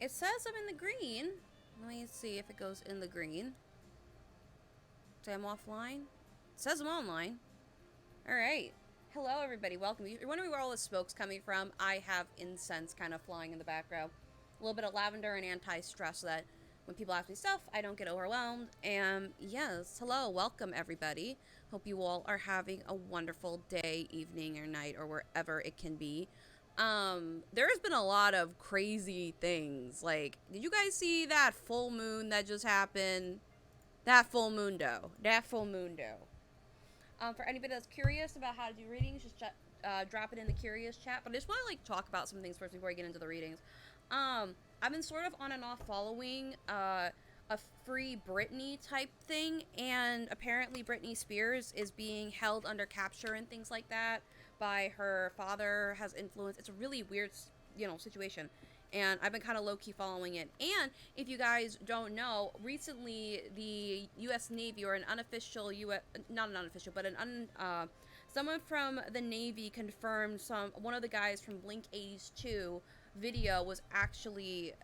It says I'm in the green. Let me see if it goes in the green. Say I'm offline. It says I'm online. Alright. Hello, everybody. Welcome. If you're wondering where all the smoke's coming from, I have incense kind of flying in the background. A little bit of lavender and anti-stress so that when people ask me stuff, I don't get overwhelmed. And yes, hello. Welcome, everybody. Hope you all are having a wonderful day, evening, or night, or wherever it can be. There's been a lot of crazy things. Like, did you guys see that full moon that just happened? That full moon dough. That full moon dough. For anybody that's curious about how to do readings, just drop it in the curious chat. But I just want to like talk about some things first before I get into the readings. I've been sort of on and off following a free Britney type thing, and apparently Britney Spears is being held under capture and things like that by her father has influence. It's a really weird, situation. And I've been kind of low-key following it. And if you guys don't know, recently the U.S. Navy, or an unofficial U.S., not an unofficial, but someone from the Navy confirmed one of the guys from Blink 82 video was actually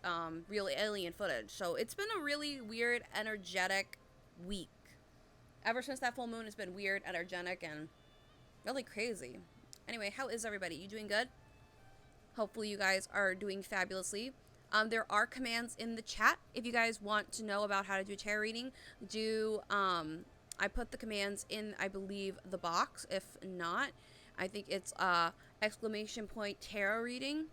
real alien footage. So it's been a really weird, energetic week. Ever since that full moon, it's been weird, energetic, and really crazy. Anyway, how is everybody? You doing good? Hopefully you guys are doing fabulously. There are commands in the chat if you guys want to know about how to do a tarot reading. I put the commands in, I believe, the box. If not, I think it's !! tarot reading.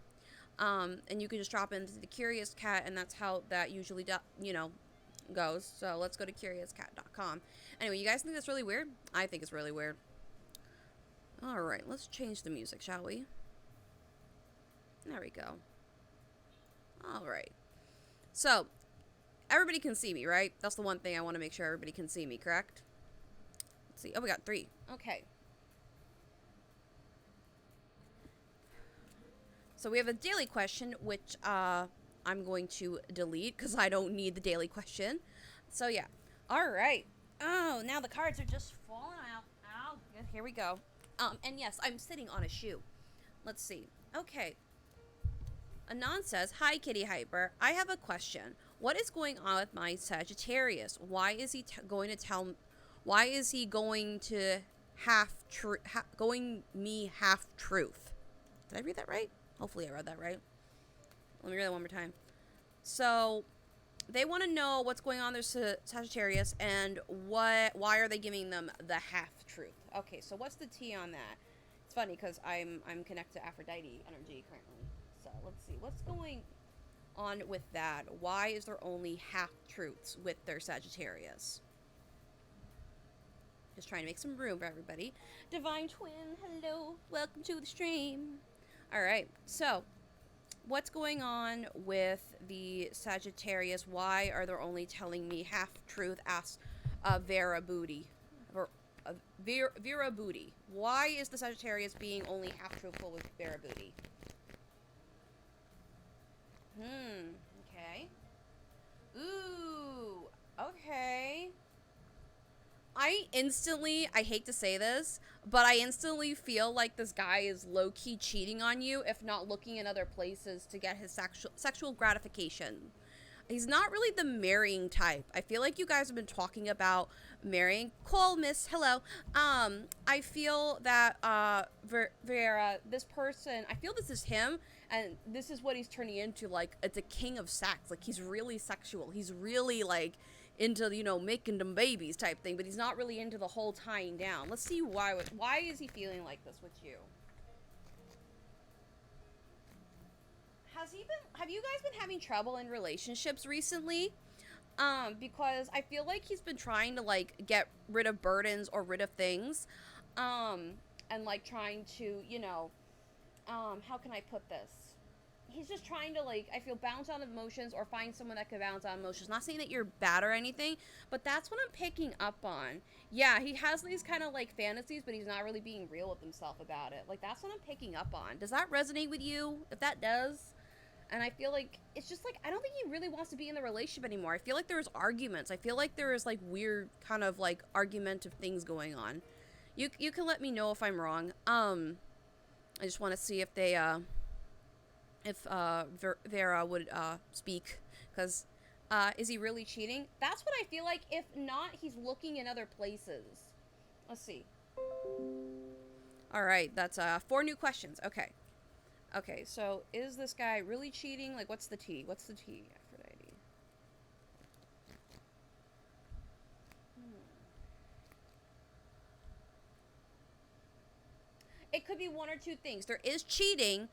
And you can just drop into the Curious Cat, and that's how that usually goes. So let's go to curiouscat.com. Anyway, you guys think that's really weird? I think it's really weird. Alright, let's change the music, shall we? There we go. Alright. So, everybody can see me, right? That's the one thing I want to make sure everybody can see me, correct? Let's see. Oh, we got 3. Okay. So we have a daily question, which I'm going to delete because I don't need the daily question. So, yeah. Alright. Oh, now the cards are just falling out. Ow. Here we go. And yes, I'm sitting on a shoe. Let's see. Okay. Anon says, "Hi, KittyHipur. I have a question. What is going on with my Sagittarius? Why is he going to tell? Why is he going to going me half truth? Did I read that right? Hopefully, I read that right. Let me read that one more time. So, they want to know what's going on with their Sagittarius and why are they giving them the half truth? Okay, so what's the T on that? It's funny because I'm connected to Aphrodite energy currently. So let's see what's going on with that. Why is there only half truths with their Sagittarius? Just trying to make some room for everybody. Divine Twin, hello, welcome to the stream. All right, so what's going on with the Sagittarius? Why are they only telling me half truth? Asks Vera Booty. Vera Booty. Why is the Sagittarius being only half truthful with Vera Booty? Okay. Ooh, okay. I hate to say this, but I instantly feel like this guy is low-key cheating on you, if not looking in other places to get his sexual gratification. He's not really the marrying type. I feel like you guys have been talking about marrying. Cole, miss, hello. I feel that, Vera, this person, I feel this is him, and this is what he's turning into, like, it's a king of sex. Like, he's really sexual. He's really, like, into, making them babies type thing, but he's not really into the whole tying down. Let's see why is he feeling like this with you? Have you guys been having trouble in relationships recently? Because I feel like he's been trying to, like, get rid of burdens or rid of things, and, like, trying to, how can I put this? He's just trying to, like, I feel, bounce on emotions or find someone that could bounce on emotions. Not saying that you're bad or anything, but that's what I'm picking up on. Yeah, he has these kind of, like, fantasies, but he's not really being real with himself about it. Like, that's what I'm picking up on. Does that resonate with you? If that does... And I feel like, it's just like, I don't think he really wants to be in the relationship anymore. I feel like there's arguments. I feel like there is, like, weird kind of, like, argumentative things going on. You can let me know if I'm wrong. I just want to see if they, if Vera would speak, because is he really cheating? That's what I feel like. If not, he's looking in other places. Let's see. All right, that's 4 new questions. Okay. Okay, so is this guy really cheating? Like, what's the T? What's the T, Aphrodite? It could be one or two things. There is cheating,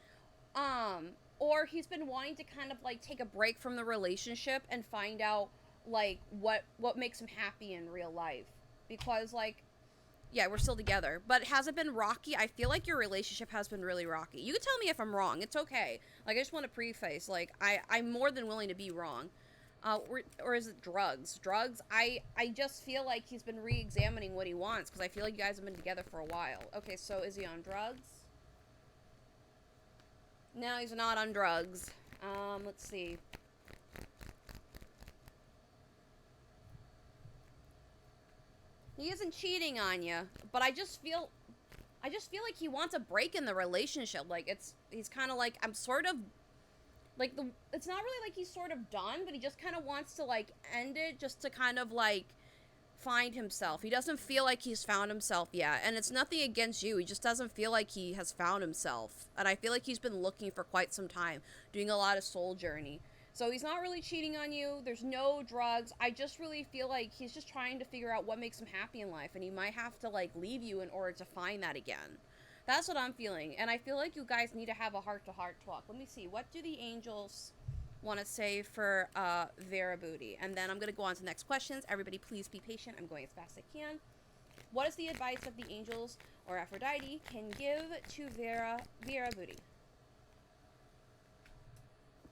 or he's been wanting to kind of like take a break from the relationship and find out like what makes him happy in real life. Because like, yeah, we're still together, but has it been rocky? I feel like your relationship has been really rocky. You can tell me if I'm wrong. It's okay. Like, I just want to preface, like, I'm more than willing to be wrong. Or is it drugs? Drugs? I just feel like he's been re-examining what he wants, because I feel like you guys have been together for a while. Okay, so is he on drugs? No, he's not on drugs. Let's see. He isn't cheating on you, but I just feel like he wants a break in the relationship. Like, he's kind of like, I'm sort of, like, it's not really like he's sort of done, but he just kind of wants to, like, end it just to kind of, like, find himself. He doesn't feel like he's found himself yet, and it's nothing against you. He just doesn't feel like he has found himself, and I feel like he's been looking for quite some time, doing a lot of soul journey. So he's not really cheating on you. There's no drugs. I just really feel like he's just trying to figure out what makes him happy in life, and he might have to, like, leave you in order to find that again. That's what I'm feeling, and I feel like you guys need to have a heart-to-heart talk. Let me see. What do the angels want to say for Vera Booty? And then I'm going to go on to the next questions. Everybody, please be patient. I'm going as fast as I can. What is the advice of the angels or Aphrodite can give to Vera Booty?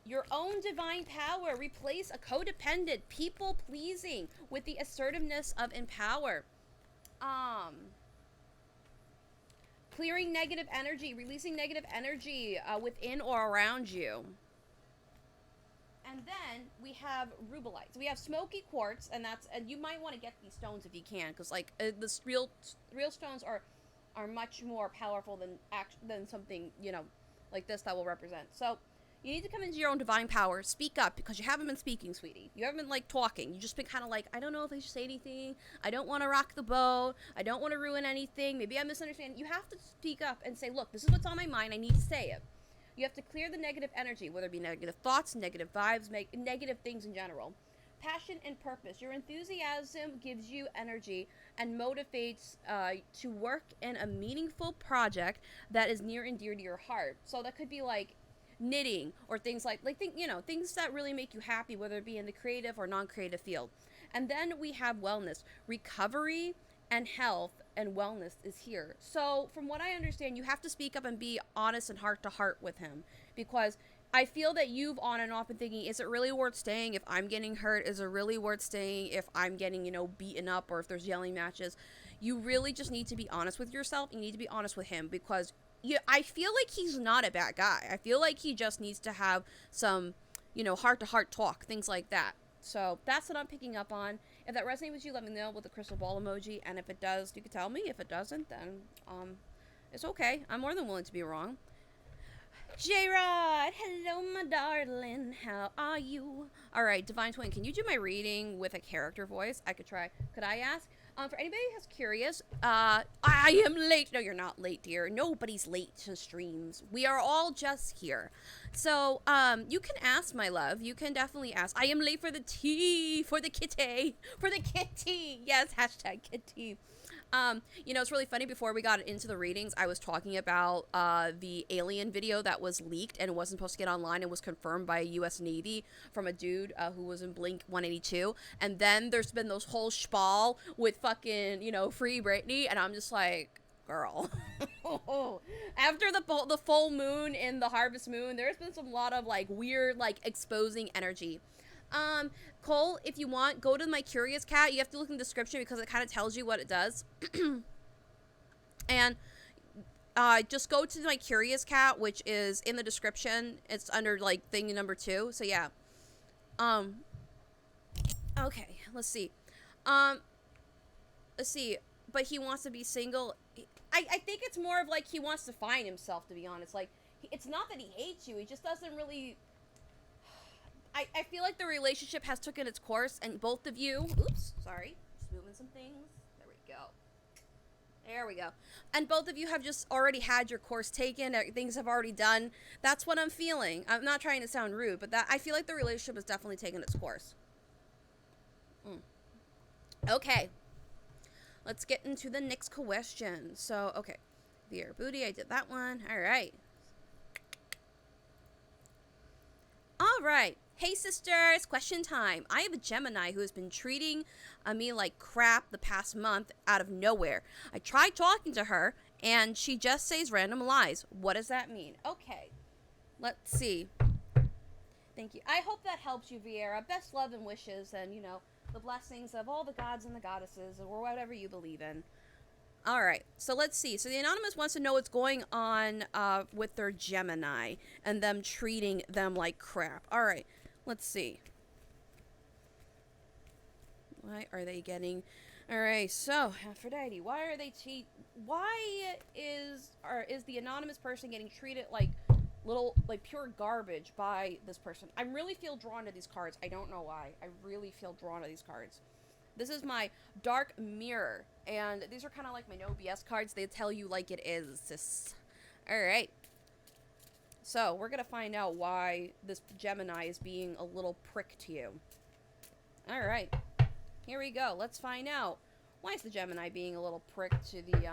Your own divine power. Replace a codependent, people-pleasing with the assertiveness of empower. Clearing negative energy, releasing negative energy within or around you. And then we have rubelite. So we have smoky quartz, and you might want to get these stones if you can, because like the real stones are much more powerful than something, you know, like this that will represent. So you need to come into your own divine power. Speak up, because you haven't been speaking, sweetie. You haven't been, like, talking. You've just been kind of like, I don't know if I should say anything. I don't want to rock the boat. I don't want to ruin anything. Maybe I'm misunderstanding. You have to speak up and say, look, this is what's on my mind. I need to say it. You have to clear the negative energy, whether it be negative thoughts, negative vibes, negative things in general. Passion and purpose. Your enthusiasm gives you energy and motivates to work in a meaningful project that is near and dear to your heart. So that could be, like, knitting or things things that really make you happy, whether it be in the creative or non-creative field. And then we have wellness, recovery, and health and wellness is here. So from what I understand, you have to speak up and be honest and heart to heart with him, because I feel that you've on and off been thinking, is it really worth staying if I'm getting hurt? Is it really worth staying if I'm getting, you know, beaten up, or if there's yelling matches? You really just need to be honest with yourself. You need to be honest with him, because I feel like he's not a bad guy. I feel like he just needs to have some, you know, heart-to-heart talk, things like that. So that's what I'm picking up on. If that resonates with you, let me know with the crystal ball emoji. And if it does, you can tell me. If it doesn't, then it's okay. I'm more than willing to be wrong. J-Rod, hello, my darling. How are you? All right, Divine Twin, can you do my reading with a character voice? I could try. Could I ask? For anybody who's curious, I am late. No, you're not late, dear. Nobody's late to streams. We are all just here. So, you can ask, my love. You can definitely ask. I am late for the tea, for the kitty, for the kitty. Yes, hashtag kitty. You know, it's really funny. Before we got into the readings, I was talking about the alien video that was leaked and wasn't supposed to get online and was confirmed by U.S. Navy from a dude who was in Blink 182. And then there's been those whole schpal with fucking, you know, Free Britney, and I'm just like, girl. After the full moon in the harvest moon, there's been some lot of like weird, like, exposing energy. Cole, if you want, go to my Curious Cat. You have to look in the description because it kind of tells you what it does. And just go to my Curious Cat, which is in the description. It's under, like, thing number 2. So, yeah. Okay, let's see. But he wants to be single. I think it's more of, like, he wants to find himself, to be honest. Like, It's not that he hates you. He just doesn't really... I feel like the relationship has taken its course, and both of you... Oops, sorry. Just moving some things. There we go. There we go. And both of you have just already had your course taken. Things have already done. That's what I'm feeling. I'm not trying to sound rude, but I feel like the relationship has definitely taken its course. Okay. Let's get into the next question. So, okay. Veer Booty, I did that one. All right. All right. Hey, sisters. Question time. I have a Gemini who has been treating me like crap the past month out of nowhere. I tried talking to her, and she just says random lies. What does that mean? Okay. Let's see. Thank you. I hope that helps you, Vieira. Best love and wishes, and, you know, the blessings of all the gods and the goddesses, or whatever you believe in. All right, so let's see. So the Anonymous wants to know what's going on with their Gemini and them treating them like crap. All right, let's see. Why are they getting... All right, so Aphrodite, why are they why is the Anonymous person getting treated like pure garbage by this person? I really feel drawn to these cards. I don't know why. I really feel drawn to these cards. This is my dark mirror, and these are kind of like my no BS cards. They tell you like it is. All right. So we're gonna find out why this Gemini is being a little prick to you. All right. Here we go. Let's find out. Why is the Gemini being a little prick to the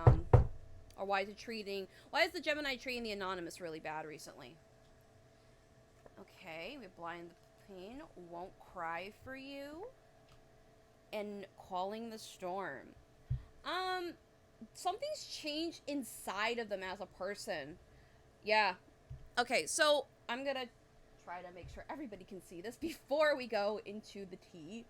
or why is the Gemini treating the Anonymous really bad recently? Okay, we blind the pain, won't cry for you, and calling the storm. Something's changed inside of them as a person. Yeah. Okay, so I'm gonna try to make sure everybody can see this before we go into the tea.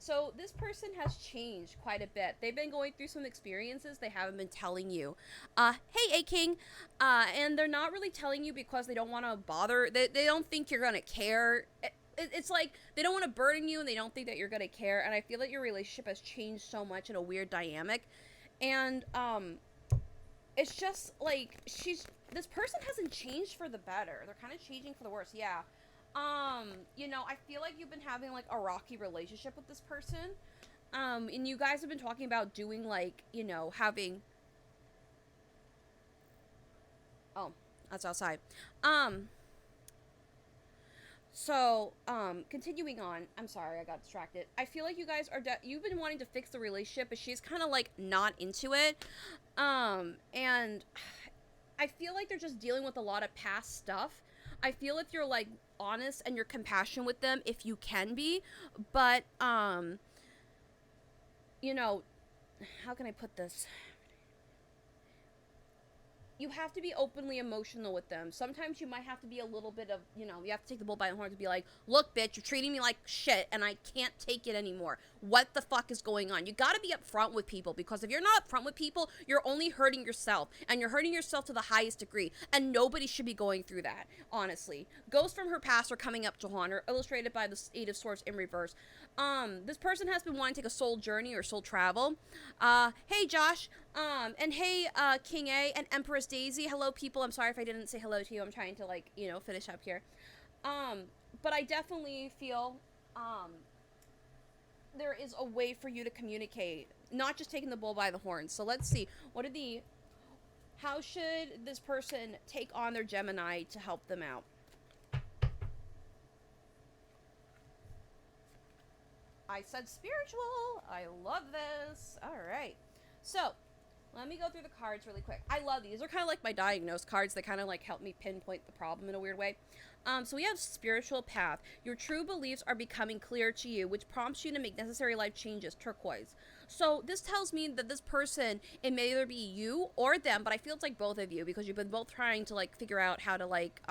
So this person has changed quite a bit. They've been going through some experiences they haven't been telling you. Hey, A-King. And they're not really telling you because they don't want to bother. They don't think you're going to care. It's like they don't want to burden you, and they don't think that you're going to care. And I feel that your relationship has changed so much in a weird dynamic. And it's just like this person hasn't changed for the better. They're kind of changing for the worse. Yeah. You know, I feel like you've been having like a rocky relationship with this person. And you guys have been talking about doing like, you know, having... Oh, that's outside. So, continuing on. I'm sorry, I got distracted. I feel like you guys are... You've been wanting to fix the relationship, but she's kind of like not into it. And I feel like they're just dealing with a lot of past stuff. I feel if you're like honest and you're compassionate with them, if you can be, but you know, how can I put this? You have to be openly emotional with them. Sometimes you might have to be a little bit of, you know, you have to take the bull by the horn to be like, look, bitch, you're treating me like shit, and I can't take it anymore. What the fuck is going on? You gotta be upfront with people, because if you're not upfront with people, you're only hurting yourself, and you're hurting yourself to the highest degree, and nobody should be going through that, honestly. Ghosts from her past are coming up to haunt her, illustrated by the Eight of Swords in reverse. This person has been wanting to take a soul journey or soul travel. Hey, Josh, and hey, King A and Empress Daisy. Hello, people. I'm sorry if I didn't say hello to you. I'm trying to, like, you know, finish up here. But I definitely feel, there is a way for you to communicate, not just taking the bull by the horns. So let's see. How should this person take on their Gemini to help them out? I said spiritual. I love this. All right. So, let me go through the cards really quick. I love these. They're kind of like my diagnose cards. They kind of like help me pinpoint the problem in a weird way. So we have spiritual path. Your true beliefs are becoming clear to you, which prompts you to make necessary life changes. Turquoise. So this tells me that this person, it may either be you or them, but I feel it's like both of you, because you've been both trying to like figure out how to like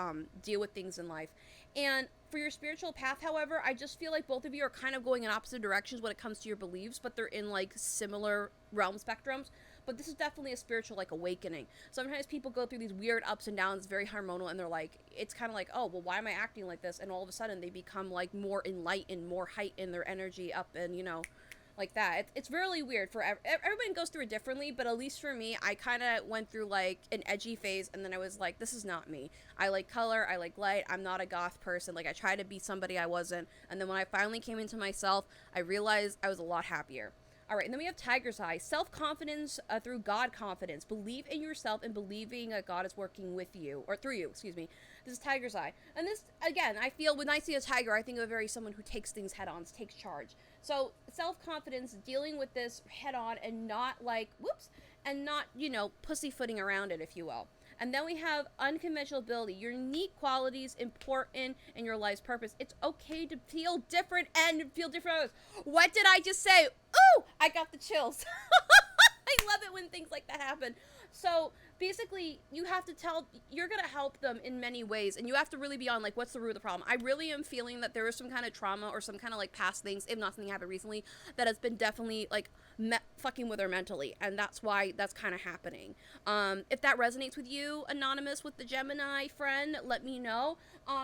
deal with things in life. And for your spiritual path, however, I just feel like both of you are kind of going in opposite directions when it comes to your beliefs, but they're in like similar realm spectrums. But this is definitely a spiritual, like, awakening. Sometimes people go through these weird ups and downs, very hormonal, and they're like, it's kind of like, oh, well, why am I acting like this? And all of a sudden, they become, like, more enlightened, more height in their energy up, and, you know, like that. It's really weird for everyone goes through it differently, but at least for me, I kind of went through like an edgy phase, and then I was like, this is not me. I like color, I like light, I'm not a goth person. Like, I tried to be somebody I wasn't, and then when I finally came into myself, I realized I was a lot happier. All right, and then we have Tiger's Eye. Self-confidence through God confidence. Believe in yourself and believing that God is working with you, or through you, excuse me. This is Tiger's Eye. And this, again, I feel when I see a tiger, I think of someone who takes things head-on, takes charge. So self-confidence, dealing with this head-on and not like, whoops, and not, pussyfooting around it, if you will. And then we have unconventional ability. Your unique qualities important in your life's purpose. It's okay to feel different and feel different. What did I just say? Ooh, I got the chills. I love it when things like that happen. So basically, you're going to help them in many ways. And you have to really be on, like, what's the root of the problem? I really am feeling that there is some kind of trauma or some kind of, like, past things, if not something happened recently, that has been definitely, like, fucking with her mentally. And that's why that's kind of happening. If that resonates with you, Anonymous, with the Gemini friend, let me know.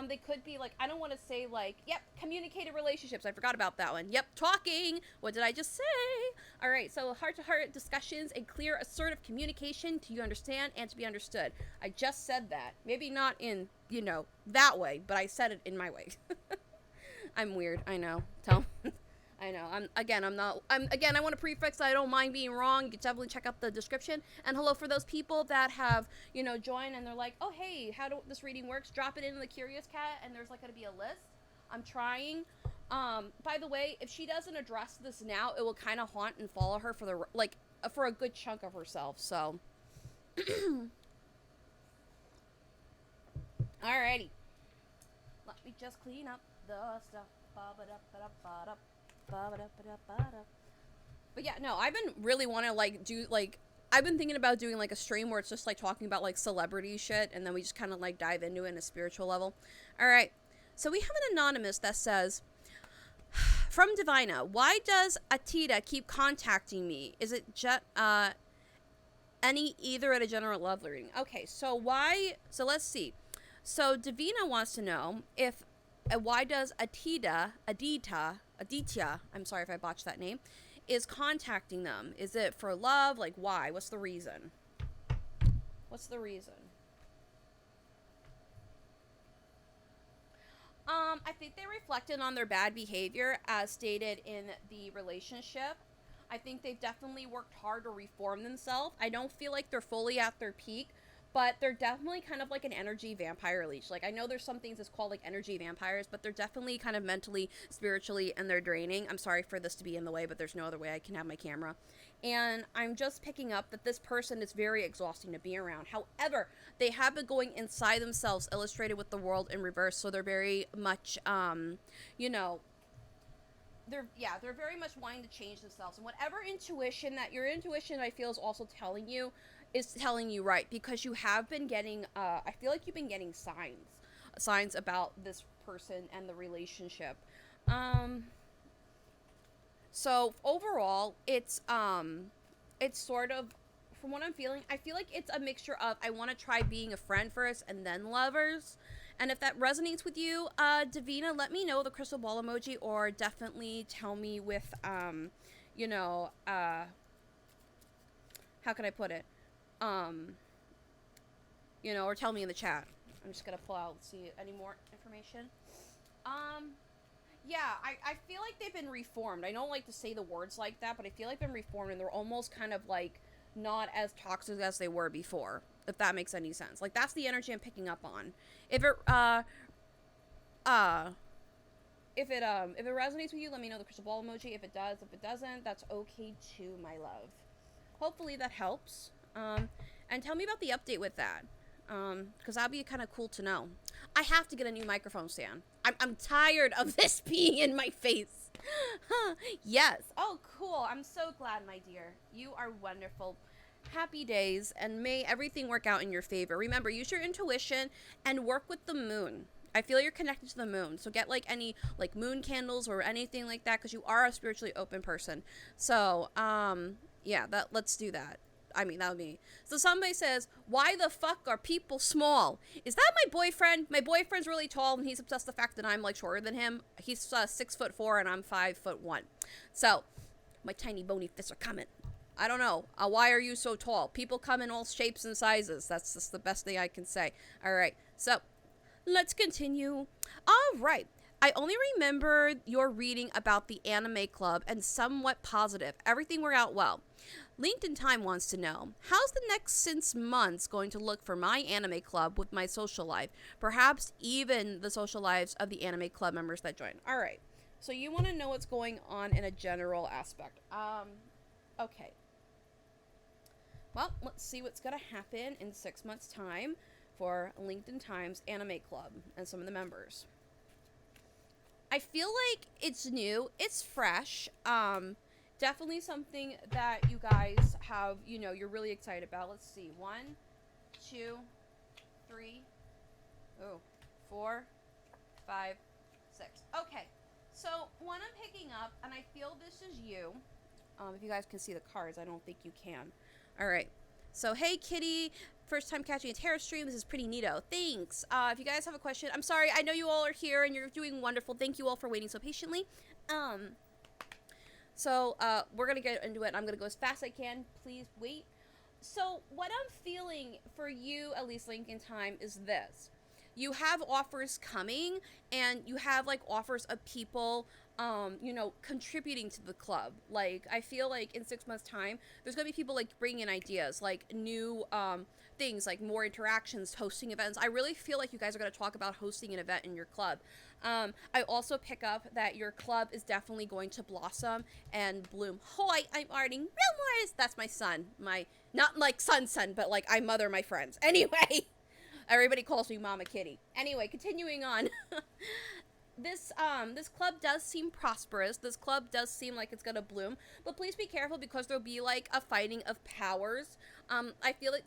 They could be, like, I don't want to say, like, yep, communicated relationships. I forgot about that one. Yep, talking. What did I just say? All right, so heart-to-heart discussions and clear, assertive communication to you understand and to be understood. I just said that. Maybe not in, that way, but I said it in my way. I'm weird, I know. I know. I want to prefix that I don't mind being wrong. You can definitely check out the description. And hello for those people that have, joined and they're like, oh, hey, how this reading works? Drop it in the Curious Cat, and there's, like, going to be a list. I'm trying. By the way, if she doesn't address this now, it will kind of haunt and follow her for a good chunk of herself. So, alrighty. Let me just clean up the stuff. But yeah, no, I've been really want to I've been thinking about doing like a stream where it's just like talking about like celebrity shit, and then we just kind of like dive into it in a spiritual level. All right, so we have an Anonymous that says, from Divina, why does Atita keep contacting me? Is it either at a general level reading? Okay, so let's see. So Divina wants to know if why does Aditya, I'm sorry if I botched that name, is contacting them. Is it for love? Like, why? What's the reason? I think they reflected on their bad behavior as stated in the relationship. I think they've definitely worked hard to reform themselves. I don't feel like they're fully at their peak, but they're definitely kind of like an energy vampire leech. Like, I know there's some things that's called like energy vampires, but they're definitely kind of mentally, spiritually, and they're draining. I'm sorry for this to be in the way, but there's no other way I can have my camera. And I'm just picking up that this person is very exhausting to be around. However, they have been going inside themselves, illustrated with the world in reverse, so they're very much, they're very much wanting to change themselves. And whatever your intuition, I feel, is also telling you right, because you have been getting, I feel like you've been getting signs about this person and the relationship. So overall, it's sort of, from what I'm feeling, I feel like it's a mixture of, I want to try being a friend first and then lovers. And if that resonates with you, Davina, let me know the crystal ball emoji, or definitely tell me with, how can I put it? Or tell me in the chat. I'm just gonna pull out, see any more information. Yeah, I feel like they've been reformed. I don't like to say the words like that, but I feel like they've been reformed, and they're almost kind of like not as toxic as they were before, if that makes any sense. Like, that's the energy I'm picking up on. If it resonates with you, let me know the crystal ball emoji. If it does, if it doesn't, that's okay too, my love. Hopefully that helps. And tell me about the update with that. Because that'd be kind of cool to know. I have to get a new microphone stand. I'm tired of this being in my face. Yes. Oh, cool. I'm so glad, my dear. You are wonderful. Happy days, and may everything work out in your favor. Remember, use your intuition and work with the moon. I feel you're connected to the moon, so get like any like moon candles or anything like that, because you are a spiritually open person. So yeah, let's do that. I mean, that would be. So somebody says, why the fuck are people small? Is that my boyfriend? My boyfriend's really tall, and he's obsessed with the fact that I'm like shorter than him. He's 6'4" and I'm 5'1". So My tiny bony fists are coming. I don't know. Why are you so tall? People come in all shapes and sizes. That's just the best thing I can say. All right. So let's continue. All right. I only remember your reading about the anime club and somewhat positive. Everything worked out well. LinkedIn Time wants to know, how's the next 6 months going to look for my anime club with my social life? Perhaps even the social lives of the anime club members that join. All right. So you want to know what's going on in a general aspect. Okay. Well, let's see what's going to happen in 6 months' time for LinkedIn Time's anime club and some of the members. I feel like it's new. It's fresh. Definitely something that you guys have, you're really excited about. Let's see. 1, 2, 3, 4, 5, 6. Okay. So, one I'm picking up, and I feel this is you. If you guys can see the cards, I don't think you can. All right. So, hey, Kitty. First time catching a tarot stream. This is pretty neato. Thanks. If you guys have a question, I'm sorry. I know you all are here, and you're doing wonderful. Thank you all for waiting so patiently. So, we're going to get into it. I'm going to go as fast as I can. Please wait. So, what I'm feeling for you, at least LinkedIn Time, is this. You have offers coming, and you have, like, offers of people, contributing to the club. Like, I feel like in 6 months' time, there's going to be people, like, bringing in ideas, like, new, things, like more interactions, hosting events. I really feel like you guys are going to talk about hosting an event in your club. I also pick up that your club is definitely going to blossom and bloom. Hoy, I'm arting rumors. That's my son. Not like son, but like I mother my friends. Anyway, everybody calls me Mama Kitty. Anyway, continuing on. This club does seem prosperous. This club does seem like it's gonna bloom, but please be careful because there'll be like a fighting of powers. I feel like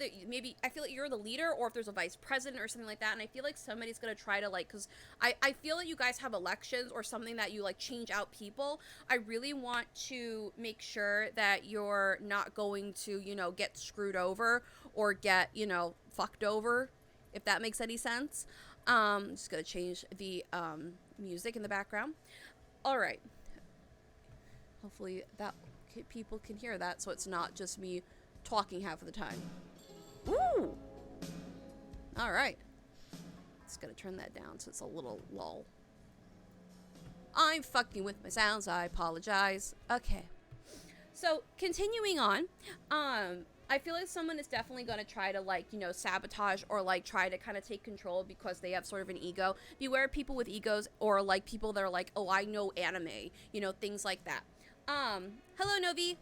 you're the leader, or if there's a vice president or something like that, and I feel like somebody's gonna try to because I feel that you guys have elections or something that you like change out people. I really want to make sure that you're not going to get screwed over or get fucked over, if that makes any sense. I'm just gonna change the music in the background. All right. Hopefully that people can hear that, so it's not just me talking half of the time. Woo! All right. Just gonna turn that down so it's a little lull. I'm fucking with my sounds. I apologize. Okay. So continuing on, I feel like someone is definitely going to try to, sabotage or, try to kind of take control because they have sort of an ego. Beware of people with egos or, people that are like, oh, I know anime, things like that. Hello, Novi.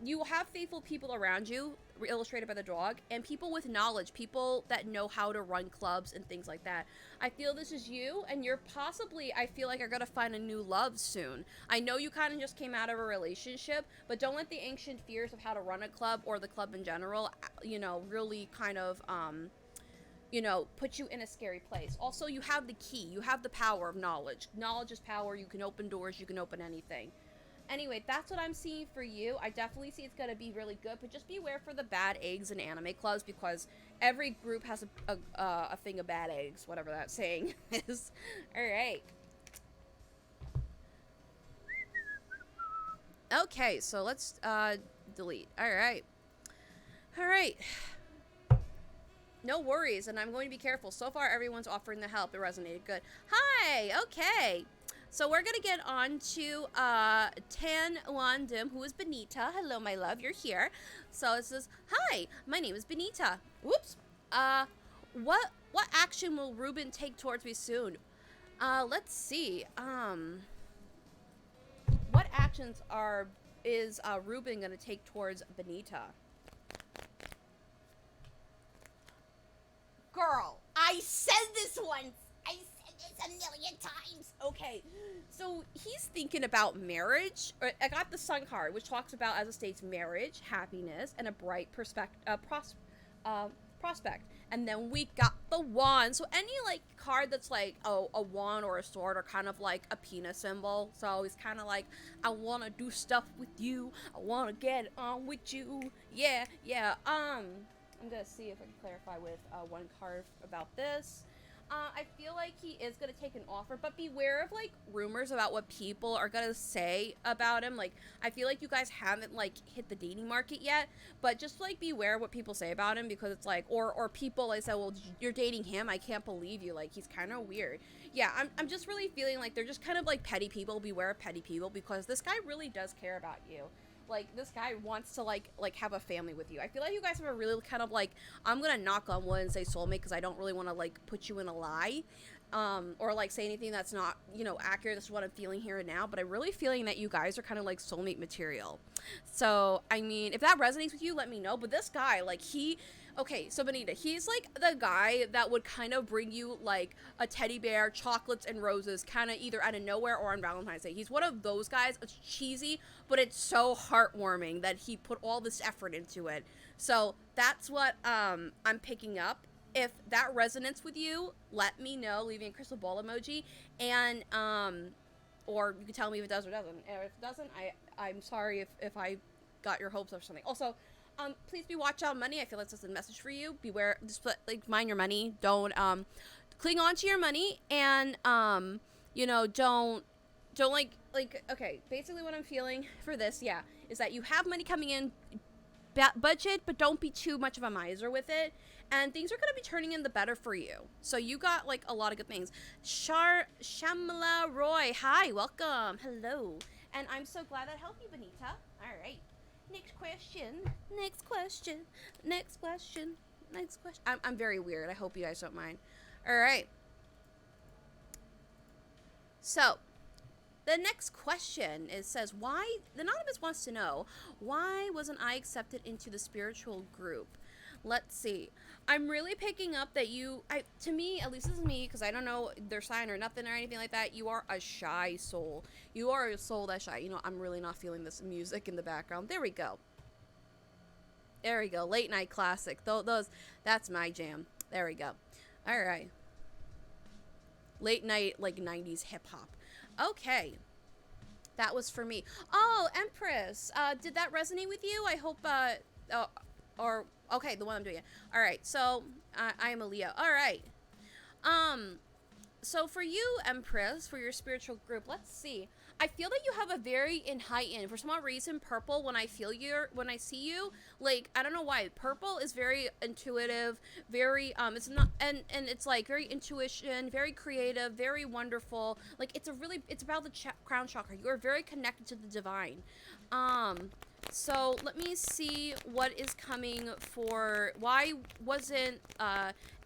You have faithful people around you, illustrated by the dog, and people with knowledge, people that know how to run clubs and things like that. I feel this is you, and you're possibly, I feel like, are going to find a new love soon. I know you kind of just came out of a relationship, but don't let the ancient fears of how to run a club or the club in general, really kind of, put you in a scary place. Also, you have the key. You have the power of knowledge. Knowledge is power. You can open doors. You can open anything. Anyway, that's what I'm seeing for you. I definitely see it's going to be really good, but just beware for the bad eggs in anime clubs because every group has a thing of bad eggs, whatever that saying is. All right. Okay, so let's delete. All right. All right. No worries, and I'm going to be careful. So far, everyone's offering the help. It resonated good. Hi. Okay. So we're going to get on to Tan Wandim, who is Benita. Hello, my love. You're here. So it says, hi, my name is Benita. Whoops. What action will Ruben take towards me soon? Let's see. What actions is Ruben going to take towards Benita? Girl, I said this once. I said this a million times. Okay, so he's thinking about marriage. I got the Sun card, which talks about, as it states, marriage, happiness, and a bright prospect. And then we got the wand. So any card that's like a wand or a sword are kind of like a penis symbol. So he's kind of like, I want to do stuff with you. I want to get on with you. Yeah. I'm gonna see if I can clarify with one card about this. I feel like he is going to take an offer, but beware of, like, rumors about what people are going to say about him. Like, I feel like you guys haven't, like, hit the dating market yet, but just, like, beware what people say about him, because it's, like, or people, like, say, well, you're dating him? I can't believe you. Like, he's kind of weird. Yeah, I'm just really feeling like they're just kind of, like, petty people. Beware of petty people, because this guy really does care about you. Like, this guy wants to, like have a family with you. I feel like you guys have a really kind of, like, I'm gonna knock on wood and say soulmate, because I don't really want to, like, put you in a lie, or, like, say anything that's not, you know, accurate. This is what I'm feeling here and now, but I'm really feeling that you guys are kind of, like, soulmate material. So, I mean, if that resonates with you, let me know. But this guy, like, okay, so Benita, he's, like, the guy that would kind of bring you, like, a teddy bear, chocolates, and roses, kind of either out of nowhere or on Valentine's Day. He's one of those guys. It's cheesy, but it's so heartwarming that he put all this effort into it. So that's what I'm picking up. If that resonates with you, let me know, leaving a crystal ball emoji, and or you can tell me if it does or doesn't. And if it doesn't, I'm sorry if I got your hopes up or something. Also, please be watch out money. I feel like this is a message for you. Beware, just like, mind your money. Don't cling on to your money, and you know, don't okay. Basically, what I'm feeling for this, yeah, is that you have money coming in, budget, but don't be too much of a miser with it, and things are going to be turning in the better for you. So you got, like, a lot of good things. Shamla Roy, hi, welcome, hello, and I'm so glad that helped you, Benita. All right. Next question. I'm very weird. I hope you guys don't mind. All right. So, the next question says, why, the anonymous wants to know, why wasn't I accepted into the spiritual group? Let's see. I'm really picking up that to me, at least this is me, because I don't know their sign or nothing or anything like that, you are a shy soul. You are a soul that's shy. You know, I'm really not feeling this music in the background. There we go. There we go. Late night classic. That's my jam. There we go. All right. Late night, like, 90s hip hop. Okay. That was for me. Oh, Empress. Did that resonate with you? I hope, okay, the one I'm doing it. All right. So, I am a Leo. All right. So for you, Empress, for your spiritual group, let's see. I feel that you have a very heightened, for some odd reason, purple, when I see you, like, I don't know why, purple is very intuitive, very, it's not, and it's, like, very intuition, very creative, very wonderful, like, it's about the crown chakra. You are very connected to the divine. So let me see what is coming for, why wasn't,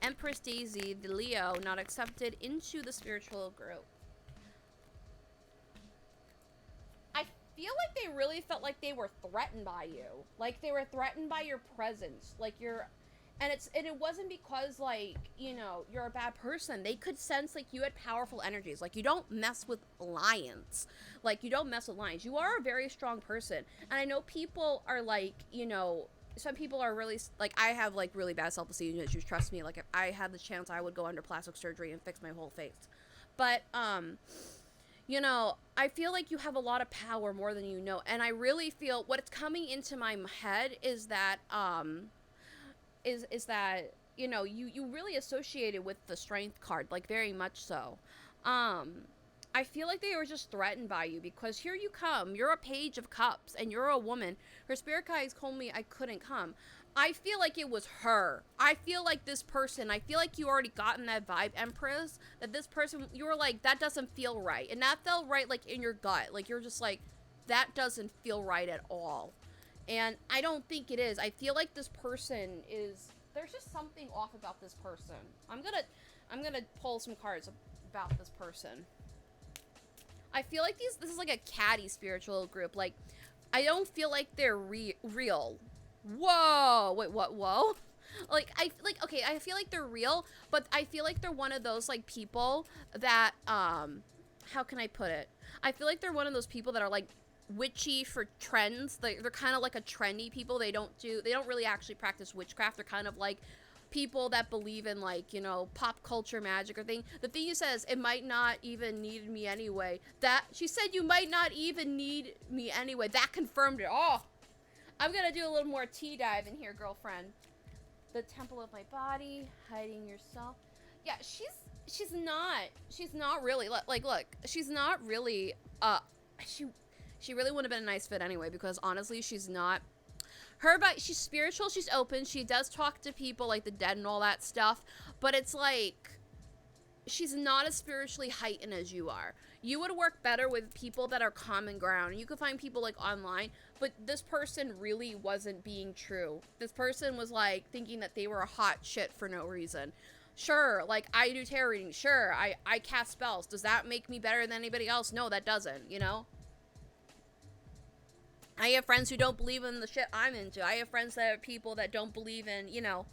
Empress Daisy, the Leo, not accepted into the spiritual group? I feel like they really felt like they were threatened by you. Like, they were threatened by your presence. Like, and it wasn't because, like, you know, you're a bad person. They could sense, like, you had powerful energies. Like, you don't mess with lions. Like, you don't mess with lions. You are a very strong person. And I know people are, like, you know, some people are really, like, I have, like, really bad self-esteem issues. Trust me. Like, if I had the chance, I would go under plastic surgery and fix my whole face. But, you know, I feel like you have a lot of power, more than you know. And I really feel what's coming into my head is that, is that, you know, you really associated with the strength card, like, very much so. I feel like they were just threatened by you, because here you come. You're a page of cups, and you're a woman. Her spirit guides told me I couldn't come. I feel like it was her. I feel like this person, I feel like you already gotten that vibe, Empress, that this person, you were like, that doesn't feel right. And that felt right, like, in your gut. Like, you're just like, that doesn't feel right at all. And I don't think it is. I feel like this person is, there's just something off about this person. I'm gonna pull some cards about this person. I feel like this is like a catty spiritual group. Like, I don't feel like they're real. Whoa, wait, what? Whoa. Okay, I feel like they're real, but I feel like they're one of those, like, people that, how can I put it? I feel like they're one of those people that are, like, witchy for trends. They're kind of like a trendy people. They don't really actually practice witchcraft. They're kind of like people that believe in, like, you know, pop culture magic or thing. The thing says, it might not even need me anyway. That, she said you might not even need me anyway. That confirmed it. Oh, I'm gonna do a little more tea dive in here, girlfriend. The temple of my body, hiding yourself. Yeah, she's not really, like, look, she's not really, she really wouldn't have been a nice fit anyway, because honestly, she's not, she's spiritual, she's open, she does talk to people, like the dead and all that stuff, but it's like, she's not as spiritually heightened as you are. You would work better with people that are common ground. You could find people like online, but this person really wasn't being true. This person was like thinking that they were a hot shit for no reason. Sure, like I do tarot readings. Sure, I cast spells. Does that make me better than anybody else? No, that doesn't, you know? I have friends who don't believe in the shit I'm into. I have friends that are people that don't believe in, you know,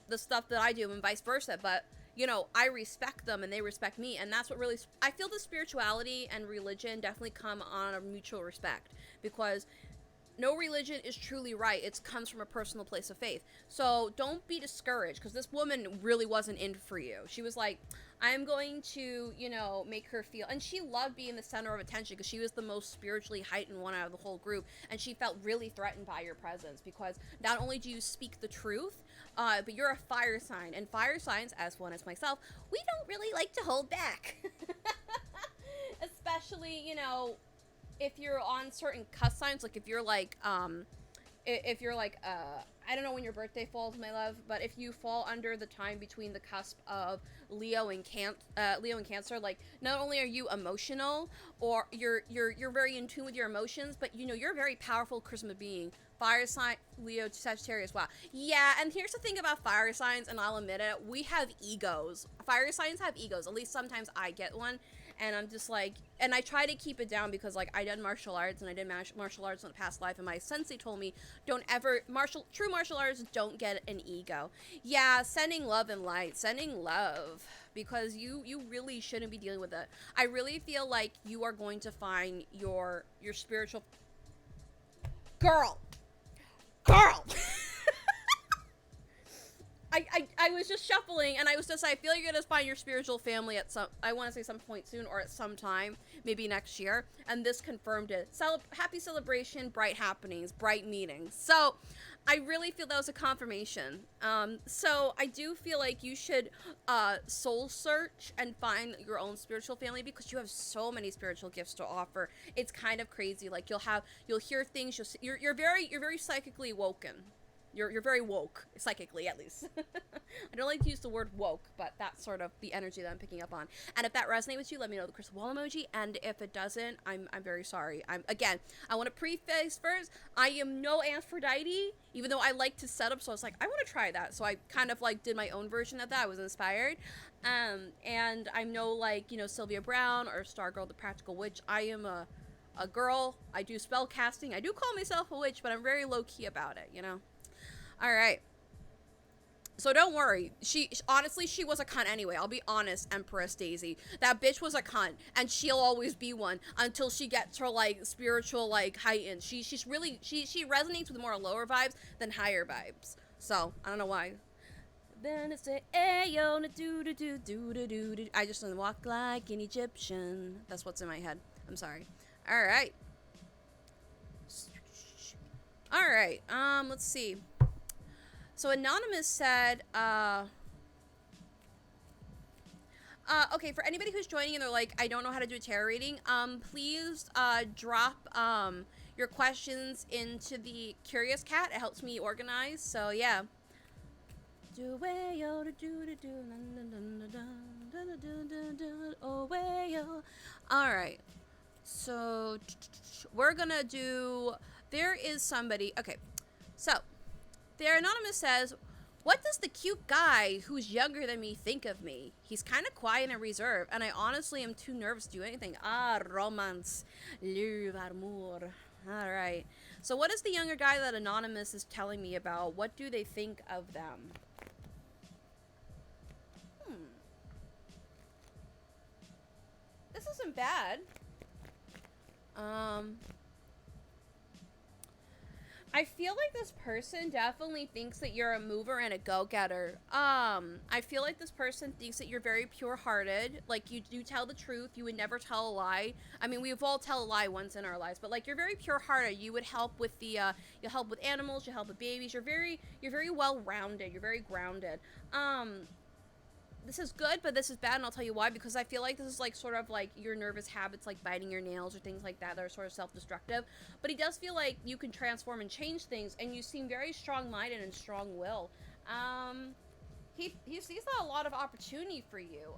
the stuff that I do and vice versa, but you know, I respect them and they respect me, and that's what really, I feel the spirituality and religion definitely come on a mutual respect, because no religion is truly right. It comes from a personal place of faith. So don't be discouraged, because this woman really wasn't in for you. She was like, I'm going to, you know, make her feel, and she loved being the center of attention because she was the most spiritually heightened one out of the whole group, and she felt really threatened by your presence, because not only do you speak the truth, but you're a fire sign, and fire signs, as one as myself, we don't really like to hold back. Especially, you know, if you're on certain cusp signs, like if you're like, I don't know when your birthday falls, my love, but if you fall under the time between the cusp of Leo and Cancer, like not only are you emotional, or you're very in tune with your emotions, but you know you're a very powerful charisma being. Fire sign, Leo, Sagittarius, wow. Yeah, and here's the thing about fire signs, and I'll admit it, we have egos. Fire signs have egos, at least sometimes I get one, and I'm just like, and I try to keep it down because, like, I did martial arts, and I did martial arts in a past life, and my sensei told me, true martial artists don't get an ego. Yeah, sending love and light, sending love, because you really shouldn't be dealing with it. I really feel like you are going to find your spiritual girl. I was just shuffling, and I was just, I feel like you're gonna find your spiritual family at I want to say some point soon, or at some time, maybe next year, and this confirmed it. Happy celebration, bright happenings, bright meetings. So I really feel that was a confirmation. So I do feel like you should soul search and find your own spiritual family, because you have so many spiritual gifts to offer. It's kind of crazy. Like you'll hear things. You're very psychically woken. You're very woke, psychically at least. I don't like to use the word woke, but that's sort of the energy that I'm picking up on. And if that resonates with you, let me know the crystal ball emoji. And if it doesn't, I'm very sorry. I want to preface first, I am no Aphrodite, even though I like to set up. So I was like, I want to try that. So I kind of like did my own version of that. I was inspired. And I'm no, like, you know, Sylvia Brown or Stargirl the Practical Witch. I am a girl. I do spell casting. I do call myself a witch, but I'm very low key about it, you know? All right. So don't worry. She honestly, she was a cunt anyway. I'll be honest, Empress Daisy. That bitch was a cunt, and she'll always be one until she gets her, like, spiritual, like, heightened. She's really, she resonates with more lower vibes than higher vibes. So, I don't know why. Then it's a ayo na do do do do do do do. I just want to walk like an Egyptian. That's what's in my head. I'm sorry. All right. All right. Let's see. So Anonymous said, okay, for anybody who's joining and they're like, I don't know how to do a tarot reading, please, drop, your questions into the Curious Cat. It helps me organize, so yeah. Alright, so, we're gonna do, there is somebody, okay, so, there, Anonymous says, what does the cute guy who's younger than me think of me? He's kind of quiet and reserved, and I honestly am too nervous to do anything. Romance. L'amour. Alright. So what is the younger guy that Anonymous is telling me about? What do they think of them? This isn't bad. I feel like this person definitely thinks that you're a mover and a go-getter. I feel like this person thinks that you're very pure-hearted. Like, you do tell the truth. You would never tell a lie. I mean, we've all tell a lie once in our lives, but, like, you're very pure-hearted. You would help with the, you help with animals, you help with babies. You're very well-rounded. You're very grounded. this is good, but this is bad, and I'll tell you why. Because I feel like this is like sort of like your nervous habits, like biting your nails or things like that are sort of self-destructive. But he does feel like you can transform and change things, and you seem very strong-minded and strong-willed. He sees a lot of opportunity for you.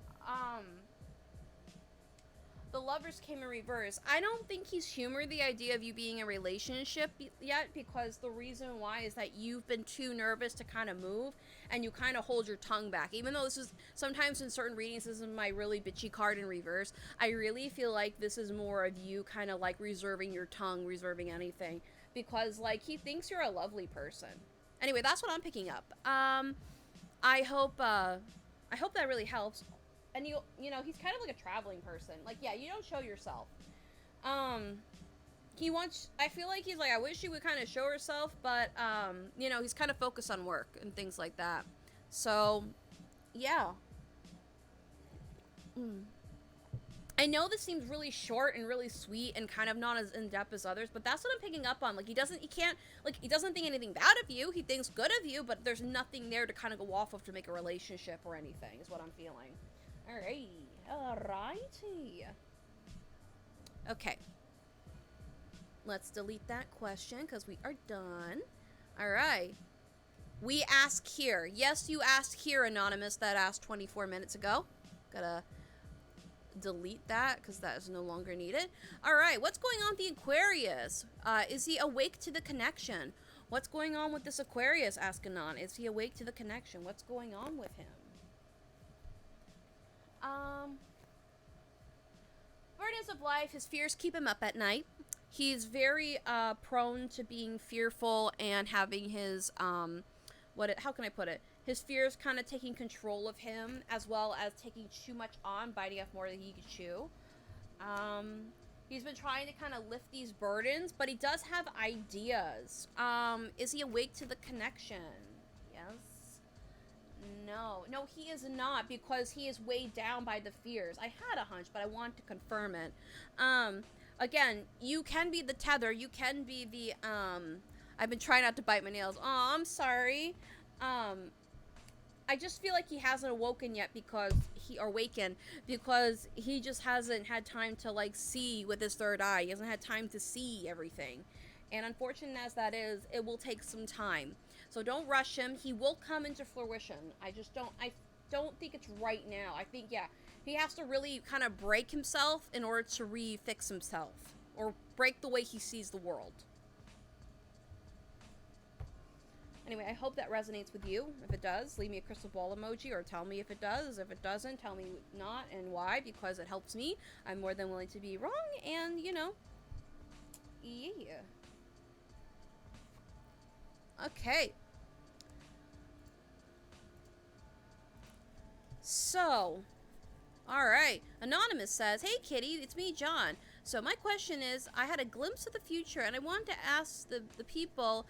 The lovers came in reverse. I don't think he's humored the idea of you being in a relationship yet, because the reason why is that you've been too nervous to kind of move, and you kind of hold your tongue back. Even though this is, sometimes in certain readings, this is my really bitchy card in reverse, I really feel like this is more of you kind of like reserving your tongue, reserving anything, because like he thinks you're a lovely person. Anyway, that's what I'm picking up. I hope that really helps. And you know, he's kind of like a traveling person. Like, yeah, you don't show yourself. He wants, I feel like he's like, I wish she would kind of show herself, but, you know, he's kind of focused on work and things like that. So, yeah. I know this seems really short and really sweet and kind of not as in-depth as others, but that's what I'm picking up on. Like, he doesn't think anything bad of you. He thinks good of you, but there's nothing there to kind of go off of to make a relationship or anything, is what I'm feeling. Alrighty. Okay. Let's delete that question because we are done. Alright. We ask here. Yes, you asked here, Anonymous, that asked 24 minutes ago. Gotta delete that because that is no longer needed. Alright, what's going on with the Aquarius? Is he awake to the connection? What's going on with this Aquarius, ask Anon. Is he awake to the connection? What's going on with him? Burdens of life, his fears keep him up at night. He's very prone to being fearful and having his how can I put it? His fears kind of taking control of him, as well as taking too much on, biting off more than he could chew. He's been trying to kind of lift these burdens, but he does have ideas. Is he awake to the connection? Yes. No, he is not, because he is weighed down by the fears. I had a hunch, but I want to confirm it. Again, you can be the tether. You can be the, I've been trying not to bite my nails. Oh, I'm sorry. I just feel like he hasn't awakened yet because he just hasn't had time to, like, see with his third eye. He hasn't had time to see everything. And unfortunate as that is, it will take some time. So don't rush him. He will come into fruition. I don't think it's right now. I think, yeah, he has to really kind of break himself in order to refix himself. Or break the way he sees the world. Anyway, I hope that resonates with you. If it does, leave me a crystal ball emoji or tell me if it does. If it doesn't, tell me not and why, because it helps me. I'm more than willing to be wrong, and, you know, yeah. Okay. So, alright. Anonymous says, hey Kitty, it's me, John. So my question is, I had a glimpse of the future, and I wanted to ask the people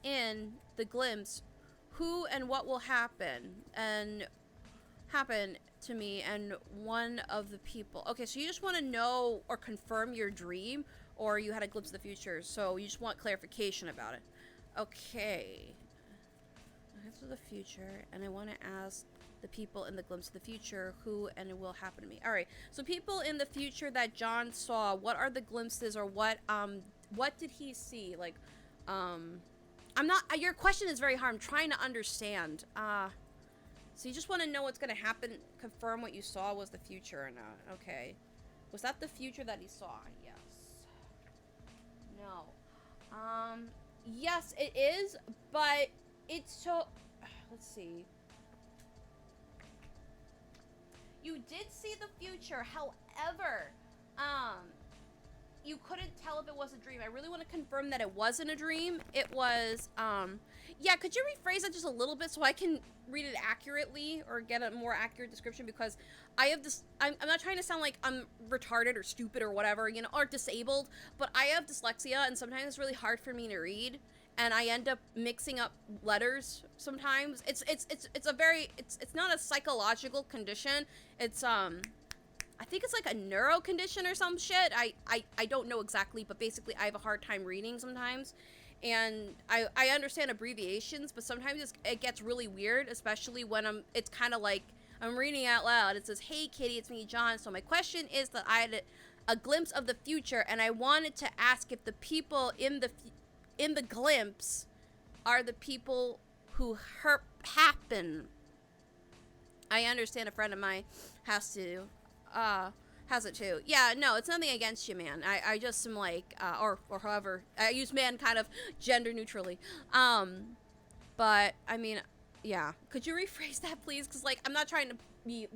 in the glimpse who and what will happen to me and one of the people. Okay, so you just want to know or confirm your dream, or you had a glimpse of the future, so you just want clarification about it. Okay. Glimpse of the future, and I want to ask the people in the glimpse of the future who and it will happen to me. All right, so people in the future that John saw, what are the glimpses, or what did he see? Like, I'm not, your question is very hard. I'm trying to understand. So you just want to know what's going to happen, confirm what you saw was the future or not. Okay. Was that the future that he saw? Yes. No. Yes, it is, but it's so, let's see. You did see the future, however, you couldn't tell if it was a dream. I really want to confirm that it wasn't a dream. It was, yeah, could you rephrase that just a little bit so I can read it accurately or get a more accurate description? Because I have this, I'm not trying to sound like I'm retarded or stupid or whatever, you know, or disabled, but I have dyslexia, and sometimes it's really hard for me to read, and I end up mixing up letters sometimes. It's not a psychological condition. It's, I think it's like a neuro condition or some shit. I don't know exactly, but basically I have a hard time reading sometimes. And I understand abbreviations, but sometimes it gets really weird, especially when it's kind of like I'm reading out loud. It says, "Hey Kitty, it's me, John. So my question is that I had a glimpse of the future, and I wanted to ask if the people in the glimpse are the people who happen." I understand a friend of mine has it too. Yeah, no, it's nothing against you, man. I just am like, or however, I use man kind of gender neutrally. But I mean, yeah. Could you rephrase that, please? Because like, I'm not trying to be,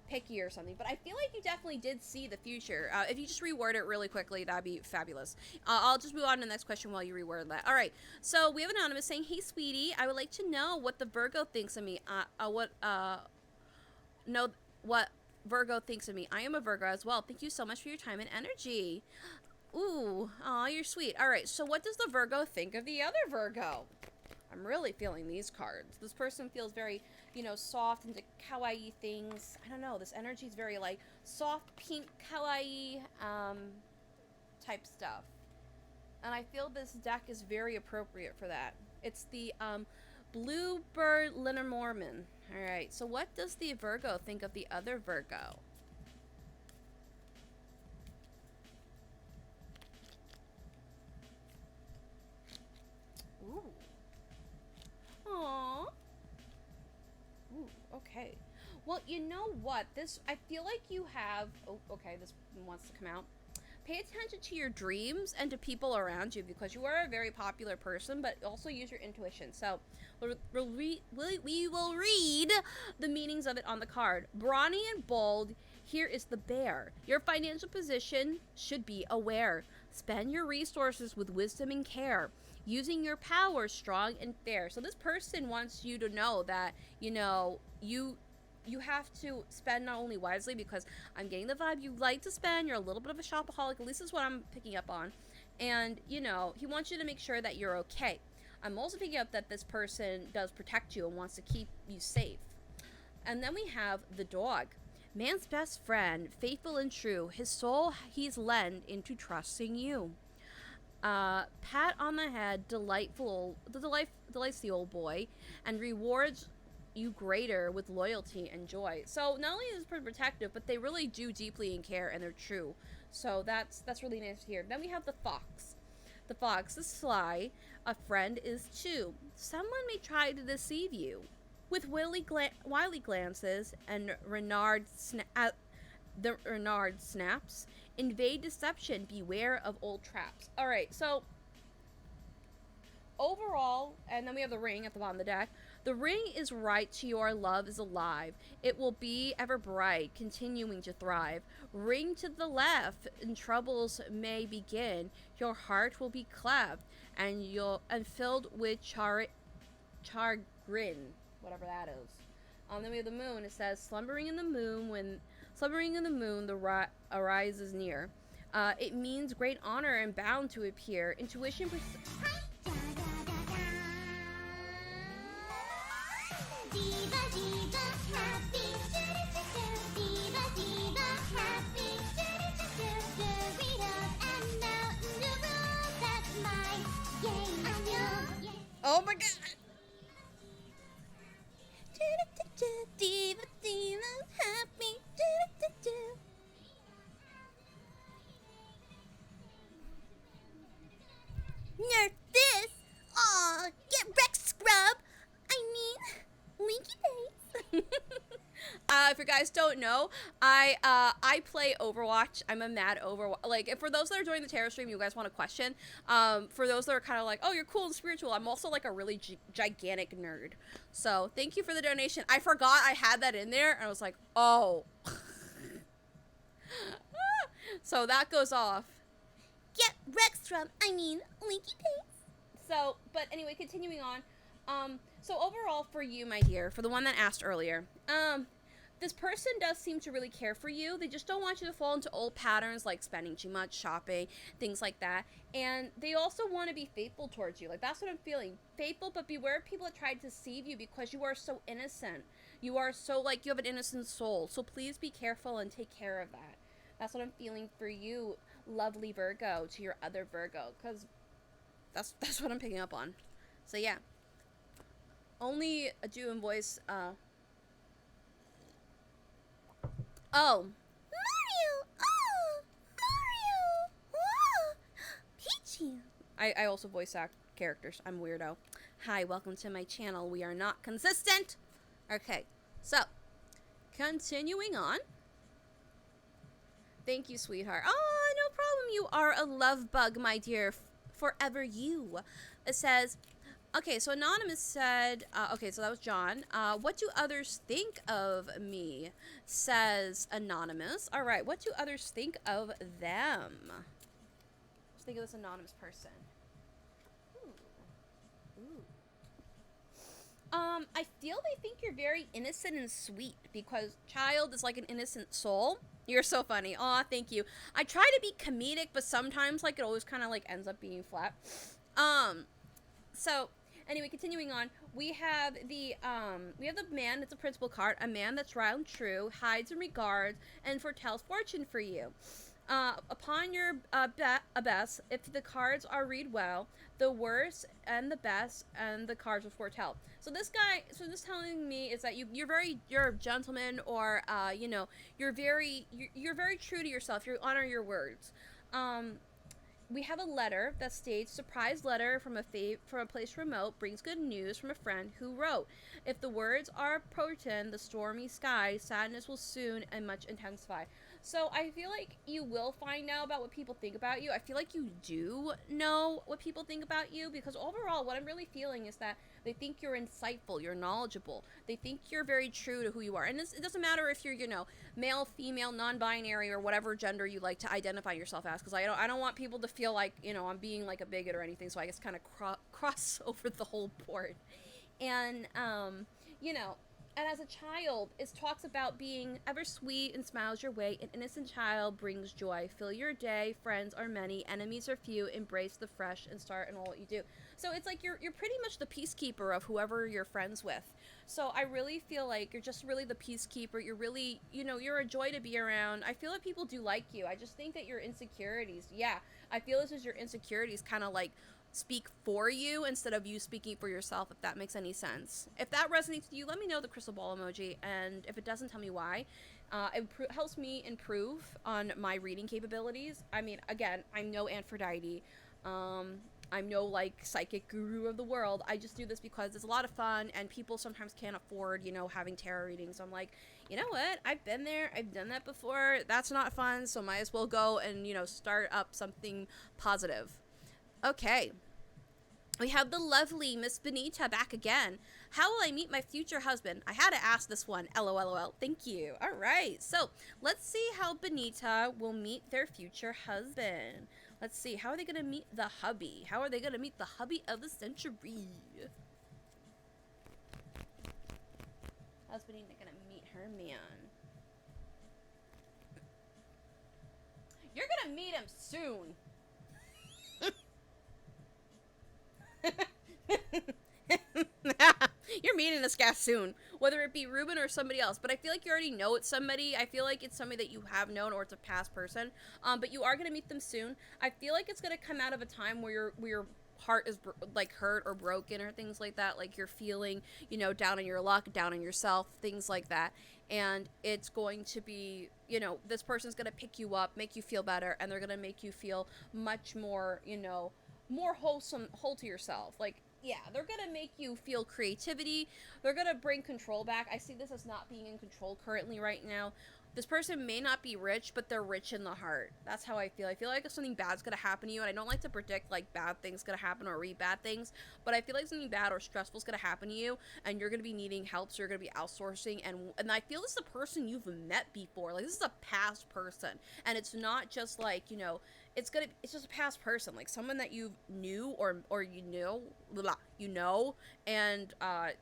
picky or something, but I feel like you definitely did see the future. If you just reword it really quickly, that'd be fabulous. I'll just move on to the next question while you reword that. All right. So we have Anonymous saying, "Hey, sweetie, I would like to know what the Virgo thinks of me. What Virgo thinks of me. I am a Virgo as well. Thank you so much for your time and energy." Ooh, aw, you're sweet. All right, so what does the Virgo think of the other Virgo? I'm really feeling these cards. This person feels very, soft, into kawaii things. I don't know. This energy is very, like, soft, pink, kawaii, type stuff. And I feel this deck is very appropriate for that. It's the, Bluebird Lenormand. All right, so what does the Virgo think of the other Virgo? Ooh. Aww. Ooh, okay. Well, you know what? I feel like you have... Oh, okay, this wants to come out. Pay attention to your dreams and to people around you, because you are a very popular person, but also use your intuition. So we will read the meanings of it on the card. Brawny and bold, here is the bear. Your financial position should be aware. Spend your resources with wisdom and care, using your power strong and fair. So this person wants you to know that, you have to spend not only wisely, because I'm getting the vibe you like to spend. You're a little bit of a shopaholic. At least is what I'm picking up on. And, he wants you to make sure that you're okay. I'm also picking up that this person does protect you and wants to keep you safe. And then we have the dog. Man's best friend, faithful and true. His soul he's lent into trusting you. Pat on the head, delights the old boy, and rewards you greater with loyalty and joy. So not only is this person protective, but they really do deeply care, and they're true. So that's really nice to hear. Then we have the fox. The fox is sly. A friend is too. Someone may try to deceive you with wily glances and Renard snaps. Invade deception. Beware of old traps. All right, so overall, and then we have the ring at the bottom of the deck. The ring is right to your love is alive. It will be ever bright, continuing to thrive. Ring to the left, and troubles may begin. Your heart will be cleft, and filled with chagrin, whatever that is. Then we have the moon. It says, slumbering in the moon, the rise is near. It means great honor and bound to appear. Intuition. Oh my god! Happy. Nerf this! Aw, get wrecked, scrub! I mean, linky face. If you guys don't know, I play Overwatch. I'm a mad Overwatch. Like, for those that are joining the Tarot stream, you guys want a question. For those that are kind of like, oh, you're cool and spiritual, I'm also like a really gigantic nerd. So thank you for the donation. I forgot I had that in there, and I was like, oh. So that goes off. Get Rex from, Linky Face. So, but anyway, continuing on. So overall for you, my dear, for the one that asked earlier, this person does seem to really care for you. They just don't want you to fall into old patterns like spending too much, shopping, things like that. And they also want to be faithful towards you. Like, that's what I'm feeling. Faithful, but beware of people that try to deceive you, because you are so innocent. You are so, like, you have an innocent soul. So please be careful and take care of that. That's what I'm feeling for you, lovely Virgo, to your other Virgo. Because That's what I'm picking up on. So yeah, only a Jew in voice. Oh, Mario. Oh, Mario. Oh, Peachy. I also voice act characters. I'm weirdo. Hi, welcome to my channel. We are not consistent. Okay, so continuing on. Thank you, sweetheart. Oh, no problem. You are a love bug, my dear. Forever you. It says, okay, so Anonymous said, okay, so that was John. What do others think of me? Says Anonymous. All right, what do others think of them? Let's think of this anonymous person. Ooh. I feel they think you're very innocent and sweet because child is like an innocent soul. You're so funny. Aw, thank you. I try to be comedic, but sometimes like it always kind of like ends up being flat. So anyway, continuing on, we have the man. It's a principal card. A man that's round true, hides and regards, and foretells fortune for you. Upon your best, if the cards are read well, the worst and the best, and the cards will foretell. So this telling me is that you're a gentleman, or you're very true to yourself. You honor your words. We have a letter that states, surprise letter from a place remote brings good news from a friend who wrote. If the words are potent, the stormy sky, sadness will soon and much intensify. So I feel like you will find out about what people think about you. I feel like you do know what people think about you, because overall what I'm really feeling is that they think you're insightful, you're knowledgeable. They think you're very true to who you are. And it doesn't matter if you're, male, female, non-binary, or whatever gender you like to identify yourself as, because I don't want people to feel like, I'm being like a bigot or anything, so I guess kind of cross over the whole board. And, and as a child, it talks about being ever sweet and smiles your way. An innocent child brings joy. Fill your day. Friends are many. Enemies are few. Embrace the fresh and start in all what you do. So it's like you're pretty much the peacekeeper of whoever you're friends with. So I really feel like you're just really the peacekeeper. You're really, you're a joy to be around. I feel like people do like you. I just think that your insecurities, I feel this is your insecurities kind of like speak for you instead of you speaking for yourself, if that makes any sense. If that resonates with you, let me know, the crystal ball emoji, and if it doesn't, tell me why. It helps me improve on my reading capabilities. I mean, again, I'm no Aphrodite. I'm no like psychic guru of the world. I just do this because it's a lot of fun, and people sometimes can't afford, having tarot readings. So I'm like, you know what? I've been there. I've done that before. That's not fun. So might as well go and, start up something positive. Okay. We have the lovely Miss Benita back again. How will I meet my future husband? I had to ask this one. LOL. Thank you. All right. So let's see how Benita will meet their future husband. Let's see. How are they going to meet the hubby? How are they going to meet the hubby of the century? How's Benita going to meet her man? You're going to meet him soon. You're meeting this guy soon, whether it be Ruben or somebody else, but I feel like you already know it's somebody. I feel like it's somebody that you have known, or it's a past person, but you are going to meet them soon. I feel like it's going to come out of a time where your heart is like hurt or broken or things like that, like you're feeling, down on your luck, down on yourself, things like that. And it's going to be, this person's going to pick you up, make you feel better, and they're going to make you feel much more, more whole to yourself. Like, they're gonna make you feel creativity. They're gonna bring control back. I see this as not being in control currently right now. This person may not be rich, but they're rich in the heart. That's how I feel. I feel like if something bad's gonna happen to you, and I don't like to predict like bad things gonna happen or read bad things, but I feel like something bad or stressful is gonna happen to you, and you're gonna be needing help, so you're gonna be outsourcing, and I feel this is a person you've met before. Like, this is a past person, and it's not just like, it's just a past person, like someone that you knew or and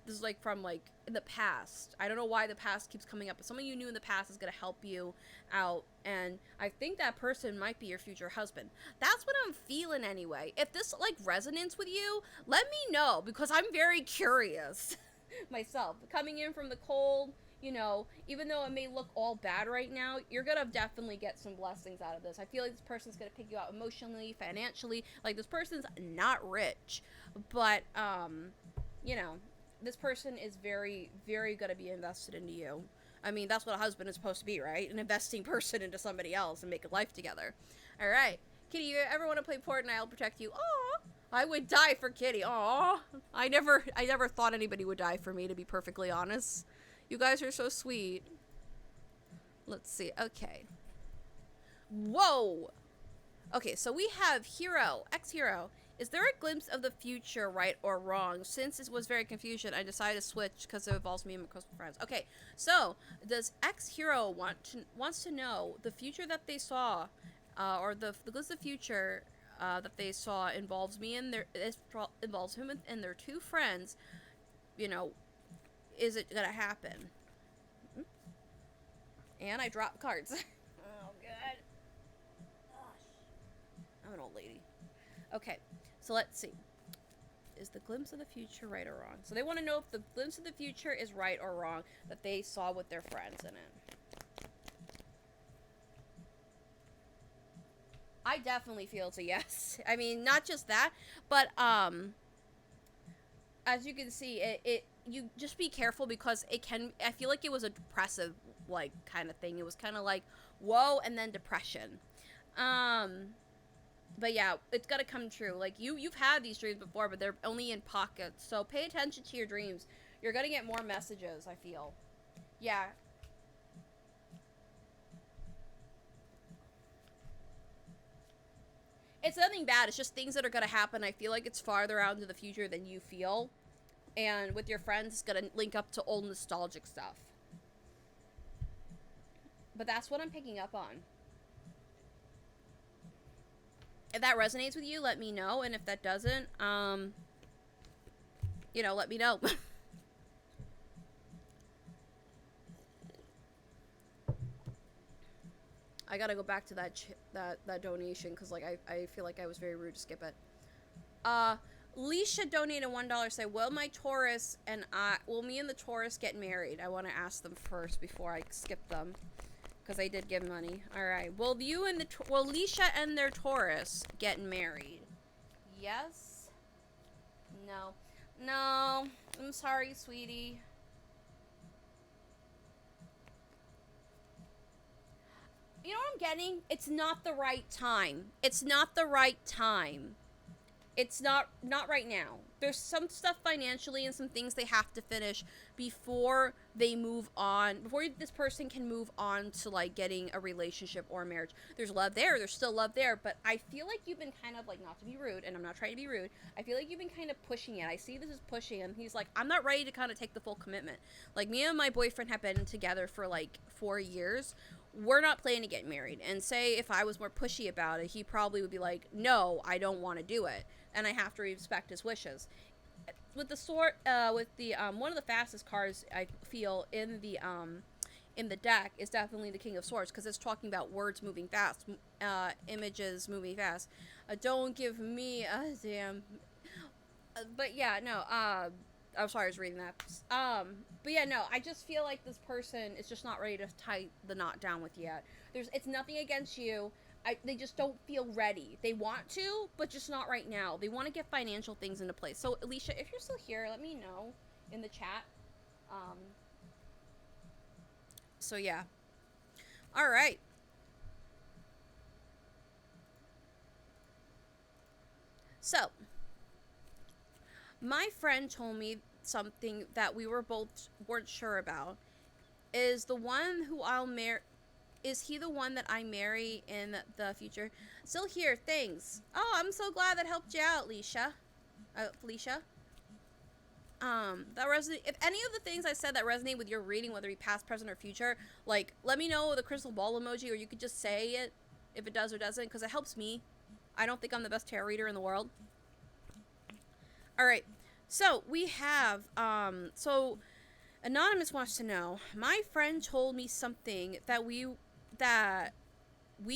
this is like from like in the past. I don't know why the past keeps coming up, but someone you knew in the past is gonna help you out, and I think that person might be your future husband. That's what I'm feeling anyway. If this like resonates with you, let me know, because I'm very curious myself, coming in from the cold, you know, even though it may look all bad right now, you're gonna definitely get some blessings out of this. I feel like this person's gonna pick you out emotionally, financially. Like, this person's not rich, but you know, this person is very, very gonna be invested into you. I mean, that's what a husband is supposed to be, right? An investing person into somebody else and make a life together. All right, Kitty, you ever want to play Fortnite? I'll protect you. Aw, I would die for Kitty. Aw, I never thought anybody would die for me, to be perfectly honest. You guys are so sweet. Let's see. Okay. Whoa. Okay, so we have Hero, ex-Hero. Is there a glimpse of the future, right or wrong? Since it was very confusion, I decided to switch because it involves me and my close friends. Okay, so does ex-Hero wants to know the future that they saw, or the glimpse of the future that they saw involves me and involves him and their two friends. You know, is it gonna happen? And I dropped cards. Oh god. Gosh. I'm an old lady. Okay, so let's see. Is the glimpse of the future right or wrong? So they want to know if the glimpse of the future is right or wrong that they saw with their friends in it. I definitely feel it's a yes. I mean, not just that, but as you can see, you just be careful because it can. I feel like it was a depressive like kind of thing. It was kind of like whoa, and then depression. But yeah, it's gotta come true. Like you've had these dreams before, but they're only in pockets. So pay attention to your dreams. You're gonna get more messages, I feel. Yeah. It's nothing bad. It's just things that are gonna happen. I feel like it's farther out into the future than you feel. And with your friends, it's gonna link up to old nostalgic stuff. But that's what I'm picking up on. If that resonates with you, let me know. And if that doesn't, you know, let me know. I gotta go back to that donation because like I feel like I was very rude to skip it. Leisha donated $1. Say, will me and the Taurus get married? I want to ask them first before I skip them. Because I did give money. Alright. Will Leisha and their Taurus get married? Yes? No. No. I'm sorry, sweetie. You know what I'm getting? It's not the right time. It's not the right time. It's not right now. There's some stuff financially and some things they have to finish before they move on, before this person can move on to like getting a relationship or a marriage. There's love there, there's still love there, but I feel like you've been kind of like, not to be rude, and I'm not trying to be rude, I feel like you've been kind of pushing it. I see this as pushing, and he's like, I'm not ready to kind of take the full commitment. Like, me and my boyfriend have been together for like 4 years. We're not planning to get married. And say if I was more pushy about it, he probably would be like, no, I don't want to do it. And I have to respect his wishes. With the one of the fastest cards I feel in the deck is definitely the King of Swords, because it's talking about words moving fast, images moving fast. Don't give me a damn. But yeah, no. I'm sorry, I was reading that. But yeah, no. I just feel like this person is just not ready to tie the knot down with you yet. It's nothing against you. They just don't feel ready. They want to, but just not right now. They want to get financial things into place. So, Alicia, if you're still here, let me know in the chat. So, yeah. All right. So, my friend told me something that we weren't sure about. Is he the one that I marry in the future? Still here, thanks. Oh, I'm so glad that helped you out, Felicia. That resonate. If any of the things I said that resonate with your reading, whether it be past, present, or future, like, let me know with a crystal ball emoji, or you could just say it if it does or doesn't, because it helps me. I don't think I'm the best tarot reader in the world. All right, so we have so Anonymous wants to know. My friend told me something that we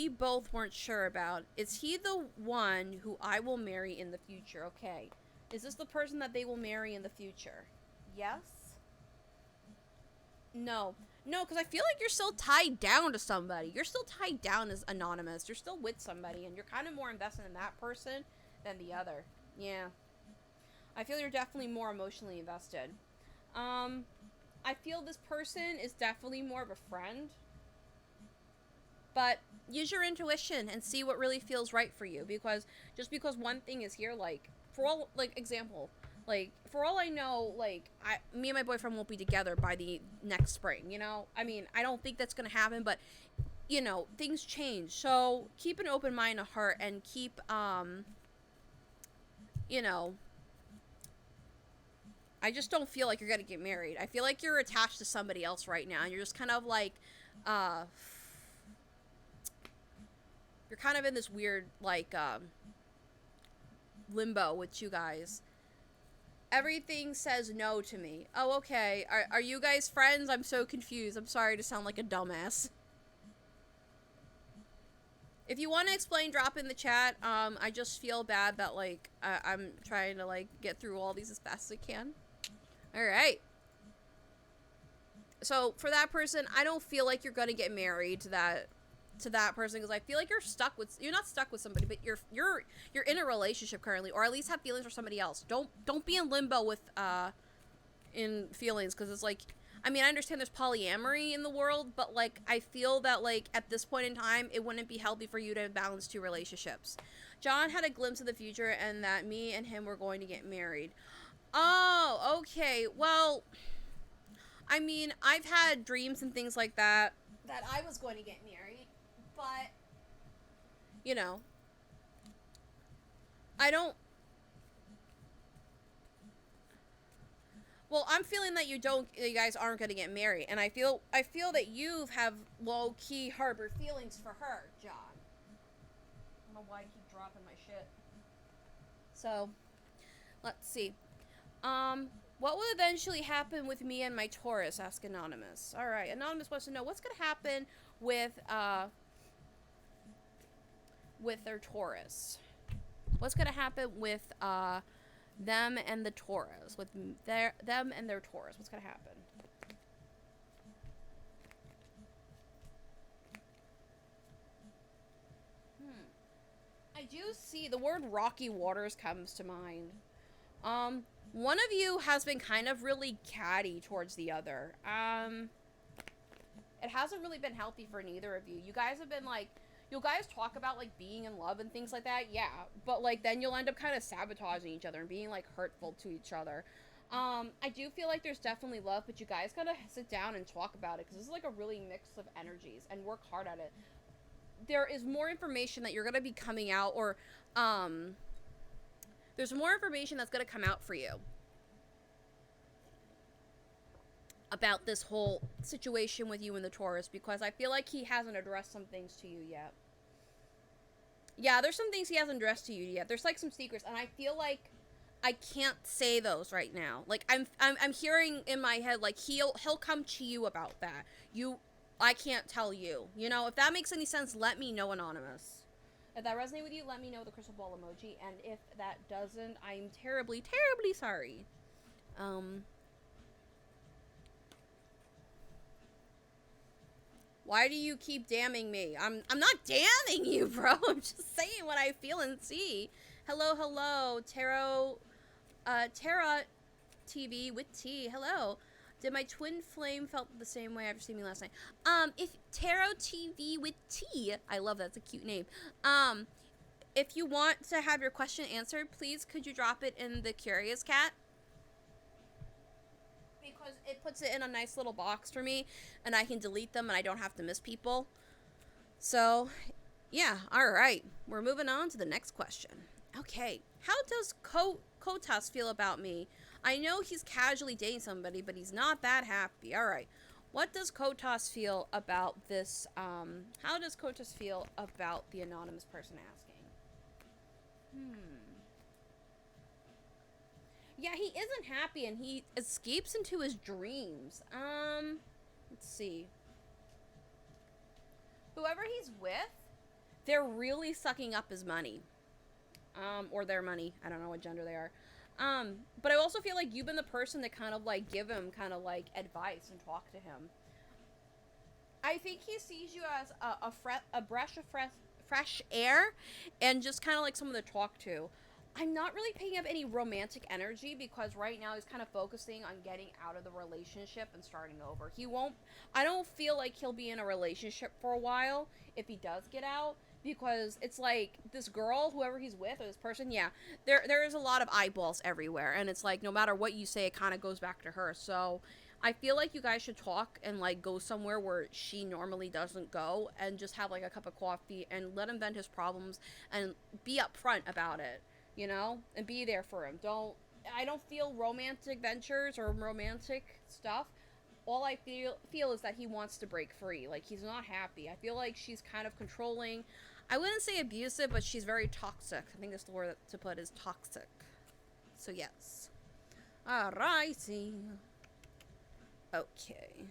both weren't sure about. Is he the one who I will marry in the future? Okay. Is this the person that they will marry in the future? Yes? No. No, because I feel like you're still tied down to somebody. You're still tied down as anonymous. You're still with somebody, and you're kind of more invested in that person than the other. Yeah. I feel you're definitely more emotionally invested. I feel this person is definitely more of a friend. But use your intuition and see what really feels right for you. Because just because one thing is here, like, for all, like, example, like, for all I know, like, me and my boyfriend won't be together by the next spring, you know? I mean, I don't think that's gonna happen, but, you know, things change. So, keep an open mind and heart, and keep, you know, I just don't feel like you're gonna get married. I feel like you're attached to somebody else right now, and you're just kind of like, you're kind of in this weird, like, limbo with you guys. Everything says no to me. Oh, okay. Are you guys friends? I'm so confused. I'm sorry to sound like a dumbass. If you want to explain, drop in the chat. I just feel bad that, like, I'm trying to, like, get through all these as fast as I can. Alright. So, for that person, I don't feel like you're gonna get married to that person, because I feel like you're not stuck with somebody, but you're in a relationship currently, or at least have feelings for somebody else. Don't be in limbo with in feelings, because it's like, I mean, I understand there's polyamory in the world, but, like, I feel that, like, at this point in time, it wouldn't be healthy for you to balance two relationships. John had a glimpse of the future, and that me and him were going to get married. Oh, okay. Well, I mean, I've had dreams and things like that I was going to get married, but, you know, I don't. Well, I'm feeling that you guys aren't going to get married, and I feel that you have low key harbor feelings for her, John. I don't know why I keep dropping my shit. So, let's see. What will eventually happen with me and my Taurus? Ask Anonymous. All right, Anonymous wants to know what's going to happen with their Taurus. What's going to happen with them and the Taurus? With them and their Taurus. What's going to happen? I do see the word rocky waters comes to mind. One of you has been kind of really catty towards the other. It hasn't really been healthy for neither of you. You guys have been, like, you guys talk about, like, being in love and things like that, yeah. But, like, then you'll end up kind of sabotaging each other and being, like, hurtful to each other. I do feel like there's definitely love, but you guys gotta sit down and talk about it, because this is, like, a really mix of energies, and work hard at it. There is more information that you're gonna be coming out, or, there's more information that's going to come out for you about this whole situation with you and the Taurus, because I feel like he hasn't addressed some things to you yet. Yeah, there's some things he hasn't addressed to you yet. There's, like, some secrets, and I feel like I can't say those right now. Like, I'm hearing in my head, like, he'll come to you about that. I can't tell you. You know, if that makes any sense, let me know, Anonymous. If that resonates with you, let me know with the crystal ball emoji. And if that doesn't, I'm terribly, terribly sorry. Why do you keep damning me? I'm not damning you, bro. I'm just saying what I feel and see. Hello, Tarot, Tara TV with T. Hello. Did my twin flame felt the same way after seeing me last night? If Tarot TV with T, I love that, it's a cute name. If you want to have your question answered, please could you drop it in the Curious Cat? Because it puts it in a nice little box for me, and I can delete them, and I don't have to miss people. So, yeah, alright. We're moving on to the next question. Okay, how does Kotas feel about me? I know he's casually dating somebody, but he's not that happy. Alright. What does Kotas feel about this? How does Kotas feel about the anonymous person asking? Yeah, he isn't happy, and he escapes into his dreams. Let's see. Whoever he's with, they're really sucking up his money. Or their money. I don't know what gender they are. But I also feel like you've been the person to kind of like give him kind of like advice and talk to him. I think he sees you as a breath of fresh air and just kind of like someone to talk to. I'm not really picking up any romantic energy because right now he's kind of focusing on getting out of the relationship and starting over. He won't, I don't feel like he'll be in a relationship for a while if he does get out, because it's like this girl, whoever he's with, or this person, yeah, there is a lot of eyeballs everywhere, and it's like no matter what you say, it kind of goes back to her. So I feel like you guys should talk and like go somewhere where she normally doesn't go and just have like a cup of coffee and let him vent his problems and be upfront about it, you know, and be there for him. I don't feel romantic ventures or romantic stuff. All I feel is that he wants to break free. Like he's not happy. I feel like she's kind of controlling. I wouldn't say abusive, but she's very toxic. I think that's the word to put is toxic. So yes. Alrighty. Okay.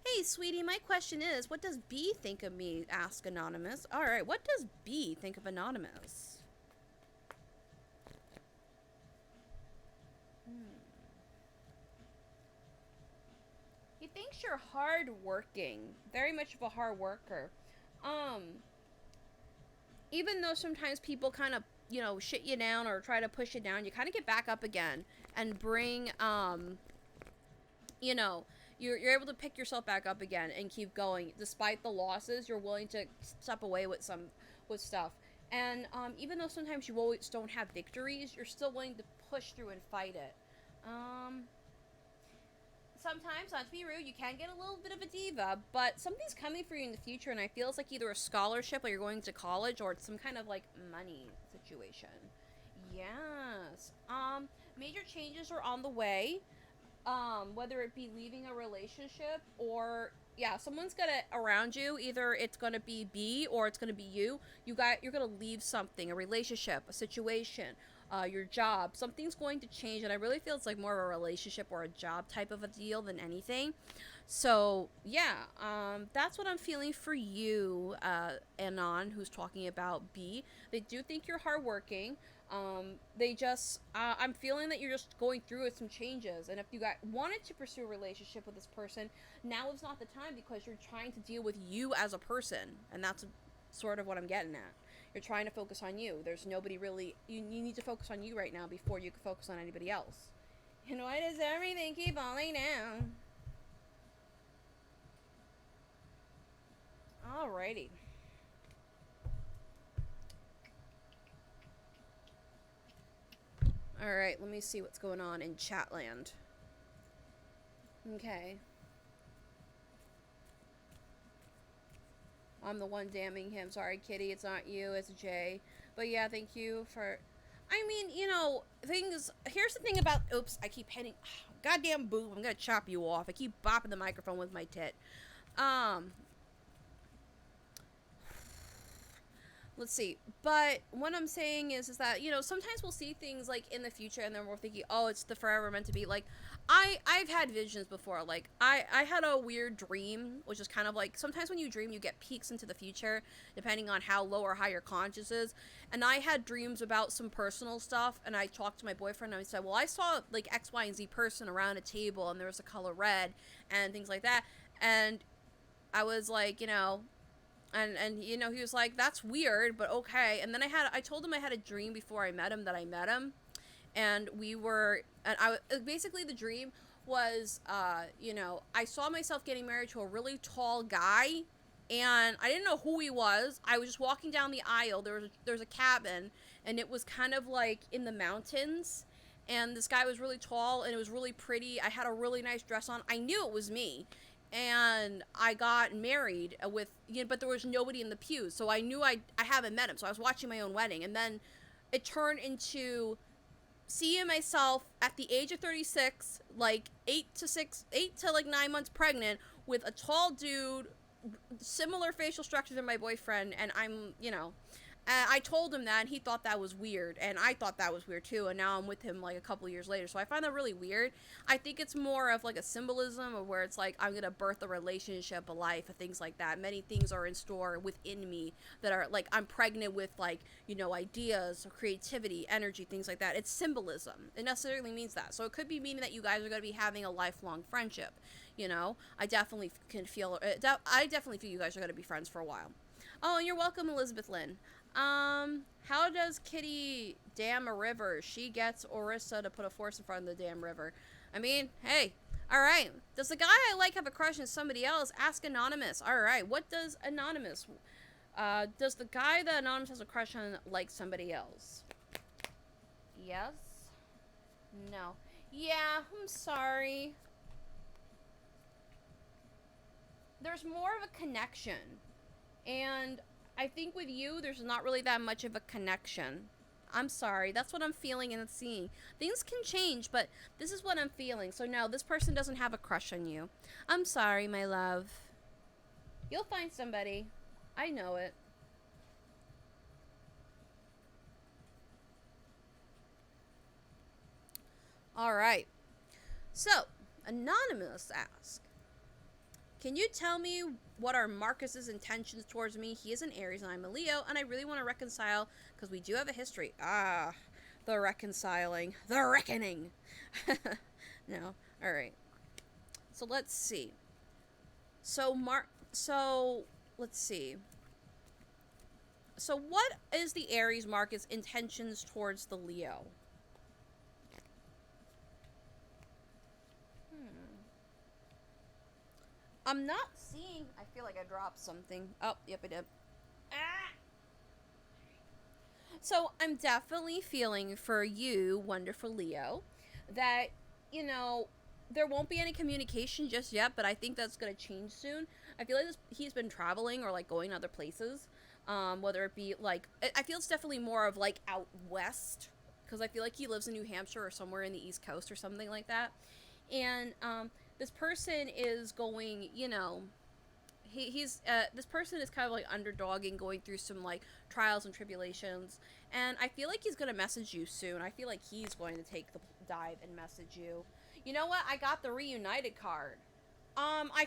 Hey, sweetie, my question is, what does B think of me? Ask Anonymous. Alright, what does B think of Anonymous? He thinks you're hardworking. Very much of a hard worker. Even though sometimes people kind of, you know, shit you down or try to push you down, you kind of get back up again and bring, you know, you're able to pick yourself back up again and keep going. Despite the losses, you're willing to step away with stuff. And even though sometimes you always don't have victories, you're still willing to push through and fight it. Sometimes, not to be rude, you can get a little bit of a diva, but something's coming for you in the future, and I feel it's like either a scholarship, or you're going to college, or it's some kind of like money situation. Yes. Major changes are on the way. Whether it be leaving a relationship or yeah, someone's gonna around you. Either it's gonna be B or it's gonna be you. You're gonna leave something, a relationship, a situation, your job. Something's going to change, and I really feel it's like more of a relationship or a job type of a deal than anything. So yeah, that's what I'm feeling for you, Anon, who's talking about B. They do think you're hardworking. They just, I'm feeling that you're just going through with some changes, and if you wanted to pursue a relationship with this person, now is not the time because you're trying to deal with you as a person, and that's sort of what I'm getting at. You're trying to focus on you. There's nobody really, you need to focus on you right now before you can focus on anybody else. And why does everything keep falling down? Alrighty. Alright, let me see what's going on in Chatland. Okay. I'm the one damning him. Sorry, Kitty, it's not you, it's Jay. But yeah, thank you for... I mean, you know, things... Here's the thing about... Oops, I keep hitting... Goddamn boob, I'm gonna chop you off. I keep bopping the microphone with my tit. Let's see. But what I'm saying is that, you know, sometimes we'll see things like in the future and then we're thinking, oh, it's the forever meant to be. Like, I've had visions before. Like, I had a weird dream, which is kind of like, sometimes when you dream, you get peeks into the future, depending on how low or high your conscious is. And I had dreams about some personal stuff, and I talked to my boyfriend, and I said, well, I saw, like, X, Y, and Z person around a table, and there was a color red, and things like that. And I was like, you know... And you know, he was like, that's weird, but okay. And then I told him I had a dream before I met him that I met him. And basically the dream was, you know, I saw myself getting married to a really tall guy. And I didn't know who he was. I was just walking down the aisle. There was a cabin. And it was kind of like in the mountains. And this guy was really tall and it was really pretty. I had a really nice dress on. I knew it was me. And I got married with, you know, but there was nobody in the pews, so I knew I haven't met him, so I was watching my own wedding, and then it turned into seeing myself at the age of 36, like 8 to like 9 months pregnant, with a tall dude, similar facial structure than my boyfriend, and I'm, you know, And I told him that, and he thought that was weird, and I thought that was weird too, and now I'm with him like a couple years later, so I find that really weird. I think it's more of like a symbolism of where it's like I'm gonna birth a relationship, a life, things like that. Many things are in store within me that are like I'm pregnant with, like, you know, ideas, creativity, energy, things like that. It's symbolism. It necessarily means that. So it could be meaning that you guys are gonna be having a lifelong friendship. You know, I definitely can feel. I definitely feel you guys are gonna be friends for a while. Oh, and you're welcome, Elizabeth Lynn. How does Kitty dam a river? She gets Orissa to put a force in front of the damn river. I mean, hey, alright. Does the guy I like have a crush on somebody else? Ask Anonymous. Alright, what does Anonymous, does the guy that Anonymous has a crush on like somebody else? Yes? No. Yeah, I'm sorry. There's more of a connection. And I think with you, there's not really that much of a connection. I'm sorry. That's what I'm feeling and seeing. Things can change, but this is what I'm feeling. So no, this person doesn't have a crush on you. I'm sorry, my love. You'll find somebody. I know it. All right. So, Anonymous asks, can you tell me what are Marcus's intentions towards me? He is an Aries and I'm a Leo, and I really want to reconcile because we do have a history. Ah, the reconciling, the reckoning. No, all right. So let's see. So let's see. So what is the Aries Marcus intentions towards the Leo? I'm not seeing. I feel like I dropped something. Oh, yep, I did. Ah! So I'm definitely feeling for you, wonderful Leo, that, you know, there won't be any communication just yet, but I think that's going to change soon. I feel like he's been traveling or like going other places, whether it be like, I feel it's definitely more of like out west, because I feel like he lives in New Hampshire or somewhere in the East Coast or something like that. And this person is going, you know, he's this person is kind of like underdogging, going through some like trials and tribulations, and I feel like he's gonna message you soon. I feel like he's going to take the dive and message you. You know what? I got the reunited card. I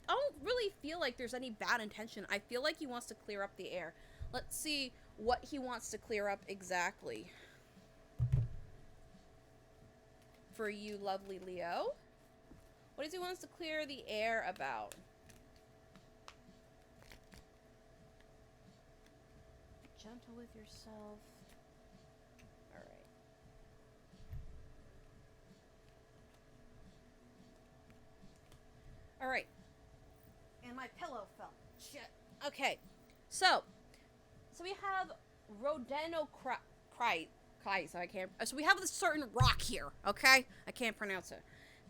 don't really feel like there's any bad intention. I feel like he wants to clear up the air. Let's see what he wants to clear up exactly. For you, lovely Leo. What does he want to clear the air about? Gentle with yourself. Alright. Alright. And my pillow fell. Shit. Okay. So we have Rodenochrite. So I can't. So we have this certain rock here, okay? I can't pronounce it.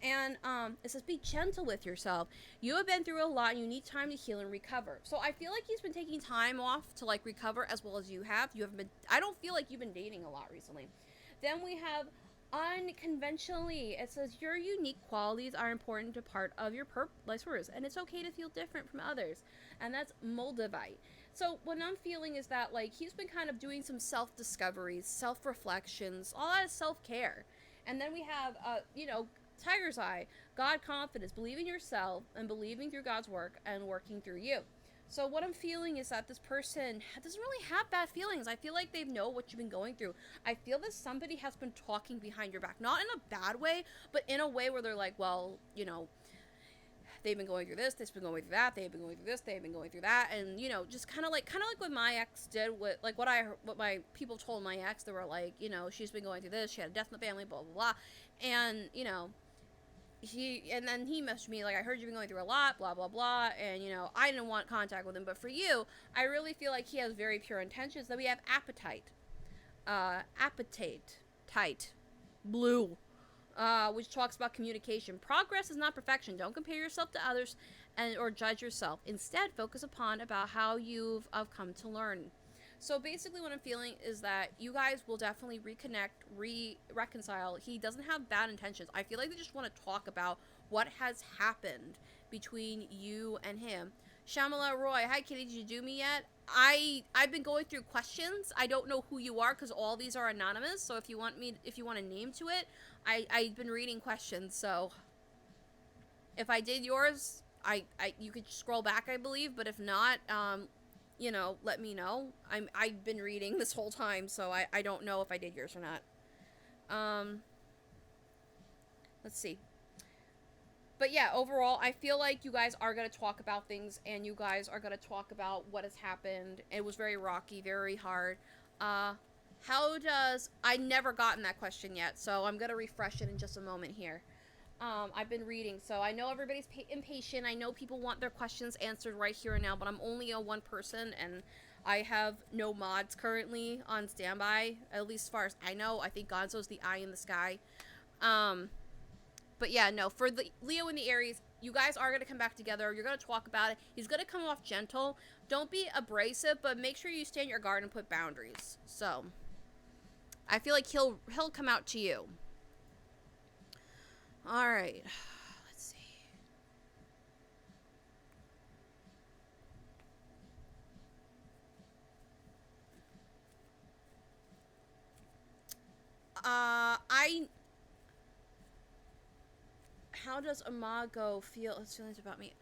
And it says, be gentle with yourself. You have been through a lot and you need time to heal and recover. So I feel like he's been taking time off to like recover as well as you have. You haven't been, I don't feel like you've been dating a lot recently. Then we have unconventionally. It says, your unique qualities are important to part of your life's purpose, and it's okay to feel different from others. And that's Moldavite. So what I'm feeling is that like he's been kind of doing some self-discoveries, self-reflections, all that is self-care. And then we have, you know, Tiger's Eye, God confidence, believing yourself and believing through God's work and working through you. So what I'm feeling is that this person doesn't really have bad feelings. I feel like they know what you've been going through. I feel that somebody has been talking behind your back, not in a bad way, but in a way where they're like, well, you know, they've been going through this, they've been going through that, they've been going through this, they've been going through that, and you know, just kind of like what my ex did, with like what my people told my ex. They were like, you know, she's been going through this, she had a death in the family, blah blah blah, and you know, then he messaged me like, I heard you've been going through a lot, blah blah blah, and you know, I didn't want contact with him, but for you, I really feel like he has very pure intentions. Then we have tight, blue, which talks about communication. Progress is not perfection. Don't compare yourself to others or judge yourself. Instead, focus upon about how you've come to learn. So basically what I'm feeling is that you guys will definitely reconnect, reconcile. He doesn't have bad intentions. I feel like they just want to talk about what has happened between you and him. Shamala Roy, hi Kitty, did you do me yet? I've been going through questions. I don't know who you are because all these are anonymous. So if you want a name to it, I've been reading questions. So if I did yours, you could scroll back, I believe. But if not, you know, let me know. I've been reading this whole time, so I don't know if I did yours or not. Let's see. But yeah, overall, I feel like you guys are going to talk about things, and you guys are going to talk about what has happened. It was very rocky, very hard. I never gotten that question yet, so I'm going to refresh it in just a moment here. I've been reading, so I know everybody's impatient. I know people want their questions answered right here and now, but I'm only a one person, and I have no mods currently on standby, at least as far as I know. I think Gonzo's the eye in the sky. But yeah, no, for the Leo and the Aries, you guys are going to come back together. You're going to talk about it. He's going to come off gentle. Don't be abrasive, but make sure you stand your guard and put boundaries. So, I feel like he'll come out to you. All right. Let's see. How does Imago feel his feelings about me?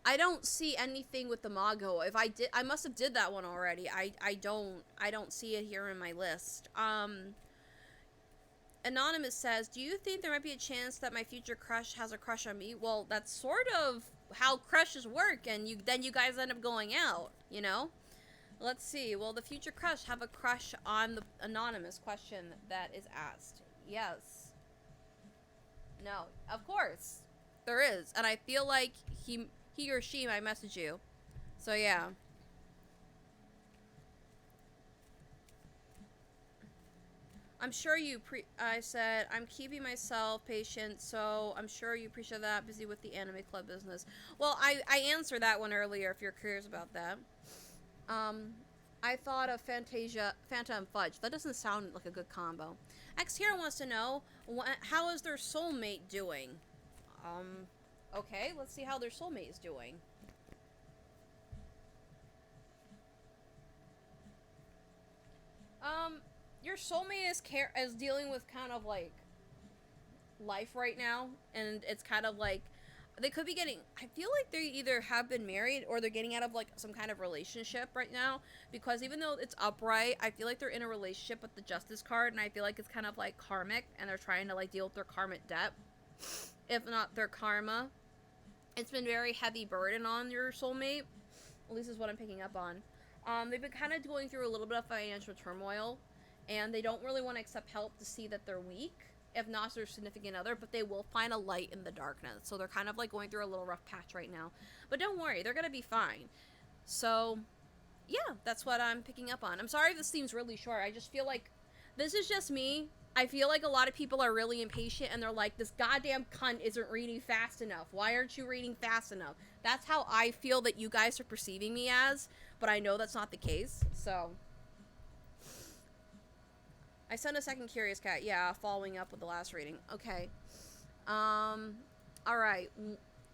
I don't see anything with Imago. If I did, I must have did that one already. I don't see it here in my list. Anonymous says, do you think there might be a chance that my future crush has a crush on me? Well, that's sort of how crushes work, and then you guys end up going out, you know? Let's see. Will the future crush have a crush on the anonymous question that is asked? Yes. No, of course there is, and I feel like he or she might message you. So yeah. I'm sure you I said I'm keeping myself patient, so I'm sure you appreciate that. Busy with the anime club business. Well, I answered that one earlier if you're curious about that. I thought of Fanta and Fudge. That doesn't sound like a good combo. X here wants to know, how is their soulmate doing? Okay, let's see how their soulmate is doing. Your soulmate is dealing with kind of like life right now, and it's kind of like they could be getting, I feel like they either have been married or they're getting out of like some kind of relationship right now, because even though it's upright, I feel like they're in a relationship with the Justice card, and I feel like it's kind of like karmic, and they're trying to like deal with their karmic debt, if not their karma. It's been very heavy burden on your soulmate, at least is what I'm picking up on. They've been kind of going through a little bit of financial turmoil, and they don't really want to accept help to see that they're weak, if not their significant other, but they will find a light in the darkness. So they're kind of like going through a little rough patch right now. But don't worry, they're going to be fine. So, yeah, that's what I'm picking up on. I'm sorry if this seems really short. I just feel like this is just me. I feel like a lot of people are really impatient, and they're like, this goddamn cunt isn't reading fast enough. Why aren't you reading fast enough? That's how I feel that you guys are perceiving me as, but I know that's not the case, so. I sent a second Curious Cat. Yeah, following up with the last reading. Okay. Alright.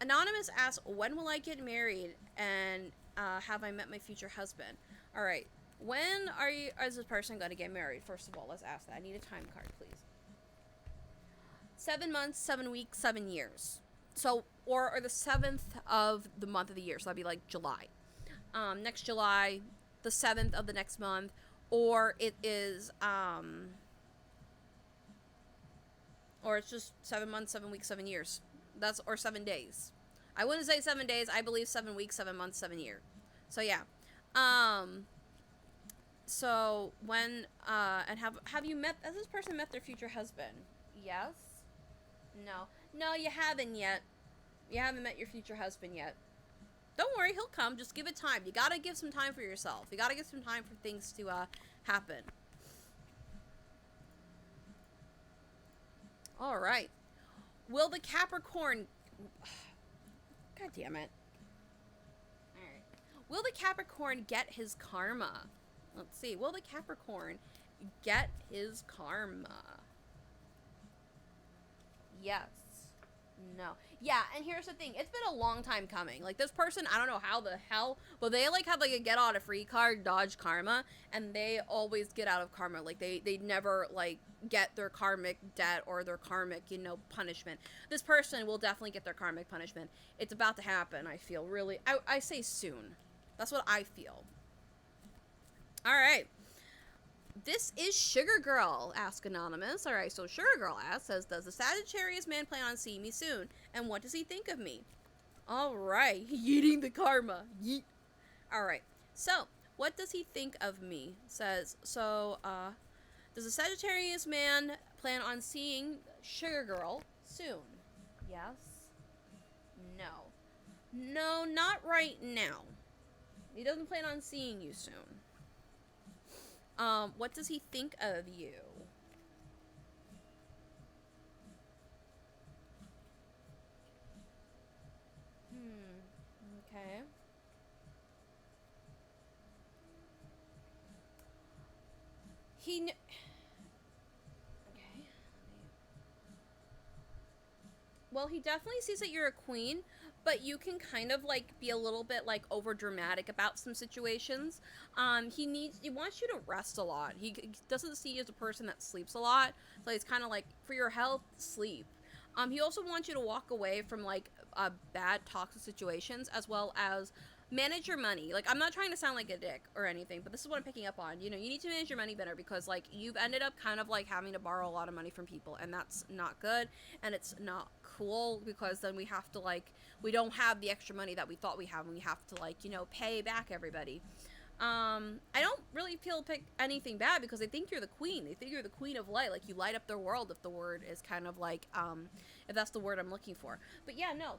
Anonymous asks, when will I get married? And have I met my future husband? Alright. When is this person going to get married? First of all, let's ask that. I need a time card, please. 7 months, 7 weeks, 7 years. So, or the 7th of the month of the year. So that'd be like July. Next July, the 7th of the next month. Or it is, or it's just 7 months, 7 weeks, 7 years. Or 7 days. I wouldn't say 7 days. I believe 7 weeks, 7 months, 7 years. So yeah. So when, and have you met, has this person met their future husband? Yes? No. No, you haven't yet. You haven't met your future husband yet. Don't worry, he'll come. Just give it time. You gotta give some time for yourself. You gotta give some time for things to happen. Alright. Will the Capricorn... God damn it. Alright. Will the Capricorn get his karma? Let's see. Will the Capricorn get his karma? Yes. No. Yeah, and here's the thing. It's been a long time coming. Like, this person, I don't know how the hell, but they, like, have, like, a get out of free card, dodge karma, and they always get out of karma. Like, they never, like, get their karmic debt or their karmic, you know, punishment. This person will definitely get their karmic punishment. It's about to happen, I feel, really. I say soon. That's what I feel. All right. This is Sugar Girl, Ask Anonymous. All right, so Sugar Girl says, does the Sagittarius man plan on seeing me soon? And what does he think of me? All right, yeeting the karma. Yeet. All right, so what does he think of me? Does the Sagittarius man plan on seeing Sugar Girl soon? Yes? No. No, not right now. He doesn't plan on seeing you soon. What does he think of you? Okay. Okay. Well, he definitely sees that you're a queen, but you can kind of like be a little bit like over dramatic about some situations. He wants you to rest a lot. He doesn't see you as a person that sleeps a lot. So it's kind of like, for your health, sleep. He also wants you to walk away from like bad toxic situations, as well as manage your money. Like, I'm not trying to sound like a dick or anything, but this is what I'm picking up on. You know, you need to manage your money better, because like you've ended up kind of like having to borrow a lot of money from people, and that's not good, and it's not cool, because then we have to like, we don't have the extra money that we thought we have, and we have to like, you know, pay back everybody. I don't really pick anything bad, because they think you're the queen. They think you're the queen of light. Like, you light up their world, if the word is kind of like, if that's the word I'm looking for. But yeah, no,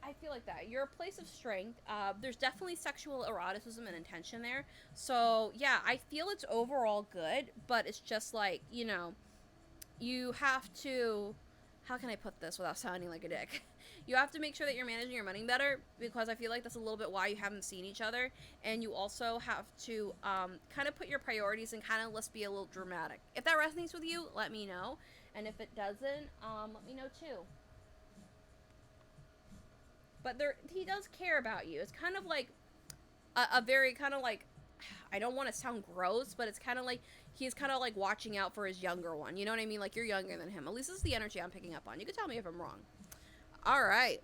I feel like that. You're a place of strength. There's definitely sexual eroticism and intention there. So yeah, I feel it's overall good, but it's just like, you know, you have to, how can I put this without sounding like a dick? You have to make sure that you're managing your money better, because I feel like that's a little bit why you haven't seen each other. And you also have to kind of put your priorities, and kind of, let's be a little dramatic. If that resonates with you, let me know. And if it doesn't, let me know too. But he does care about you. It's kind of like a very kind of like, I don't want to sound gross, but it's kind of like he's kind of like watching out for his younger one. You know what I mean? Like, you're younger than him. At least this is the energy I'm picking up on. You can tell me if I'm wrong. All right.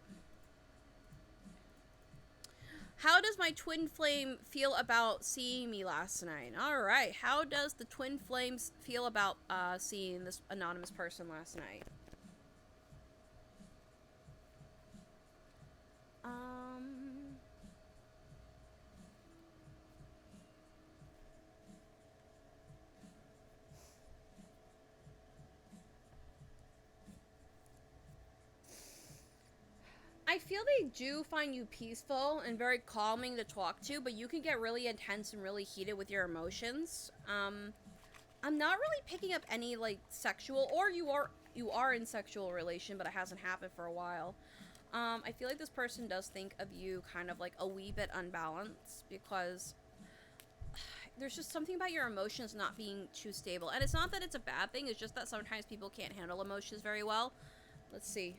How does my twin flame feel about seeing me last night? All right. How does the twin flames feel about seeing this anonymous person last night? I feel they do find you peaceful and very calming to talk to, but you can get really intense and really heated with your emotions. I'm not really picking up any like sexual, or you are in sexual relation, but it hasn't happened for a while. I feel like this person does think of you kind of like a wee bit unbalanced, because there's just something about your emotions not being too stable. And it's not that it's a bad thing, it's just that sometimes people can't handle emotions very well. Let's see.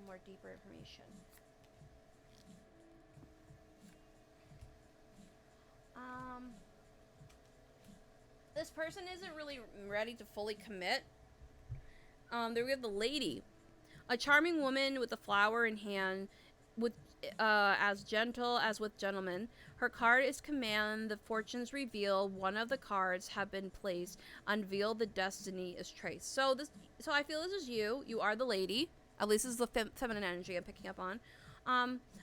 More deeper information. This person isn't really ready to fully commit. There we have the lady, a charming woman with a flower in hand, with as gentle as with gentlemen. Her card is command. The fortunes reveal. One of the cards have been placed. Unveil, the destiny is traced. So I feel this is you. You are the lady. At least this is the feminine energy I'm picking up on.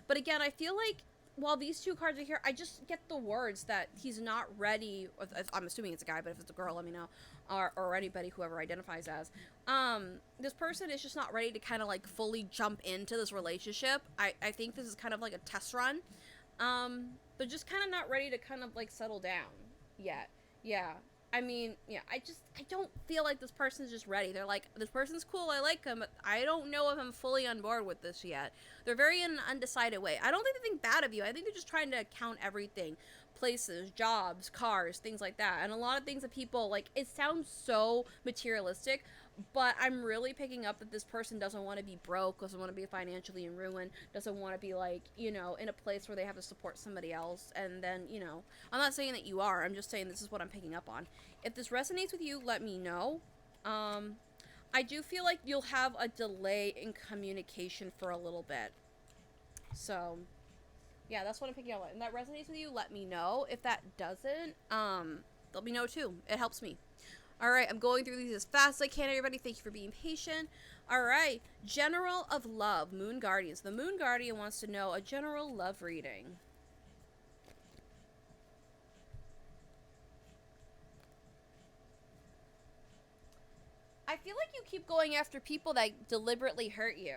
But again, I feel like while these two cards are here, I just get the words that he's not ready. I'm assuming it's a guy, but if it's a girl, let me know. Or anybody, whoever identifies as. This person is just not ready to kind of like fully jump into this relationship. I think this is kind of like a test run. They're just kind of not ready to kind of like settle down yet. Yeah. I mean, yeah, I don't feel like this person's just ready. They're like, this person's cool, I like him, but I don't know if I'm fully on board with this yet. They're very in an undecided way. I don't think they think bad of you. I think they're just trying to count everything. places, jobs, cars, things like that. And a lot of things that people like, it sounds so materialistic, but I'm really picking up that this person doesn't want to be broke, doesn't want to be financially in ruin, doesn't want to be like, you know, in a place where they have to support somebody else. And then, you know, I'm not saying that you are, I'm just saying this is what I'm picking up on. If this resonates with you, let me know. I do feel like you'll have a delay in communication for a little bit. So, yeah, that's what I'm picking up on. If that resonates with you, let me know. If that doesn't, let me know too. It helps me. All right, I'm going through these as fast as I can, everybody. Thank you for being patient. All right, General of Love, Moon Guardians. The Moon Guardian wants to know a general love reading. I feel like you keep going after people that deliberately hurt you.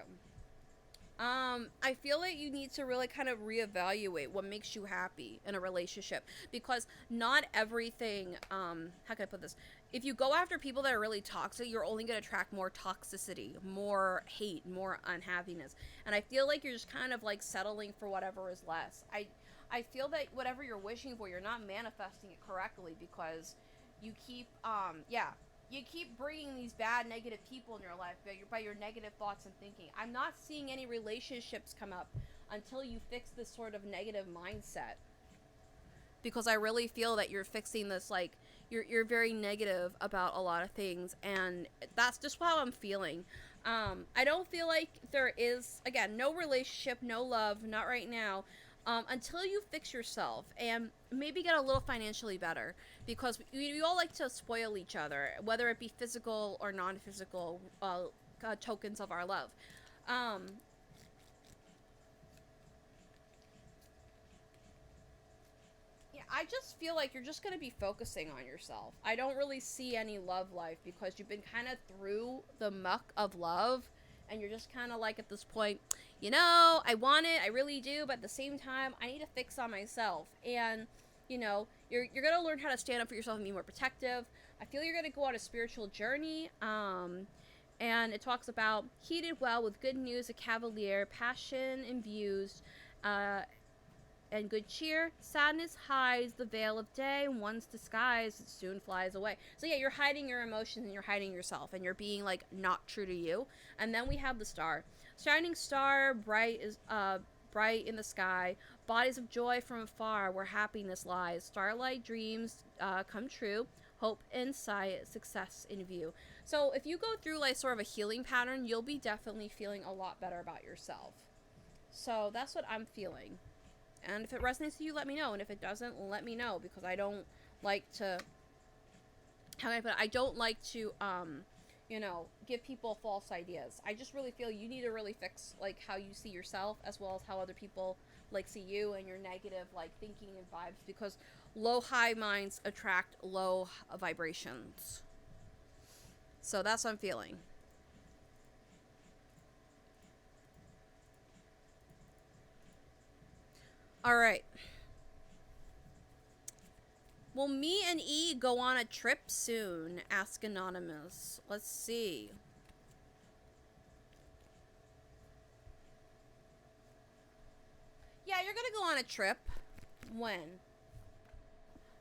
I feel like you need to really kind of reevaluate what makes you happy in a relationship, because not everything, how can I put this? If you go after people that are really toxic, you're only going to attract more toxicity, more hate, more unhappiness. And I feel like you're just kind of like settling for whatever is less. I feel that whatever you're wishing for, you're not manifesting it correctly, because you keep, you keep bringing these bad, negative people in your life by your negative thoughts and thinking. I'm not seeing any relationships come up until you fix this sort of negative mindset. Because I really feel that you're fixing this, like, you're very negative about a lot of things. And that's just how I'm feeling. I don't feel like there is, again, no relationship, no love, not right now. Until you fix yourself and maybe get a little financially better, because we all like to spoil each other, whether it be physical or non-physical tokens of our love. Yeah, I just feel like you're just going to be focusing on yourself. I don't really see any love life, because you've been kind of through the muck of love, and you're just kind of like at this point, you know, I want it, I really do, but at the same time, I need to fix on myself. And, you know, you're going to learn how to stand up for yourself and be more protective. I feel you're going to go on a spiritual journey. And it talks about heated well with good news, a cavalier, passion infused, and good cheer. Sadness hides the veil of day. Once disguised, it soon flies away. So yeah, you're hiding your emotions and you're hiding yourself, and you're being like not true to you. And then we have the star. Shining star, bright in the sky. Bodies of joy from afar, where happiness lies. Starlight dreams come true. Hope in sight, success in view. So if you go through like sort of a healing pattern, you'll be definitely feeling a lot better about yourself. So that's what I'm feeling. And if it resonates with you, let me know. And if it doesn't, let me know, because I don't like to, how can I put it? I don't like to, you know, give people false ideas. I just really feel you need to really fix, like, how you see yourself, as well as how other people, like, see you and your negative, like, thinking and vibes, because high minds attract low vibrations. So that's what I'm feeling. All right. Will me and E go on a trip soon? Ask Anonymous. Let's see. Yeah, you're gonna go on a trip. When?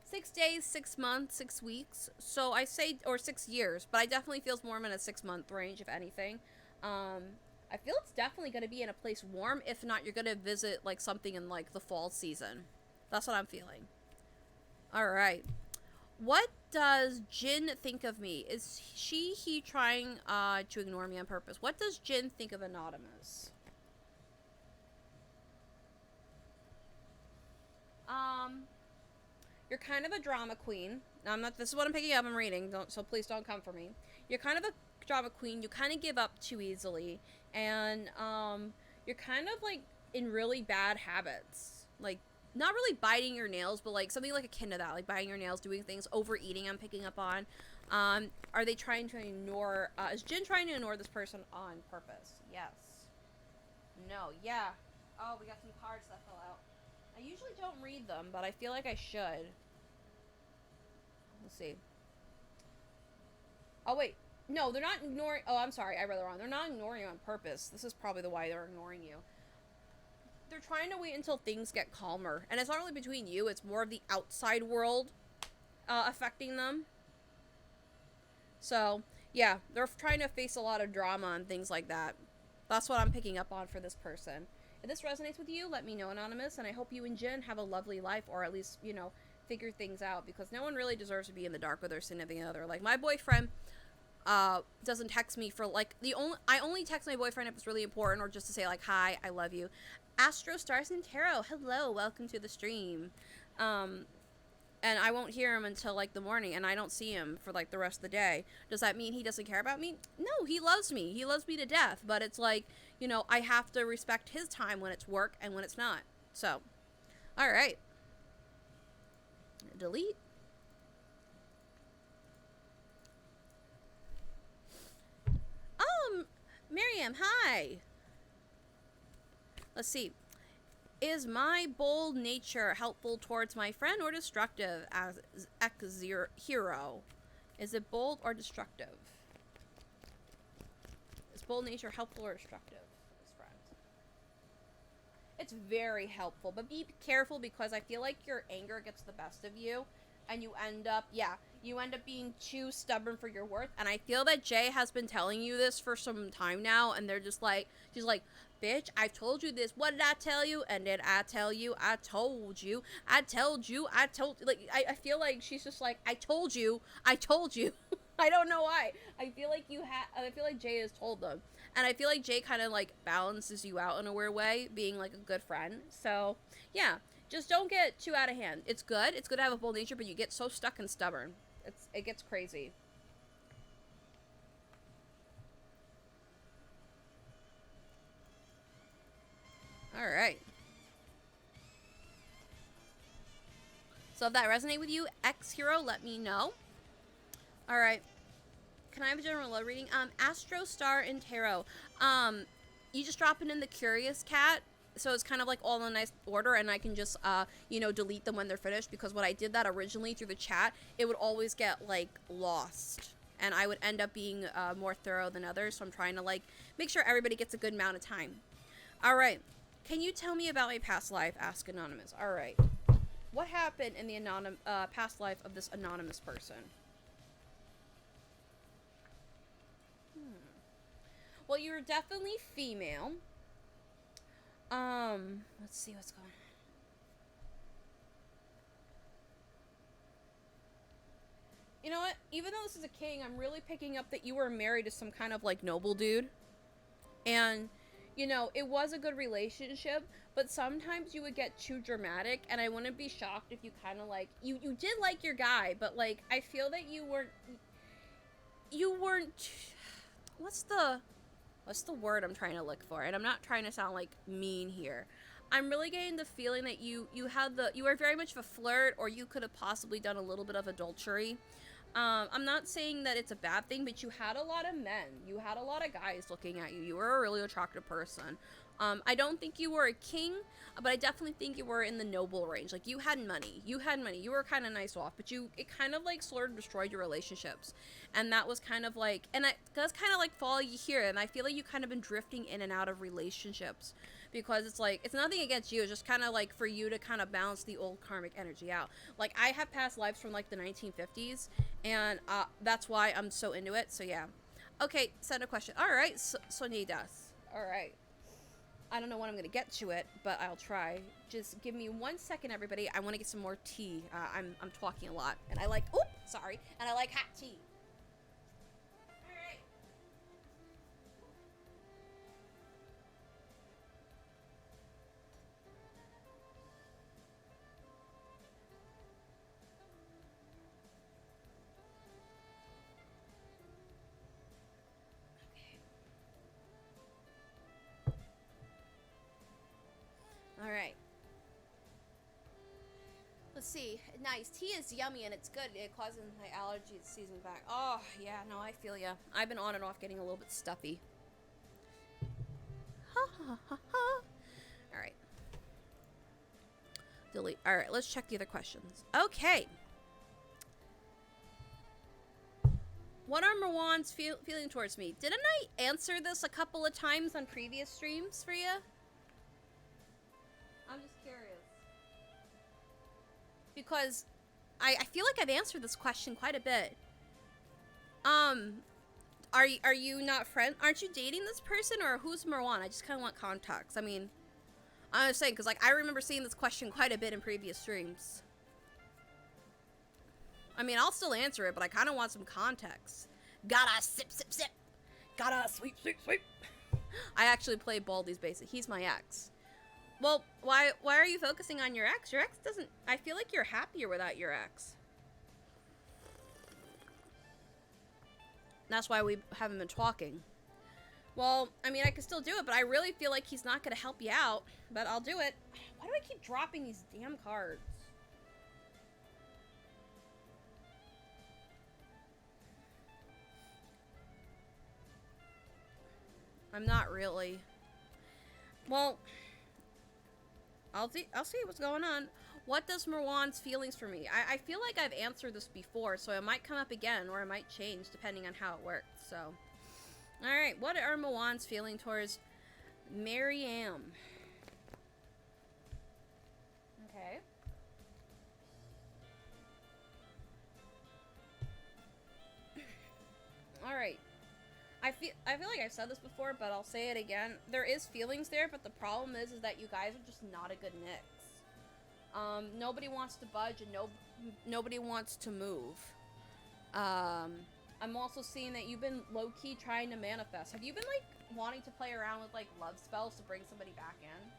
6 days, 6 months, 6 weeks. So I say, or 6 years, but I definitely feels more in a 6-month range, if anything. I feel it's definitely going to be in a place warm. If not, you're going to visit like something in like the fall season. That's what I'm feeling. All right. What does Jin think of me? Is he trying to ignore me on purpose? What does Jin think of Anonymous? You're kind of a drama queen. Now, I'm not. This is what I'm picking up. I'm reading. So please don't come for me. You're kind of a drama queen. You kind of give up too easily, and you're kind of like in really bad habits. Like, not really biting your nails, but like something like akin to that, like biting your nails, doing things, overeating. I'm picking up on. Are they trying to ignore? Is Jin trying to ignore this person on purpose? Yes. No. Yeah. Oh, we got some cards that fell out. I usually don't read them, but I feel like I should. Let's see. Oh, wait. No, they're not ignoring... Oh, I'm sorry. I read it wrong. They're not ignoring you on purpose. This is probably the why they're ignoring you. they're trying to wait until things get calmer. And it's not really between you, it's more of the outside world affecting them. So, yeah, they're trying to face a lot of drama and things like that. That's what I'm picking up on for this person. If this resonates with you, let me know, Anonymous, and I hope you and Jen have a lovely life, or at least, you know, figure things out, because no one really deserves to be in the dark with their significant other. Like, my boyfriend doesn't text me for, like, I only text my boyfriend if it's really important, or just to say, like, hi, I love you. Astro Stars and Tarot, hello, welcome to the stream. And I won't hear him until, like, the morning, and I don't see him for, like, the rest of the day. Does that mean he doesn't care about me? No, he loves me. He loves me to death, but it's like, you know, I have to respect his time when it's work and when it's not. So, all right. Delete. Miriam, hi. Let's see. Is my bold nature helpful towards my friend or destructive as hero? Is it bold or destructive? Is bold nature helpful or destructive as friends? It's very helpful, but be careful, because I feel like your anger gets the best of you, and you end up, you end up being too stubborn for your worth. And I feel that Jay has been telling you this for some time now, and they're just like, she's like, bitch, I told you this. What did I tell you? And did I tell you? I told you. I told you. I told, like, I feel like she's just like, I told you. I told you. I don't know why. I feel like I feel like Jay has told them. And I feel like Jay kind of, like, balances you out in a weird way, being, like, a good friend. So, yeah. Just don't get too out of hand. It's good. It's good to have a bold nature, but you get so stuck and stubborn. It gets crazy. All right. So if that resonates with you, ex-hero, let me know. All right. Can I have a general love reading? Astro, Star, and Tarot. You just drop it in the Curious Cat. So it's kind of like all in a nice order, and I can just, you know, delete them when they're finished, because when I did that originally through the chat, it would always get, like, lost, and I would end up being more thorough than others, so I'm trying to, like, make sure everybody gets a good amount of time. All right. Can you tell me about my past life? Ask Anonymous. All right. What happened in the past life of this anonymous person? Well, you're definitely female. Let's see what's going on. You know what? Even though this is a king, I'm really picking up that you were married to some kind of, like, noble dude. And, you know, it was a good relationship, but sometimes you would get too dramatic, and I wouldn't be shocked if you kind of, like, you did like your guy, but, like, I feel that you weren't, what's the word I'm trying to look for? And I'm not trying to sound, like, mean here. I'm really getting the feeling that you were very much of a flirt, or you could have possibly done a little bit of adultery. I'm not saying that it's a bad thing, but you had a lot of men. You had a lot of guys looking at you. You were a really attractive person. I don't think you were a king, but I definitely think you were in the noble range. Like, you had money. You were kind of nice off, but it kind of, like, sort of destroyed your relationships. And that was kind of like, and it does kind of, like, follow you here. And I feel like you kind of been drifting in and out of relationships, because it's like, it's nothing against you. It's just kind of like for you to kind of balance the old karmic energy out. Like, I have past lives from, like, the 1950s, and that's why I'm so into it. So yeah. Okay, send a question. All right, Sonidas. All right. I don't know when I'm gonna get to it, but I'll try. Just give me 1 second, everybody. I want to get some more tea. I'm talking a lot, and I like, and I like hot tea. All right. All right. Let's see. Nice. Tea is yummy and it's good. It causes my allergies season back. Oh, yeah. No, I feel ya. I've been on and off getting a little bit stuffy. Ha ha ha ha. All right. Delete. All right. Let's check the other questions. Okay. What are Marwan's feeling towards me? Didn't I answer this a couple of times on previous streams for you? because I feel like I've answered this question quite a bit. Are you not friend? Aren't you dating this person, or who's Marwan? I just kind of want context. I mean, I'm just saying, because like I remember seeing this question quite a bit in previous streams. I mean, I'll still answer it, but I kind of want some context. Gotta sip, sip, sip. Gotta sweep, sweep, sweep. I actually play Baldi's Basic. He's my ex. Well, why are you focusing on your ex? Your ex doesn't... I feel like you're happier without your ex. That's why we haven't been talking. Well, I mean, I can still do it, but I really feel like he's not going to help you out. But I'll do it. Why do I keep dropping these damn cards? I'm not really. Well, I'll see what's going on. What does Marwan's feelings for me? I feel like I've answered this before, so it might come up again, or it might change depending on how it works. So, alright, what are Marwan's feelings towards Maryam? Okay. Alright. I feel like I've said this before, but I'll say it again. There is feelings there, but the problem is that you guys are just not a good mix. Nobody wants to budge, and nobody wants to move. I'm also seeing that you've been low-key trying to manifest. Have you been, like, wanting to play around with, like, love spells to bring somebody back in?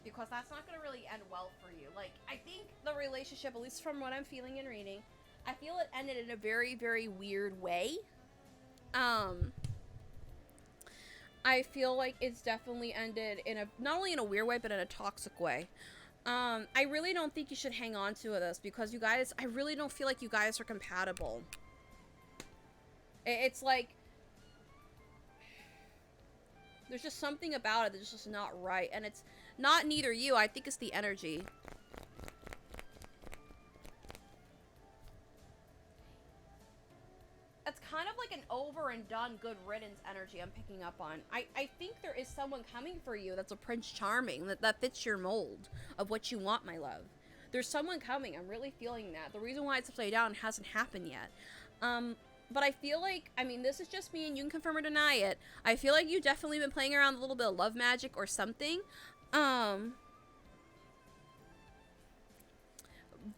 Because that's not going to really end well for you. Like, I think the relationship, at least from what I'm feeling and reading, I feel it ended in a very, very weird way. I feel like it's definitely ended in a, not only in a weird way, but in a toxic way. I really don't think you should hang on to this, because you guys, I really don't feel like you guys are compatible. It's like, there's just something about it that's just not right, and it's not neither you, I think it's the energy. It's kind of like an over and done good riddance energy I'm picking up on. I think there is someone coming for you that's a Prince Charming, that fits your mold of what you want, my love. There's someone coming. I'm really feeling that. The reason why it's upside down hasn't happened yet. But I feel like, I mean, this is just me, and you can confirm or deny it. I feel like you've definitely been playing around with a little bit of love magic or something.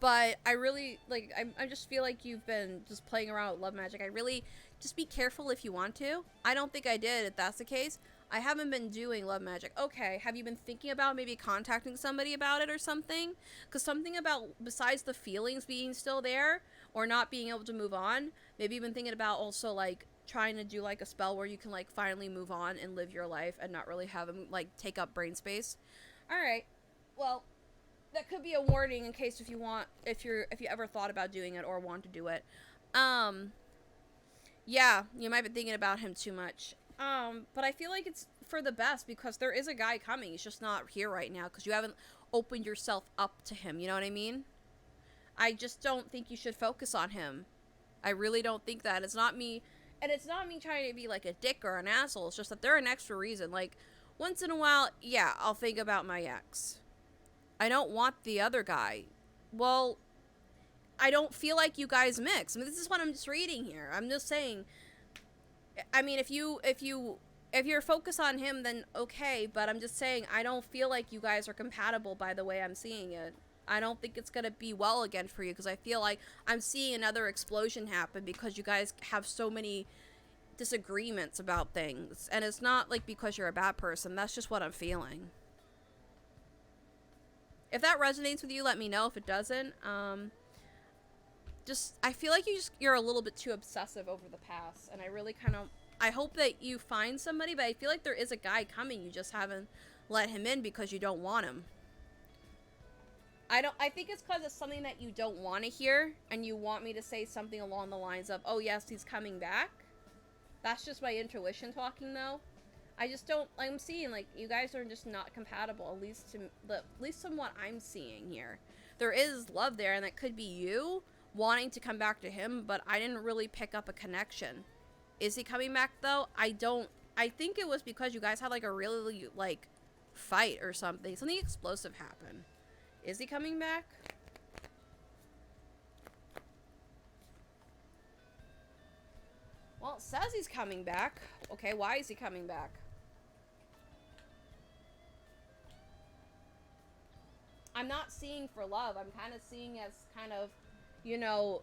But I really, like, I just feel like you've been just playing around with love magic. I really, just be careful if you want to. I don't think I did, if that's the case. I haven't been doing love magic. Okay, have you been thinking about maybe contacting somebody about it or something? Because something about, besides the feelings being still there, or not being able to move on, maybe you've been thinking about also, like, trying to do, like, a spell where you can, like, finally move on and live your life and not really have them, like, take up brain space. Alright, well, that could be a warning in case if you ever thought about doing it or want to do it. Yeah, you might be thinking about him too much. But I feel like it's for the best, because there is a guy coming. He's just not here right now because you haven't opened yourself up to him. You know what I mean? I just don't think you should focus on him. I really don't think that. It's not me, and it's not me trying to be like a dick or an asshole. It's just that they're an extra reason. Like, once in a while, yeah, I'll think about my ex. I don't want the other guy. Well, I don't feel like you guys mix. I mean, this is what I'm just reading here. I'm just saying, I mean, if you're focused on him, then okay, but I'm just saying, I don't feel like you guys are compatible by the way I'm seeing it. I don't think it's gonna be well again for you, because I feel like I'm seeing another explosion happen because you guys have so many disagreements about things, and it's not like because you're a bad person. That's just what I'm feeling. If that resonates with you, let me know. If it doesn't, just, I feel like you're a little bit too obsessive over the past, and I really I hope that you find somebody, but I feel like there is a guy coming. You just haven't let him in because you don't want him. I think it's because it's something that you don't want to hear, and you want me to say something along the lines of, oh yes, he's coming back. That's just my intuition talking, though. I just don't, I'm seeing, like, you guys are just not compatible, at least from what I'm seeing here. There is love there, and that could be you wanting to come back to him, but I didn't really pick up a connection. Is he coming back, though? I think it was because you guys had, like, a really, like, fight or something. Something explosive happened. Is he coming back? Well, it says he's coming back. Okay, why is he coming back? I'm not seeing for love. I'm kind of seeing as kind of, you know,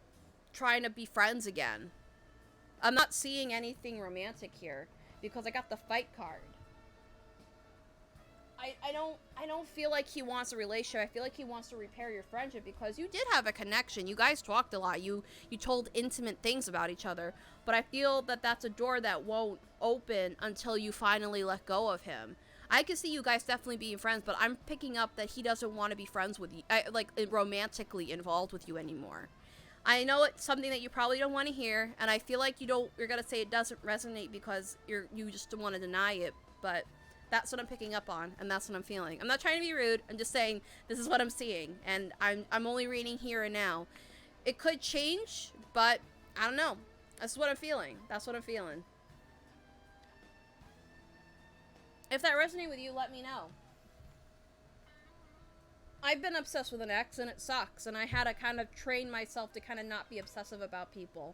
trying to be friends again. I'm not seeing anything romantic here because I got the fight card. I don't feel like he wants a relationship. I feel like he wants to repair your friendship because you did have a connection. You guys talked a lot. You told intimate things about each other. But I feel that that's a door that won't open until you finally let go of him. I can see you guys definitely being friends, but I'm picking up that he doesn't want to be friends with you, like romantically involved with you anymore. I know it's something that you probably don't want to hear, and I feel like you're gonna say it doesn't resonate because you just don't want to deny it, but that's what I'm picking up on, and that's what I'm feeling. I'm not trying to be rude. I'm just saying this is what I'm seeing, and I'm only reading here and now. It could change, but I don't know. That's what I'm feeling. That's what I'm feeling. If that resonates with you, let me know. I've been obsessed with an ex, and it sucks, and I had to kind of train myself to kind of not be obsessive about people.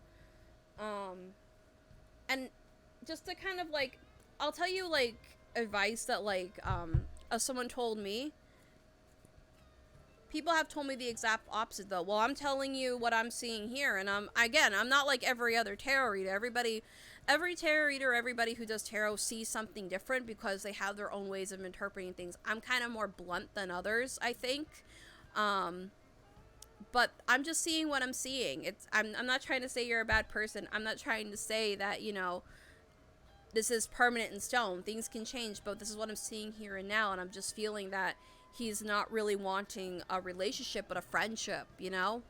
And just to kind of, like, I'll tell you, like, advice that, like, someone told me. People have told me the exact opposite, though. Well, I'm telling you what I'm seeing here, and I'm not like every other tarot reader. Every tarot reader, everybody who does tarot sees something different because they have their own ways of interpreting things. I'm kind of more blunt than others, I think. But I'm just seeing what I'm seeing. I'm not trying to say you're a bad person. I'm not trying to say that, you know, this is permanent in stone. Things can change, but this is what I'm seeing here and now, and I'm just feeling that he's not really wanting a relationship, but a friendship, you know?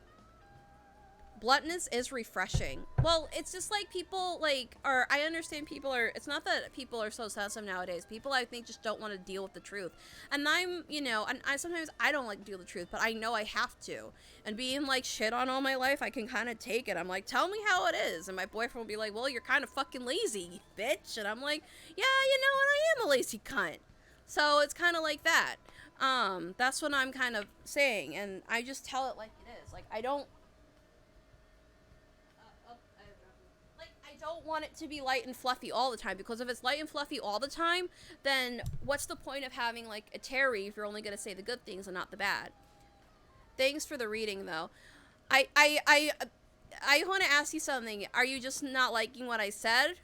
Bluntness is refreshing. Well, it's just like people, like, I understand people are, it's not that people are so sensitive nowadays. People, I think, just don't want to deal with the truth. And I'm, you know, and sometimes I don't like to deal with the truth, but I know I have to. And being, like, shit on all my life, I can kind of take it. I'm like, tell me how it is. And my boyfriend will be like, well, you're kind of fucking lazy, bitch. And I'm like, yeah, you know what, I am a lazy cunt. So it's kind of like that. That's what I'm kind of saying. And I just tell it like it is. Like, I don't want it to be light and fluffy all the time, because if it's light and fluffy all the time, then what's the point of having, like, a tarot if you're only going to say the good things and not the bad? Thanks for the reading, though. I want to ask you something. Are you just not liking what I said?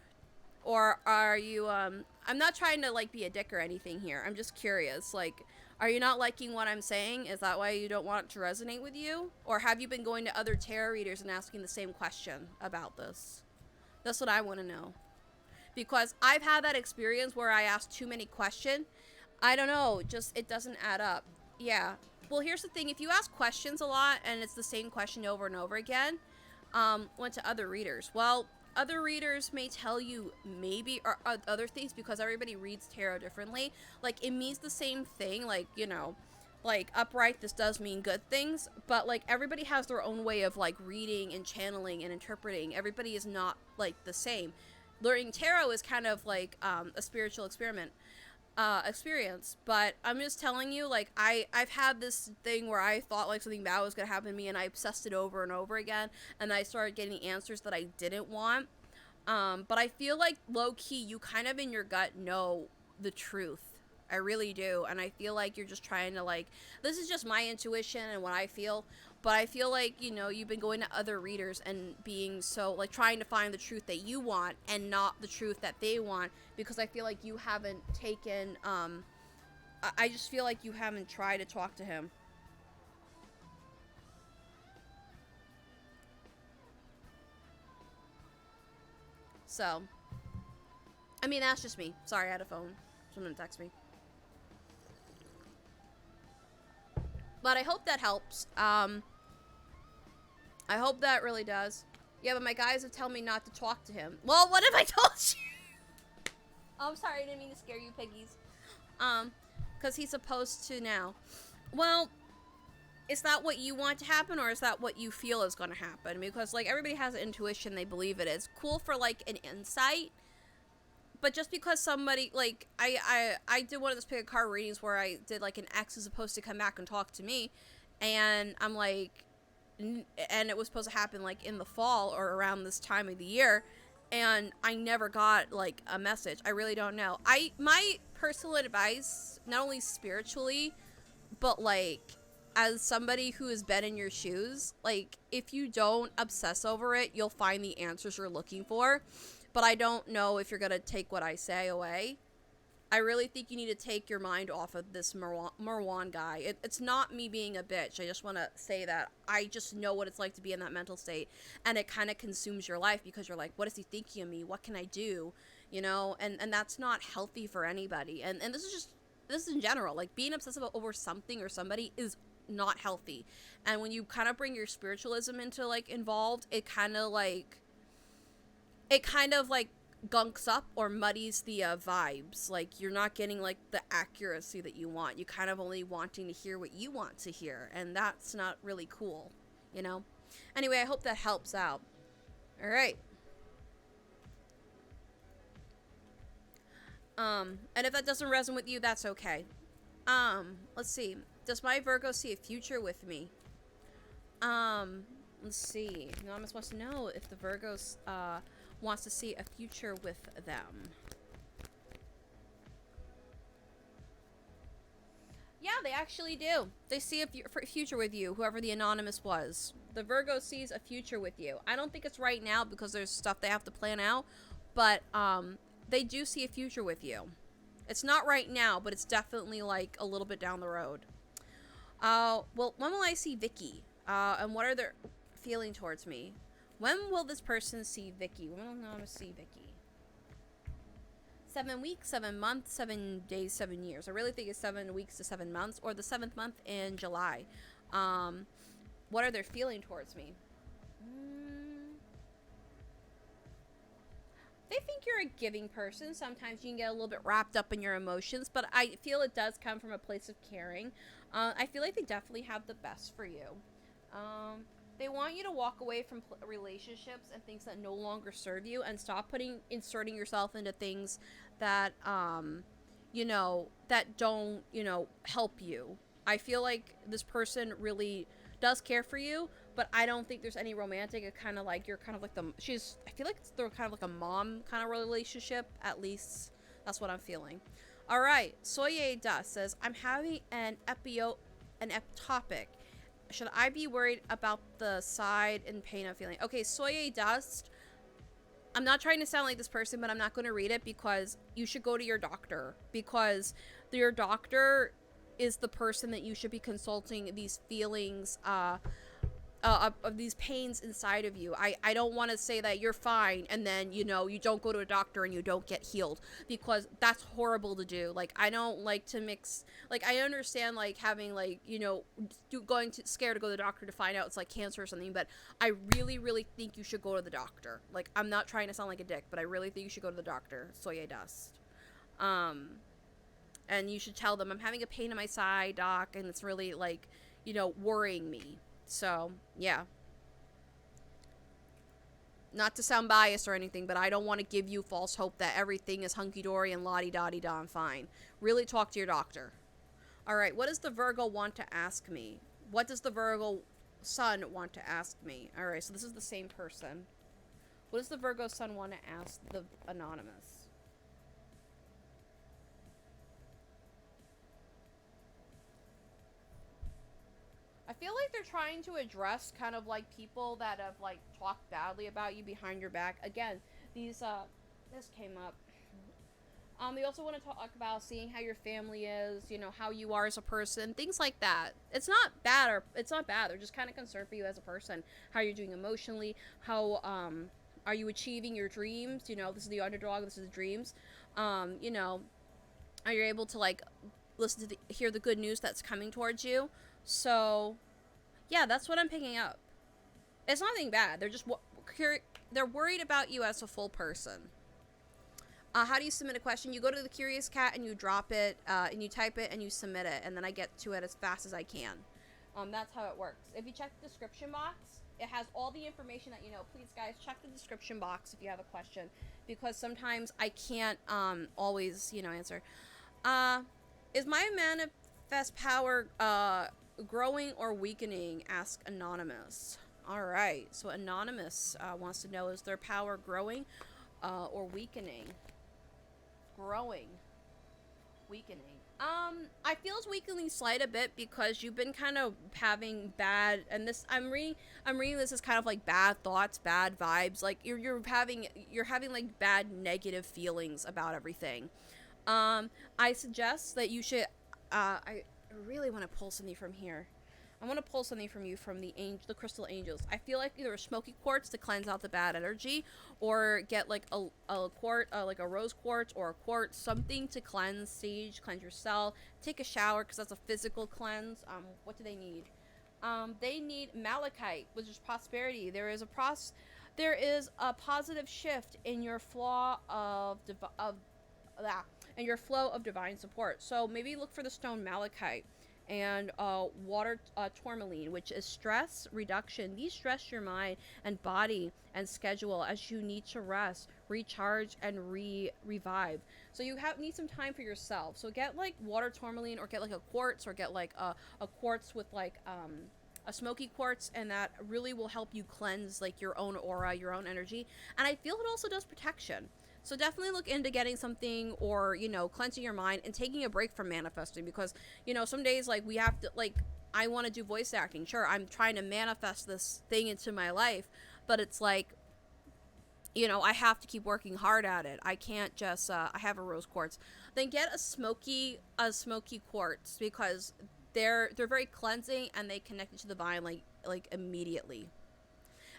Or are you, I'm not trying to, like, be a dick or anything here. I'm just curious. Like, are you not liking what I'm saying? Is that why you don't want it to resonate with you? Or have you been going to other tarot readers and asking the same question about this? That's what I want to know. Because I've had that experience where I asked too many questions. I don't know, just it doesn't add up. Yeah. Well, here's the thing. If you ask questions a lot and it's the same question over and over again, went to other readers. Well, other readers may tell you maybe or other things because everybody reads tarot differently. Like, it means the same thing. Like, you know, like, upright, this does mean good things, but, like, everybody has their own way of, like, reading and channeling and interpreting. Everybody is not, like, the same. Learning tarot is kind of like a spiritual experience, but I'm just telling you, like, I've had this thing where I thought, like, something bad was gonna happen to me, and I obsessed it over and over again, and I started getting answers that I didn't want. But I feel like, low-key, you kind of in your gut know the truth. I really do, and I feel like you're just trying to, like, this is just my intuition and what I feel, but I feel like, you know, you've been going to other readers and being so, like, trying to find the truth that you want and not the truth that they want, because I feel like you haven't taken, I just feel like you haven't tried to talk to him. So, I mean, that's just me. Sorry, I had a phone. Someone text me. But I hope that helps. I hope that really does. Yeah, but my guys have told me not to talk to him. Well, what if I told you? Oh, I'm sorry, I didn't mean to scare you, piggies. Because he's supposed to now. Well, is that what you want to happen, or is that what you feel is going to happen? Because, like, everybody has an intuition, they believe it is. Cool for, like, an insight. But just because somebody, like, I did one of those pick a card readings where I did, like, an ex is supposed to come back and talk to me, and I'm like, and it was supposed to happen, like, in the fall or around this time of the year, and I never got like a message. I really don't know. My personal advice, not only spiritually, but like as somebody who has been in your shoes, like if you don't obsess over it, you'll find the answers you're looking for. But I don't know if you're gonna take what I say away. I really think you need to take your mind off of this Marwan guy. It's not me being a bitch. I just want to say that I just know what it's like to be in that mental state. And it kind of consumes your life because you're like, what is he thinking of me? What can I do? You know? And that's not healthy for anybody. And this is in general. Like, being obsessive over something or somebody is not healthy. And when you kind of bring your spiritualism into, like, involved, it kind of, like, gunks up or muddies the vibes. Like, you're not getting like the accuracy that you want. You kind of only wanting to hear what you want to hear, and that's not really cool, you know. Anyway, I hope that helps out. All right. And if that doesn't resonate with you, that's okay. Let's see. Does my Virgo see a future with me? Let's see. Anonymous wants to know if the Virgos wants to see a future with them. Yeah, they actually do. They see a future with you, whoever the anonymous was. The Virgo sees a future with you. I don't think it's right now because there's stuff they have to plan out, but they do see a future with you. It's not right now, but it's definitely like a little bit down the road. Well, when will I see Vicky? And what are their feeling towards me? When will this person see Vicky? When will Anonymous see Vicky? 7 weeks, 7 months, 7 days, 7 years. I really think it's 7 weeks to 7 months, or the 7th month in July. What are they feeling towards me? They think you're a giving person. Sometimes you can get a little bit wrapped up in your emotions, but I feel it does come from a place of caring. I feel like they definitely have the best for you. They want you to walk away from relationships and things that no longer serve you, and stop inserting yourself into things that, you know, that don't, you know, help you. I feel like this person really does care for you, but I don't think there's any romantic. It's kind of like you're kind of like I feel like they're kind of like a mom kind of relationship. At least that's what I'm feeling. All right, Soye Dust says, I'm having an ectopic. Should I be worried about the side and pain I'm feeling? Okay, Soye Dust, I'm not trying to sound like this person, but I'm not going to read it because you should go to your doctor. Because your doctor is the person that you should be consulting these feelings of these pains inside of you. I don't want to say that you're fine and then, you know, you don't go to a doctor and you don't get healed, because that's horrible to do. Like, I don't like to mix, like, I understand, like, having, like, you know, scared to go to the doctor to find out it's, like, cancer or something, but I really, really think you should go to the doctor. Like, I'm not trying to sound like a dick, but I really think you should go to the doctor. Soye Dust. And you should tell them, I'm having a pain in my side, doc, and it's really, like, you know, worrying me. So, yeah. Not to sound biased or anything, but I don't want to give you false hope that everything is hunky-dory and la-di-da-di-da and fine. Really talk to your doctor. Alright, what does the Virgo want to ask me? What does the Virgo Sun want to ask me? Alright, so this is the same person. What does the Virgo Sun want to ask the Anonymous? I feel like they're trying to address kind of like people that have like talked badly about you behind your back. Again, this came up. They also want to talk about seeing how your family is, you know, how you are as a person, things like that. It's not bad. They're just kind of concerned for you as a person, how you're doing emotionally, how are you achieving your dreams? You know, this is the underdog. This is the dreams. You know, are you able to like listen to hear the good news that's coming towards you? So, yeah, that's what I'm picking up. It's nothing bad. They're just they're worried about you as a full person. How do you submit a question? You go to the Curious Cat and you drop it, and you type it and you submit it, and then I get to it as fast as I can. That's how it works. If you check the description box, it has all the information that you know. Please, guys, check the description box if you have a question, because sometimes I can't always, you know, answer. Is my manifest power growing or weakening? Ask Anonymous. All right, so Anonymous wants to know, is their power growing or weakening, growing, weakening. I feel it's weakening slight a bit because you've been kind of having bad, and this I'm reading this as kind of like bad thoughts, bad vibes. Like you're having like bad negative feelings about everything. I suggest that you should. I really want to pull something from here. I want to pull something from you from the crystal angels. I feel like either a smoky quartz to cleanse out the bad energy, or get like a quartz, like a rose quartz or a quartz, something to cleanse, cleanse yourself. Take a shower because that's a physical cleanse. What do they need? They need malachite, which is prosperity. There is a positive shift in your flow of that and your flow of divine support. So maybe look for the stone malachite and water tourmaline, which is stress reduction. These stress your mind and body and schedule as you need to rest, recharge, and revive. So you need some time for yourself. So get like water tourmaline, or get like a quartz, or get like a quartz with like a smoky quartz, and that really will help you cleanse like your own aura, your own energy. And I feel it also does protection. So definitely look into getting something, or, you know, cleansing your mind and taking a break from manifesting, because, you know, some days like we have to, like, I want to do voice acting. Sure, I'm trying to manifest this thing into my life, but it's like, you know, I have to keep working hard at it. I can't just I have a rose quartz. Then get a smoky quartz, because they're very cleansing and they connect you to the divine like immediately.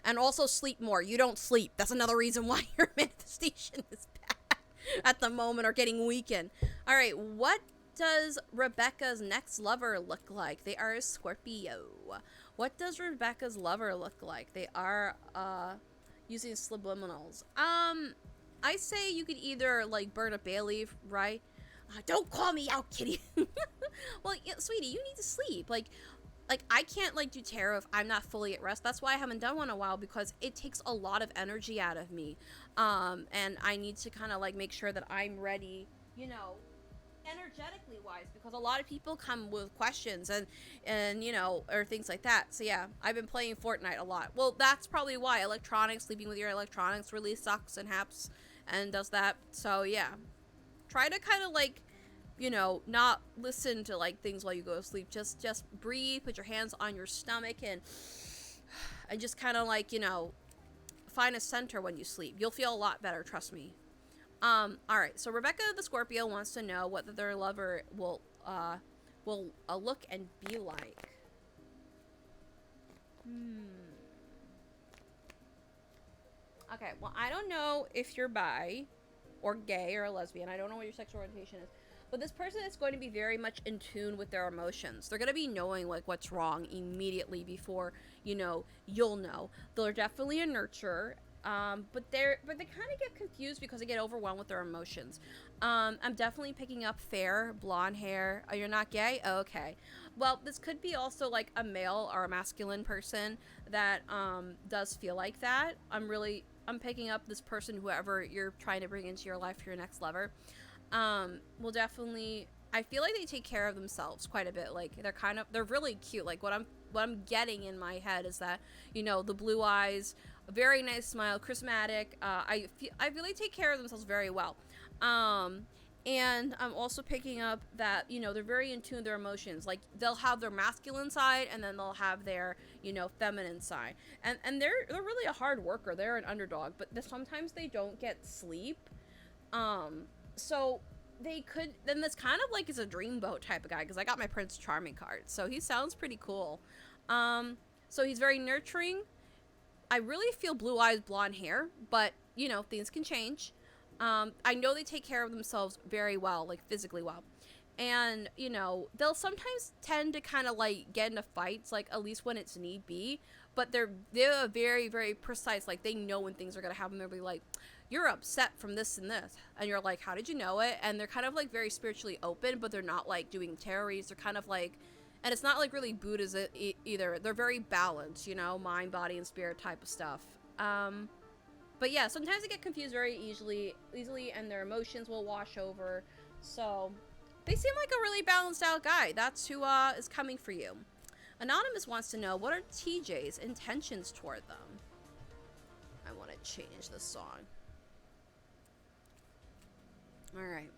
And also sleep more. You don't sleep. That's another reason why your manifestation is bad at the moment, or getting weakened. All right, what does Rebecca's next lover look like? They are a Scorpio. What does Rebecca's lover look like? They are using subliminals. I say you could either like burn a bay leaf, right? Don't call me out, Kitty. Well, yeah, sweetie, you need to sleep. Like I can't like do tarot if I'm not fully at rest. That's why I haven't done one in a while, because it takes a lot of energy out of me. And I need to kind of like make sure that I'm ready, you know, energetically wise, because a lot of people come with questions and you know, or things like that. So yeah, I've been playing Fortnite a lot. Well, that's probably why electronics, sleeping with your electronics really sucks and haps and does that. So yeah, try to kind of like, you know, not listen to like things while you go to sleep. Just breathe, put your hands on your stomach, and just kind of like, you know, find a center when you sleep. You'll feel a lot better, trust me. All right, so Rebecca the Scorpio wants to know what their lover will look and be like. Okay, well, I don't know if you're bi or gay or a lesbian. I don't know what your sexual orientation is. But this person is going to be very much in tune with their emotions. They're going to be knowing like what's wrong immediately before, you know, you'll know. They're definitely a nurturer. But they kind of get confused because they get overwhelmed with their emotions. I'm definitely picking up fair, blonde hair. Oh, you're not gay? Oh, okay. Well, this could be also like a male or a masculine person that does feel like that. I'm picking up this person, whoever you're trying to bring into your life for your next lover. Will definitely, I feel like they take care of themselves quite a bit. Like they're really cute. Like what I'm getting in my head is that, you know, the blue eyes, a very nice smile, charismatic. I feel they take care of themselves very well. And I'm also picking up that, you know, they're very in tune with their emotions. Like they'll have their masculine side, and then they'll have their, you know, feminine side. And they're really a hard worker. They're an underdog, but sometimes they don't get sleep. So they could, then this kind of like is a dreamboat type of guy, because I got my Prince Charming card, so he sounds pretty cool. So he's very nurturing. I really feel blue eyes, blonde hair, but you know, things can change. I know they take care of themselves very well, like physically well. And, you know, they'll sometimes tend to kind of like get into fights, like at least when it's need be, but they're very, very precise. Like they know when things are going to happen. They'll be like, you're upset from this and this. And you're like, how did you know it? And they're kind of like very spiritually open, but they're not like doing terrors. They're kind of like, and it's not like really Buddhism either. They're very balanced, you know, mind, body, and spirit type of stuff. But yeah, sometimes they get confused very easily, and their emotions will wash over. So they seem like a really balanced out guy. That's who is coming for you. Anonymous wants to know, what are TJ's intentions toward them? I want to change the song. All right.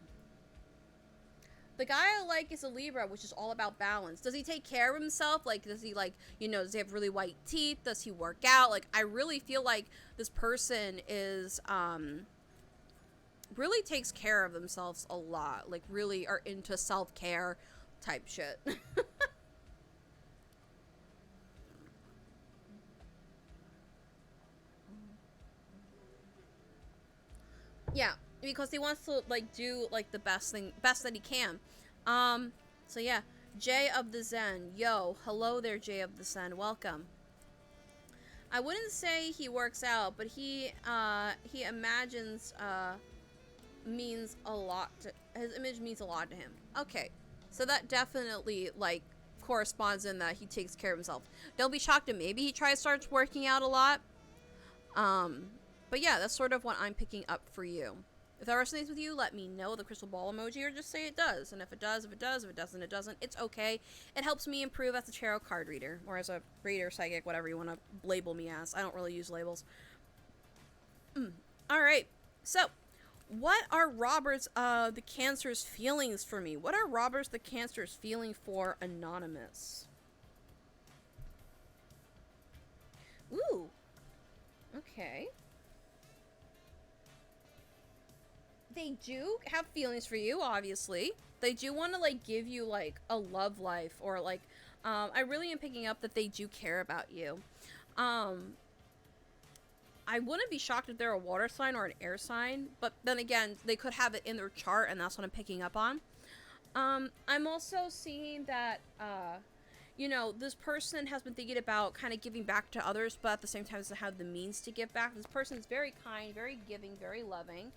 The guy I like is a Libra, which is all about balance. Does he take care of himself? Like, does he, like, you know, does he have really white teeth? Does he work out? Like, I really feel like this person is, really takes care of themselves a lot. Like, really are into self-care type shit. Yeah, because he wants to, like, do, like, the best that he can. So yeah, Jay of the Zen. Yo, hello there, Jay of the Zen. Welcome. I wouldn't say he works out, but he imagines, means a lot to, his image means a lot to him. Okay, so that definitely, like, corresponds in that he takes care of himself. Don't be shocked if maybe he starts working out a lot. But yeah, that's sort of what I'm picking up for you. If that resonates with you, let me know, the crystal ball emoji, or just say it does. And if it does, if it does, if it doesn't, it doesn't. It's okay. It helps me improve as a tarot card reader, or as a reader, psychic, whatever you want to label me as. I don't really use labels. Alright, so what are Robert's, the Cancer's feelings for me? What are Robert's the Cancer's feeling for Anonymous? Ooh. Okay. They do have feelings for you, obviously. They do want to, like, give you, like, a love life, or, like, I really am picking up that they do care about you. I wouldn't be shocked if they're a water sign or an air sign, but then again, they could have it in their chart, and that's what I'm picking up on. I'm also seeing that, you know, this person has been thinking about kind of giving back to others, but at the same time doesn't have the means to give back. This person is very kind, very giving, very loving.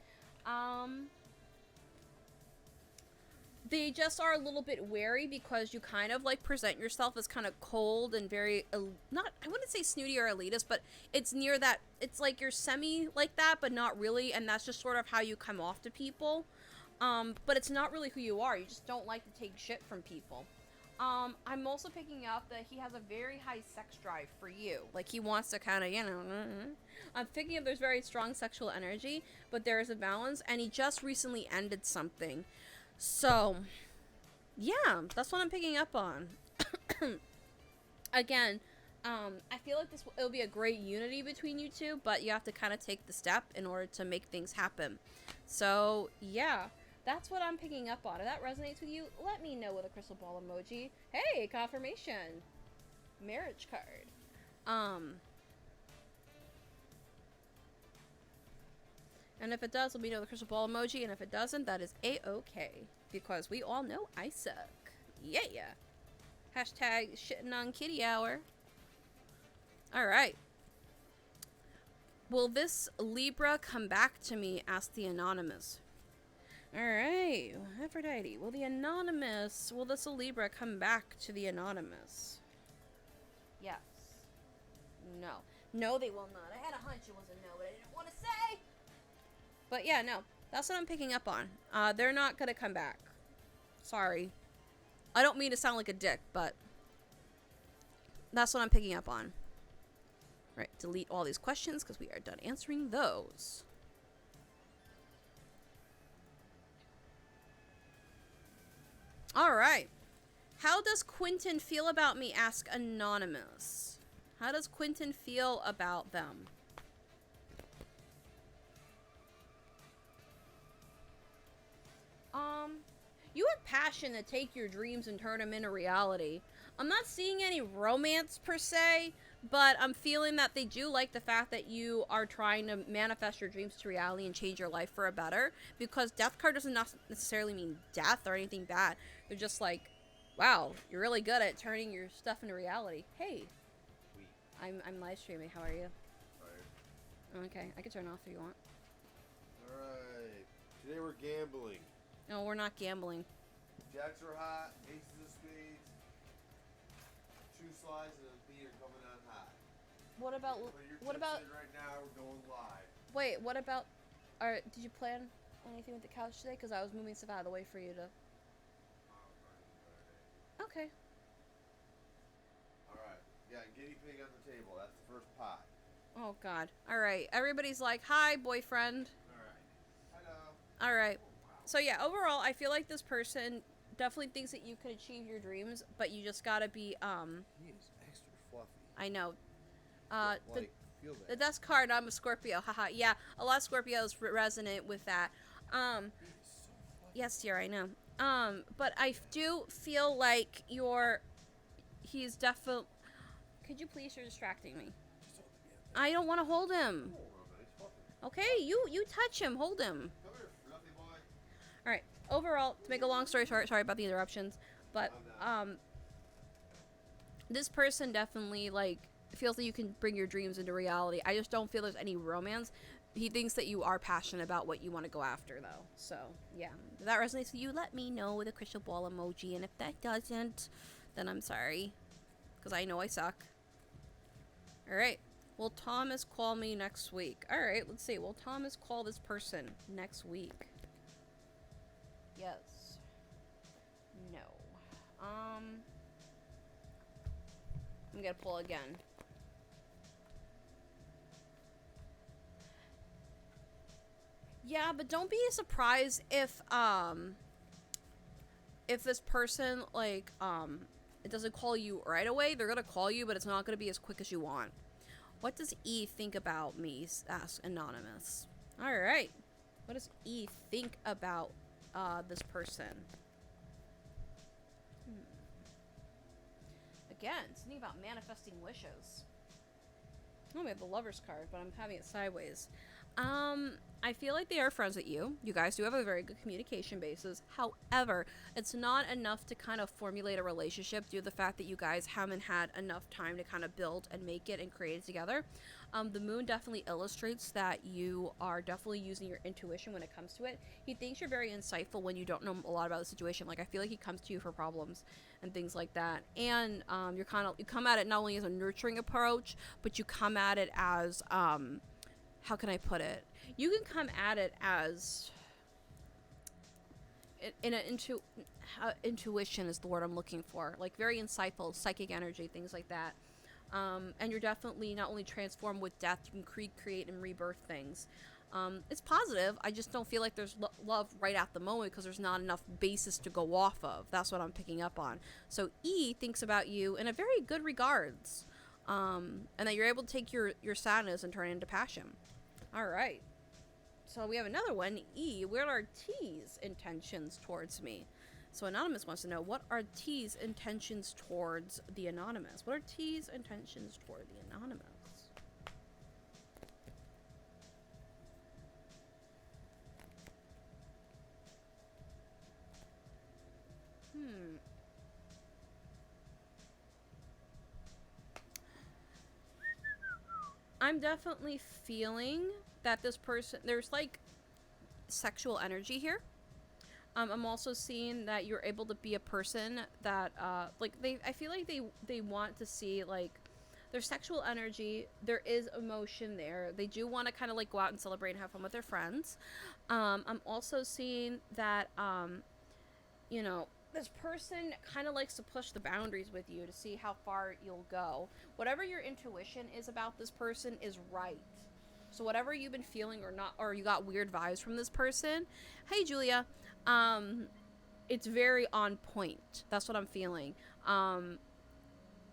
They just are a little bit wary because you kind of, like, present yourself as kind of cold and very, not, I wouldn't say snooty or elitist, but it's near that, it's like you're semi like that, but not really, and that's just sort of how you come off to people. But it's not really who you are. You just don't like to take shit from people. I'm also picking up that he has a very high sex drive for you. Like, he wants to kind of, you know, I'm picking up there's very strong sexual energy, but there is a balance, and he just recently ended something. So, yeah, that's what I'm picking up on. Again, I feel like it'll be a great unity between you two, but you have to kind of take the step in order to make things happen. So, yeah. That's what I'm picking up on. If that resonates with you, let me know with a crystal ball emoji. Hey, confirmation. Marriage card. And if it does, let me know the crystal ball emoji. And if it doesn't, that is A-okay. Because we all know I suck. Yeah. Hashtag shitting on kitty hour. Alright. Will this Libra come back to me? Asked the Anonymous. Alright, Aphrodite. Will this Libra come back to the Anonymous? Yes. No. No, they will not. I had a hunch it was a no, but I didn't want to say. But yeah, no. That's what I'm picking up on. They're not going to come back. Sorry. I don't mean to sound like a dick, but that's what I'm picking up on. Right, delete all these questions because we are done answering those. Alright. How does Quentin feel about me? Ask Anonymous. How does Quentin feel about them? You have passion to take your dreams and turn them into reality. I'm not seeing any romance per se, but I'm feeling that they do like the fact that you are trying to manifest your dreams to reality and change your life for a better, because death card doesn't necessarily mean death or anything bad. They're just like, wow, you're really good at turning your stuff into reality. Hey, I'm live streaming. How are you? Tired. Okay, I can turn off if you want. Alright, today we're gambling. No, we're not gambling. Jacks are hot, aces of spades, 2 slides, and a beat are coming on hot. What about right now? We're going live. Wait, what about? Did you plan anything with the couch today? Because I was moving stuff out of the way for you to. Okay. Alright, yeah, guinea pig on the table. That's the first pot. Oh God. All right. Everybody's like, "Hi, boyfriend." Alright. Hello. All right. Oh, wow. So yeah, overall, I feel like this person definitely thinks that you could achieve your dreams, but you just gotta be, He is extra fluffy. I know. Like, feel The that. dust card, I'm a Scorpio, haha. Yeah, a lot of Scorpios resonate with that. He is so fluffy. Yes, dear, I know. But I do feel like he's definitely. Could you please? You're distracting me. Just hold him, I don't want to hold him. Hold on, man. He's fluffy. Okay, you touch him, hold him. Come here, fluffy boy. All right. Overall, to make a long story short, sorry about the interruptions, but this person definitely like feels that you can bring your dreams into reality. I just don't feel there's any romance. He thinks that you are passionate about what you want to go after, though. So yeah, if that resonates with you, let me know with a crystal ball emoji, and if that doesn't, then I'm sorry, because I know I suck. All right. Will Thomas call me next week? All right, let's see. Will Thomas call this person next week? Yes. No. I'm gonna pull again. Yeah, but don't be surprised if this person like it doesn't call you right away. They're gonna call you, but it's not gonna be as quick as you want. What does E think about me? Asks Anonymous. All right. What does E think about this person? Again, something about manifesting wishes. Oh, we have the Lover's card, but I'm having it sideways. I feel like they are friends with you. You guys do have a very good communication basis. However, it's not enough to kind of formulate a relationship due to the fact that you guys haven't had enough time to kind of build and make it and create it together. The moon definitely illustrates that you are definitely using your intuition when it comes to it. He thinks you're very insightful when you don't know a lot about the situation. Like, I feel like he comes to you for problems and things like that. And you come at it not only as a nurturing approach, but you come at it as how can I put it? You can come at it as intuition is the word I'm looking for. Like, very insightful, psychic energy, things like that. And you're definitely not only transformed with death, you can create and rebirth things. It's positive. I just don't feel like there's love right at the moment because there's not enough basis to go off of. That's what I'm picking up on. So E thinks about you in a very good regards. And that you're able to take your sadness and turn it into passion. All right. So we have another one. E, what are T's intentions towards me? So Anonymous wants to know, what are T's intentions towards the Anonymous? What are T's intentions toward the Anonymous? I'm definitely feeling that this person, there's like sexual energy here. I'm also seeing that you're able to be a person that I feel like they want to see, like, there's sexual energy, there is emotion there, they do want to kind of like go out and celebrate and have fun with their friends. I'm also seeing that this person kind of likes to push the boundaries with you to see how far you'll go. Whatever your intuition is about this person is right. So whatever you've been feeling or you got weird vibes from this person, hey Julia, it's very on point. That's what I'm feeling.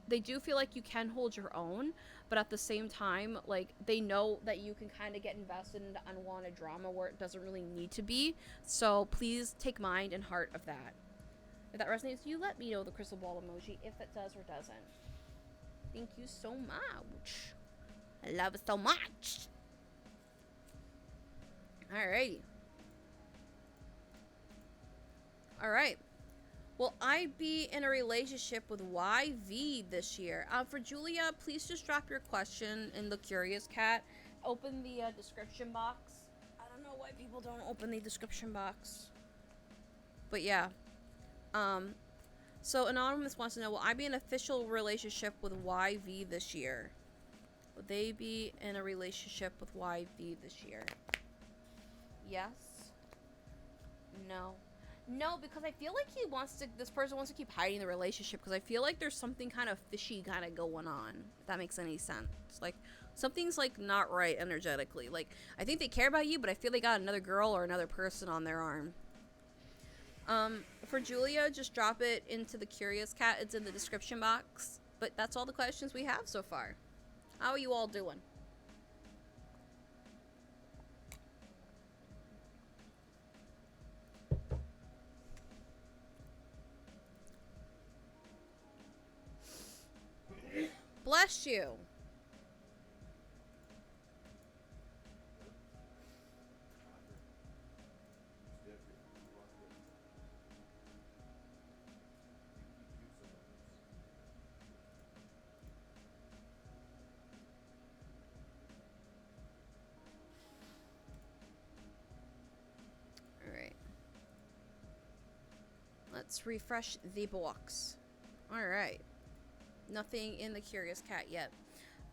They do feel like you can hold your own, but at the same time, like, they know that you can kind of get invested into unwanted drama where it doesn't really need to be. So please take mind and heart of that. If that resonates, you let me know the crystal ball emoji if it does or doesn't. Thank you so much. I love it so much. Alrighty. Alright. Will I be in a relationship with YV this year? For Julia, please just drop your question in the Curious Cat. Open the description box. I don't know why people don't open the description box. But yeah. So Anonymous wants to know, will I be in an official relationship with YV this year? Will they be in a relationship with YV this year? Yes. No. No, because I feel like this person wants to keep hiding the relationship, because I feel like there's something kind of fishy kind of going on, if that makes any sense. Like, something's like not right energetically. Like, I think they care about you, but I feel they got another girl or another person on their arm. For Julia, just drop it into the Curious Cat. It's in the description box. But that's all the questions we have so far. How are you all doing? Bless you. Alright. Let's refresh the box. Alright. Nothing in the Curious Cat yet.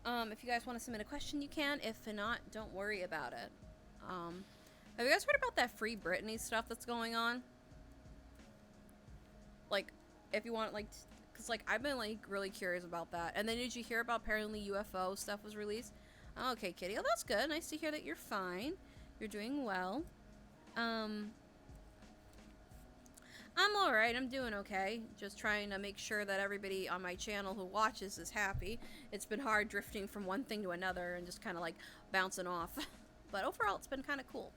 If you guys want to submit a question, you can. If not, don't worry about it. Have you guys heard about that Free Britney stuff that's going on? Like, if you want, like, because, like, I've been, like, really curious about that. And then did you hear about apparently UFO stuff was released? Oh, okay, Kitty. Oh, that's good. Nice to hear that you're fine. You're doing well. I'm alright, I'm doing okay. Just trying to make sure that everybody on my channel who watches is happy. It's been hard drifting from one thing to another and just kind of like bouncing off. But overall, it's been kind of cool.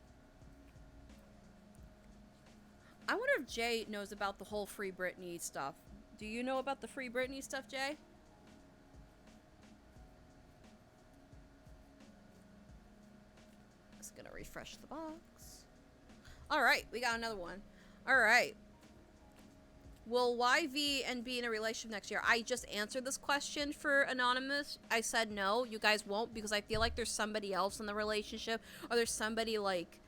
I wonder if Jay knows about the whole Free Britney stuff. Do you know about the Free Britney stuff, Jay? Just gonna refresh the box. Alright, we got another one. Alright. Will YV and be in a relationship next year? I just answered this question for Anonymous. I said no, you guys won't, because I feel like there's somebody else in the relationship, or there's somebody, like,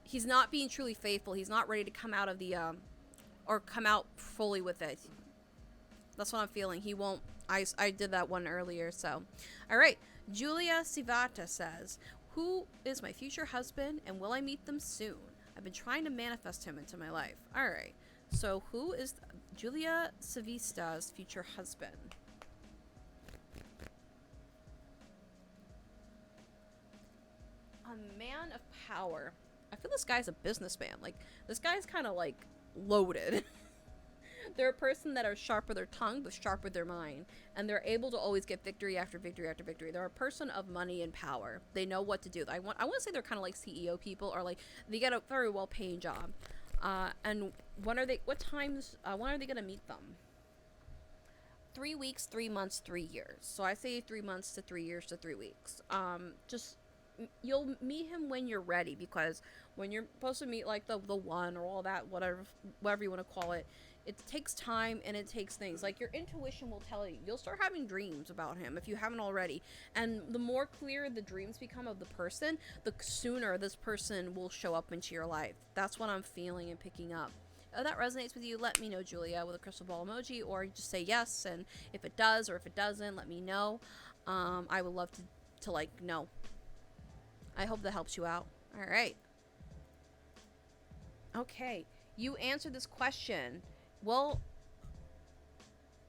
he's not being truly faithful. He's not ready to come out of the, or come out fully with it. That's what I'm feeling. He won't. I did that one earlier, so. Alright, Julia Sivata says, who is my future husband, and will I meet them soon? I've been trying to manifest him into my life. Alright. So, who is Julia Savista's future husband? A man of power. I feel this guy's a businessman. Like, this guy's kind of, like, loaded. They're a person that are sharp with their tongue, but sharp with their mind. And they're able to always get victory after victory after victory. They're a person of money and power. They know what to do. I want to say they're kind of like CEO people, or, like, they get a very well-paying job. And when are they gonna meet them? 3 weeks, 3 months, 3 years. So I say 3 months to 3 years to 3 weeks. You'll meet him when you're ready, because when you're supposed to meet, like, the one, or all that, whatever you want to call it, it takes time and it takes things. Like, your intuition will tell you. You'll start having dreams about him if you haven't already. And the more clear the dreams become of the person, the sooner this person will show up into your life. That's what I'm feeling and picking up. If that resonates with you, let me know, Julia, with a crystal ball emoji, or just say yes. And if it does, or if it doesn't, let me know. I would love to like, know. I hope that helps you out. All right. Okay. You answered this question. Well,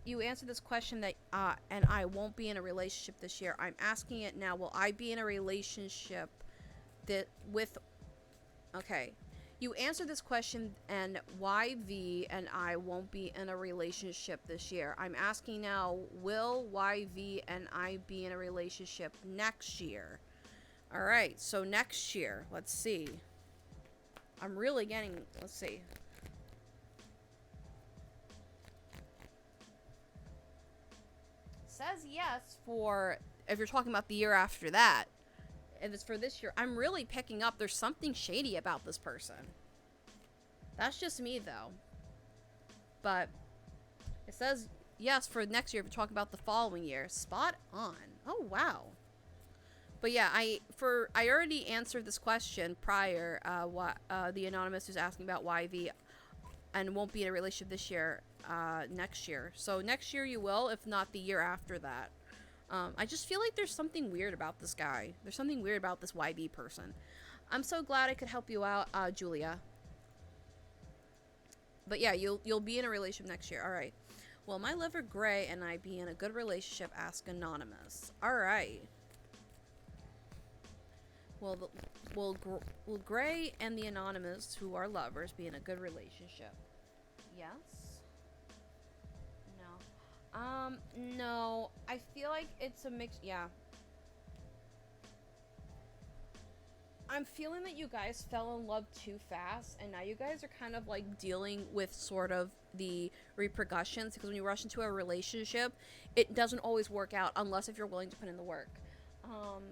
you answered this question that, and I won't be in a relationship this year. I'm asking it now. Will I be in a relationship okay. You answered this question, and YV and I won't be in a relationship this year. I'm asking now, will YV and I be in a relationship next year? All right, so next year, let's see. I'm really getting, let's see. Says yes for, if you're talking about the year after that. If it's for this year, I'm really picking up there's something shady about this person. That's just me, though. But it says yes for next year if you're talking about the following year. Spot on. Oh, wow. But yeah, I already answered this question prior. The Anonymous who's asking about YV and won't be in a relationship this year, next year. So next year you will, if not the year after that. I just feel like there's something weird about this guy. There's something weird about this YB person. I'm so glad I could help you out, Julia. But yeah, you'll be in a relationship next year. All right. Will my lover Gray and I be in a good relationship? Ask Anonymous. All right. Will Gray and the Anonymous, who are lovers, be in a good relationship? Yes. No. No. I feel like it's a mix. Yeah. I'm feeling that you guys fell in love too fast, and now you guys are kind of like dealing with sort of the repercussions, because when you rush into a relationship, it doesn't always work out unless if you're willing to put in the work. Um,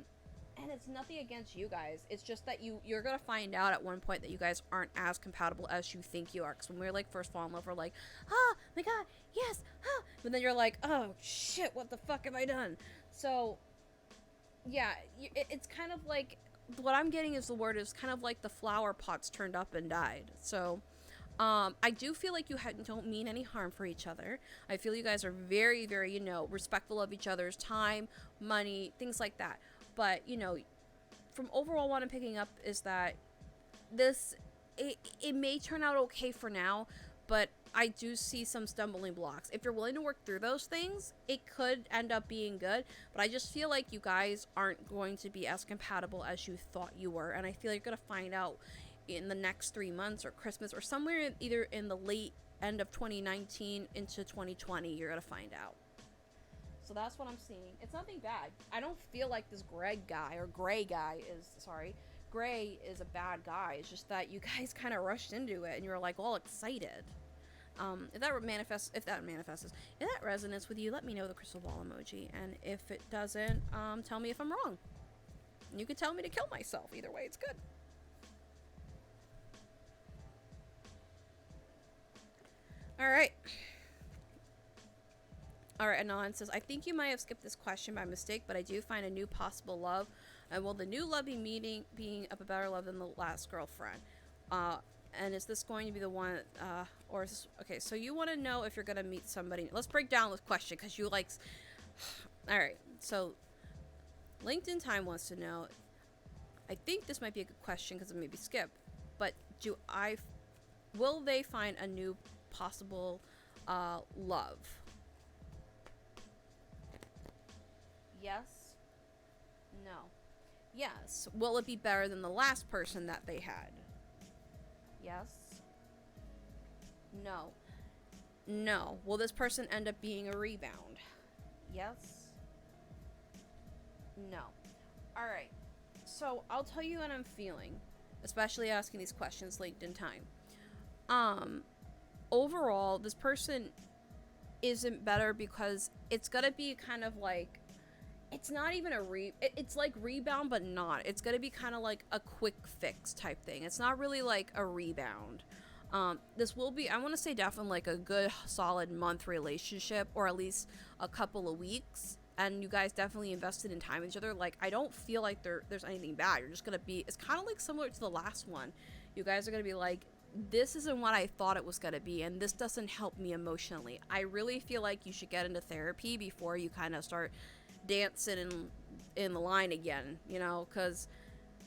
and it's nothing against you guys. It's just that you're gonna find out at one point that you guys aren't as compatible as you think you are. Because when we're like first fall in love, we're like, oh my god, yes, ah. But then you're like, oh shit, what the fuck have I done? So yeah, it's kind of like what I'm getting is the word is kind of like the flower pots turned up and died. So I do feel like you don't mean any harm for each other. I feel you guys are very, very, respectful of each other's time, money, things like that. But, from overall what I'm picking up is that it may turn out okay for now, but I do see some stumbling blocks. If you're willing to work through those things, it could end up being good, but I just feel like you guys aren't going to be as compatible as you thought you were, and I feel like you're going to find out in the next 3 months or Christmas or somewhere either in the late end of 2019 into 2020, you're going to find out. So that's what I'm seeing. It's nothing bad. I don't feel like this Gray guy is a bad guy. It's just that you guys kind of rushed into it and you were like all excited. If that resonates with you, let me know the crystal ball emoji. And if it doesn't, tell me if I'm wrong. You could tell me to kill myself. Either way, it's good. Alright. Alright, Anon says, I think you might have skipped this question by mistake, but I do find a new possible love. And will the new love being of a better love than the last girlfriend? And is this going to be the one, or is this, okay, so you want to know if you're going to meet somebody. Let's break down this question, because you like, alright, so LinkedIn Time wants to know, I think this might be a good question, because it may be skipped, but will they find a new possible, love? Yes. No. Yes. Will it be better than the last person that they had? Yes. No. No. Will this person end up being a rebound? Yes. No. Alright. So, I'll tell you what I'm feeling, especially asking these questions late in time. Overall, this person isn't better because it's gonna be kind of like, it's not even it's like rebound, but not. It's gonna be kind of like a quick fix type thing. It's not really like a rebound. This will be, I want to say, definitely like a good solid month relationship, or at least a couple of weeks. And you guys definitely invested in time with each other. Like, I don't feel like there's anything bad. You're just gonna be, it's kind of like similar to the last one. You guys are gonna be like, this isn't what I thought it was gonna be, and this doesn't help me emotionally. I really feel like you should get into therapy before you kind of start dancing in the line again, because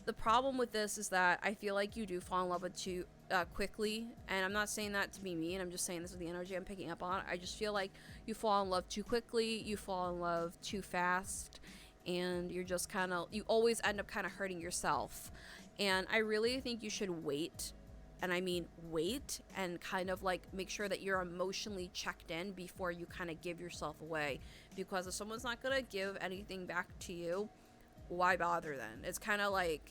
the problem with this is that I feel like you do fall in love with too quickly, and I'm not saying that to be mean, I'm just saying this is the energy I'm picking up on. I just feel like you fall in love too quickly, you fall in love too fast, and you're just you always end up kind of hurting yourself. And I really think you should wait, and I mean wait, and kind of like make sure that you're emotionally checked in before you kind of give yourself away. Because if someone's not gonna give anything back to you, why bother then? It's kind of like,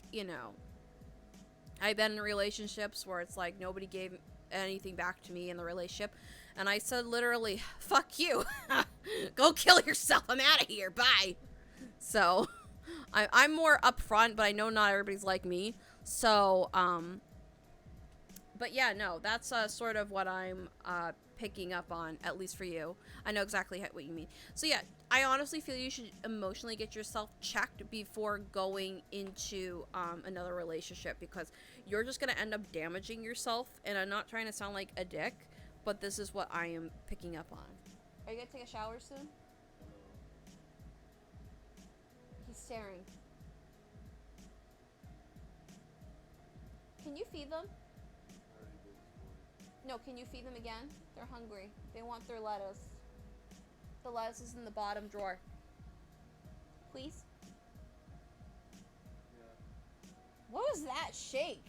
I've been in relationships where it's like nobody gave anything back to me in the relationship, and I said literally, fuck you. Go kill yourself, I'm out of here, bye. So I'm more upfront, but I know not everybody's like me. So but yeah, no, that's sort of what I'm picking up on, at least for you. I know exactly what you mean. So yeah, I honestly feel you should emotionally get yourself checked before going into another relationship, because you're just going to end up damaging yourself. And I'm not trying to sound like a dick, but this is what I am picking up on. Are you going to take a shower soon? He's staring. Can you feed them? No, can you feed them again? They're hungry. They want their lettuce. The lettuce is in the bottom drawer. Please? Yeah. What was that shake?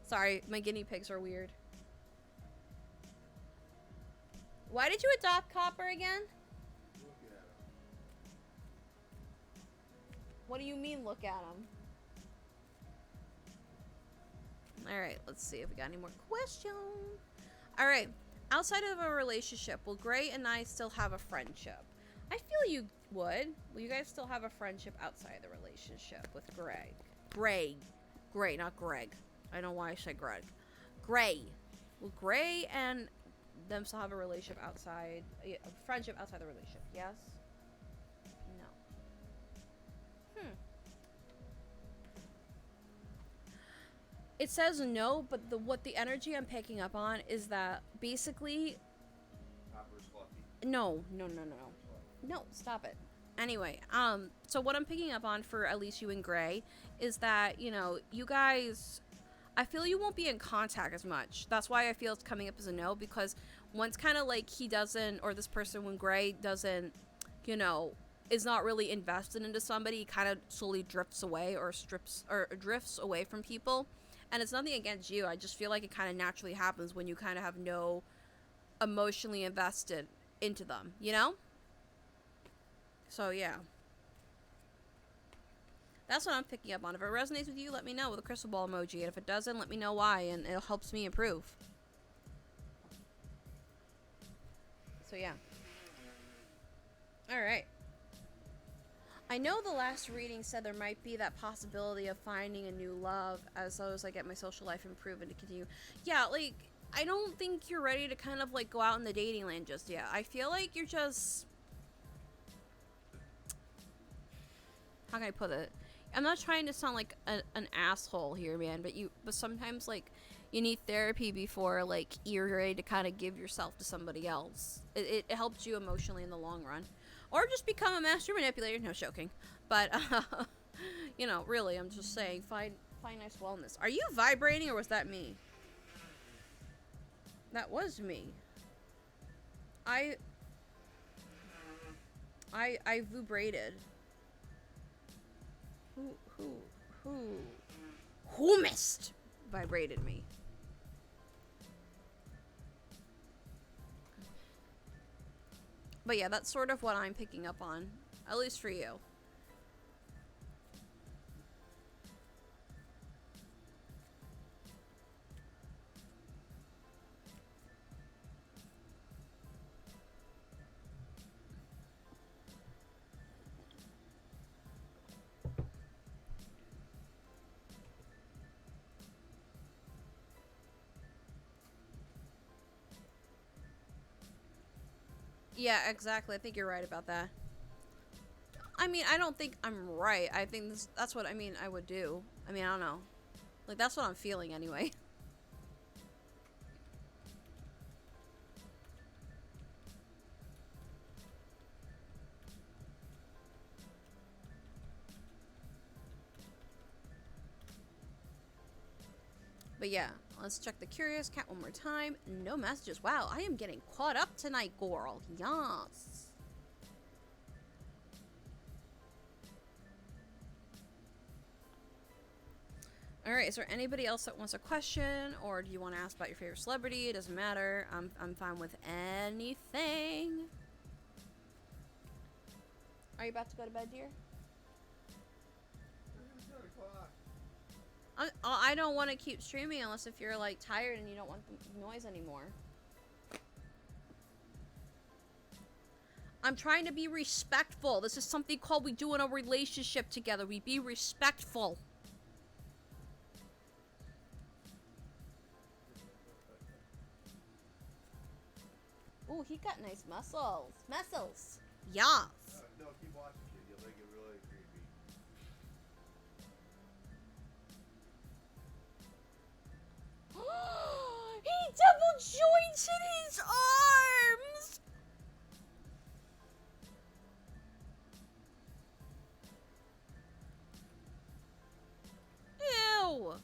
Sorry, my guinea pigs are weird. Why did you adopt Copper again? Look at him. What do you mean, look at him? Alright, let's see if we got any more questions. Alright, outside of a relationship, will Gray and I still have a friendship? I feel you would. Will you guys still have a friendship outside the relationship with Greg? Gray, not Greg. I don't know why I said Greg. Gray. Will Gray and them still have a relationship outside, a friendship outside the relationship? Yes? No. It says no, but what the energy I'm picking up on is that basically... Copper's fluffy. No, stop it. Anyway, so what I'm picking up on for at least you and Gray is that, you know, you guys, I feel you won't be in contact as much. That's why I feel it's coming up as a no, because once kind of like he doesn't, or this person, when Gray doesn't, you know, is not really invested into somebody, he kind of slowly drifts away or drifts away from people. And it's nothing against you. I just feel like it kind of naturally happens when you kind of have no emotionally invested into them, you know? So, yeah. That's what I'm picking up on. If it resonates with you, let me know with a crystal ball emoji. And if it doesn't, let me know why, and it helps me improve. So, yeah. Alright. I know the last reading said there might be that possibility of finding a new love as long as I get my social life improved and to continue. Yeah, like, I don't think you're ready to kind of, like, go out in the dating land just yet. I feel like you're just... How can I put it? I'm not trying to sound like an asshole here, man, but sometimes, like, you need therapy before, like, you're ready to kind of give yourself to somebody else. It helps you emotionally in the long run. Or just become a master manipulator. No, joking. But, you know, really, I'm just saying, find nice wellness. Are you vibrating, or was that me? That was me. I vibrated. Who missed? Vibrated me. But yeah, that's sort of what I'm picking up on. At least for you. Yeah, exactly. I think you're right about that. I mean, I don't think I'm right. I think that's what, I mean, I would do. I mean, I don't know. Like, that's what I'm feeling anyway. But yeah, let's check the Curious Cat one more time. No messages. Wow, I am getting caught up tonight, girl. Yes. Alright, is there anybody else that wants a question? Or do you want to ask about your favorite celebrity? It doesn't matter. I'm fine with anything. Are you about to go to bed, dear? It's 10 o'clock. I don't want to keep streaming unless if you're, like, tired and you don't want the noise anymore. I'm trying to be respectful. This is something called we do in a relationship together. We be respectful. Ooh, he got nice muscles. Muscles. Yes. No, keep watching, kid. You'll make it really creepy. He double jointed his arms. Ew.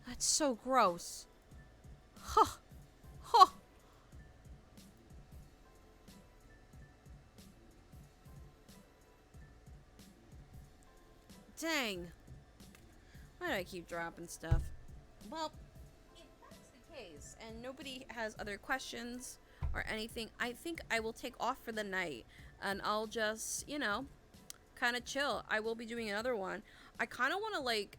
That's so gross. Huh. Huh. Dang. Why do I keep dropping stuff? Well, if that's the days and nobody has other questions or anything, I think I will take off for the night and I'll just, you know, kind of chill. I will be doing another one. I kind of want to like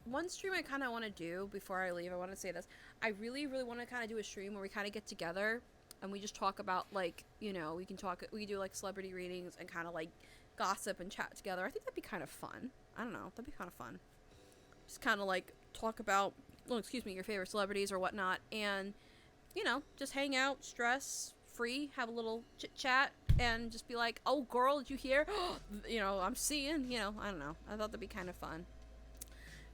one stream I kind of want to do before I leave. I want to say this. I really want to kind of do a stream where we kind of get together and we just talk about, like, you know, we can do like celebrity readings and kind of like gossip and chat together. I think that'd be kind of fun. I don't know. That'd be kind of fun. Just kind of like talk about, well, excuse me, your favorite celebrities or whatnot, and, you know, just hang out, stress free, have a little chit chat, and just be like, oh girl, did you hear? You know, I'm seeing, you know, I don't know. I thought that'd be kind of fun.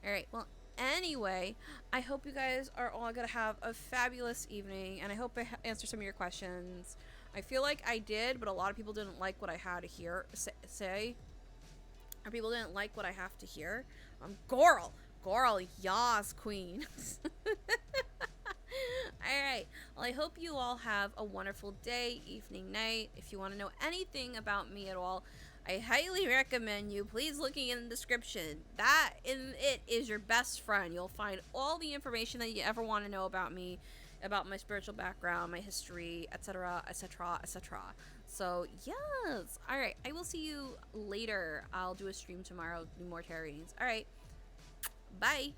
Alright, well, anyway, I hope you guys are all gonna have a fabulous evening, and I hope I answered some of your questions. I feel like I did, but a lot of people didn't like what I had to hear say. Or people didn't like what I have to hear. Girl, yas, queen. Alright, well, I hope you all have a wonderful day, evening, night. If you want to know anything about me at all, I highly recommend you please looking in the description. That in it is your best friend. You'll find all the information that you ever want to know about me, about my spiritual background, my history, etc., etc., etc. So yes, all right. I will see you later. I'll do a stream tomorrow, do more tarot readings. All right, bye.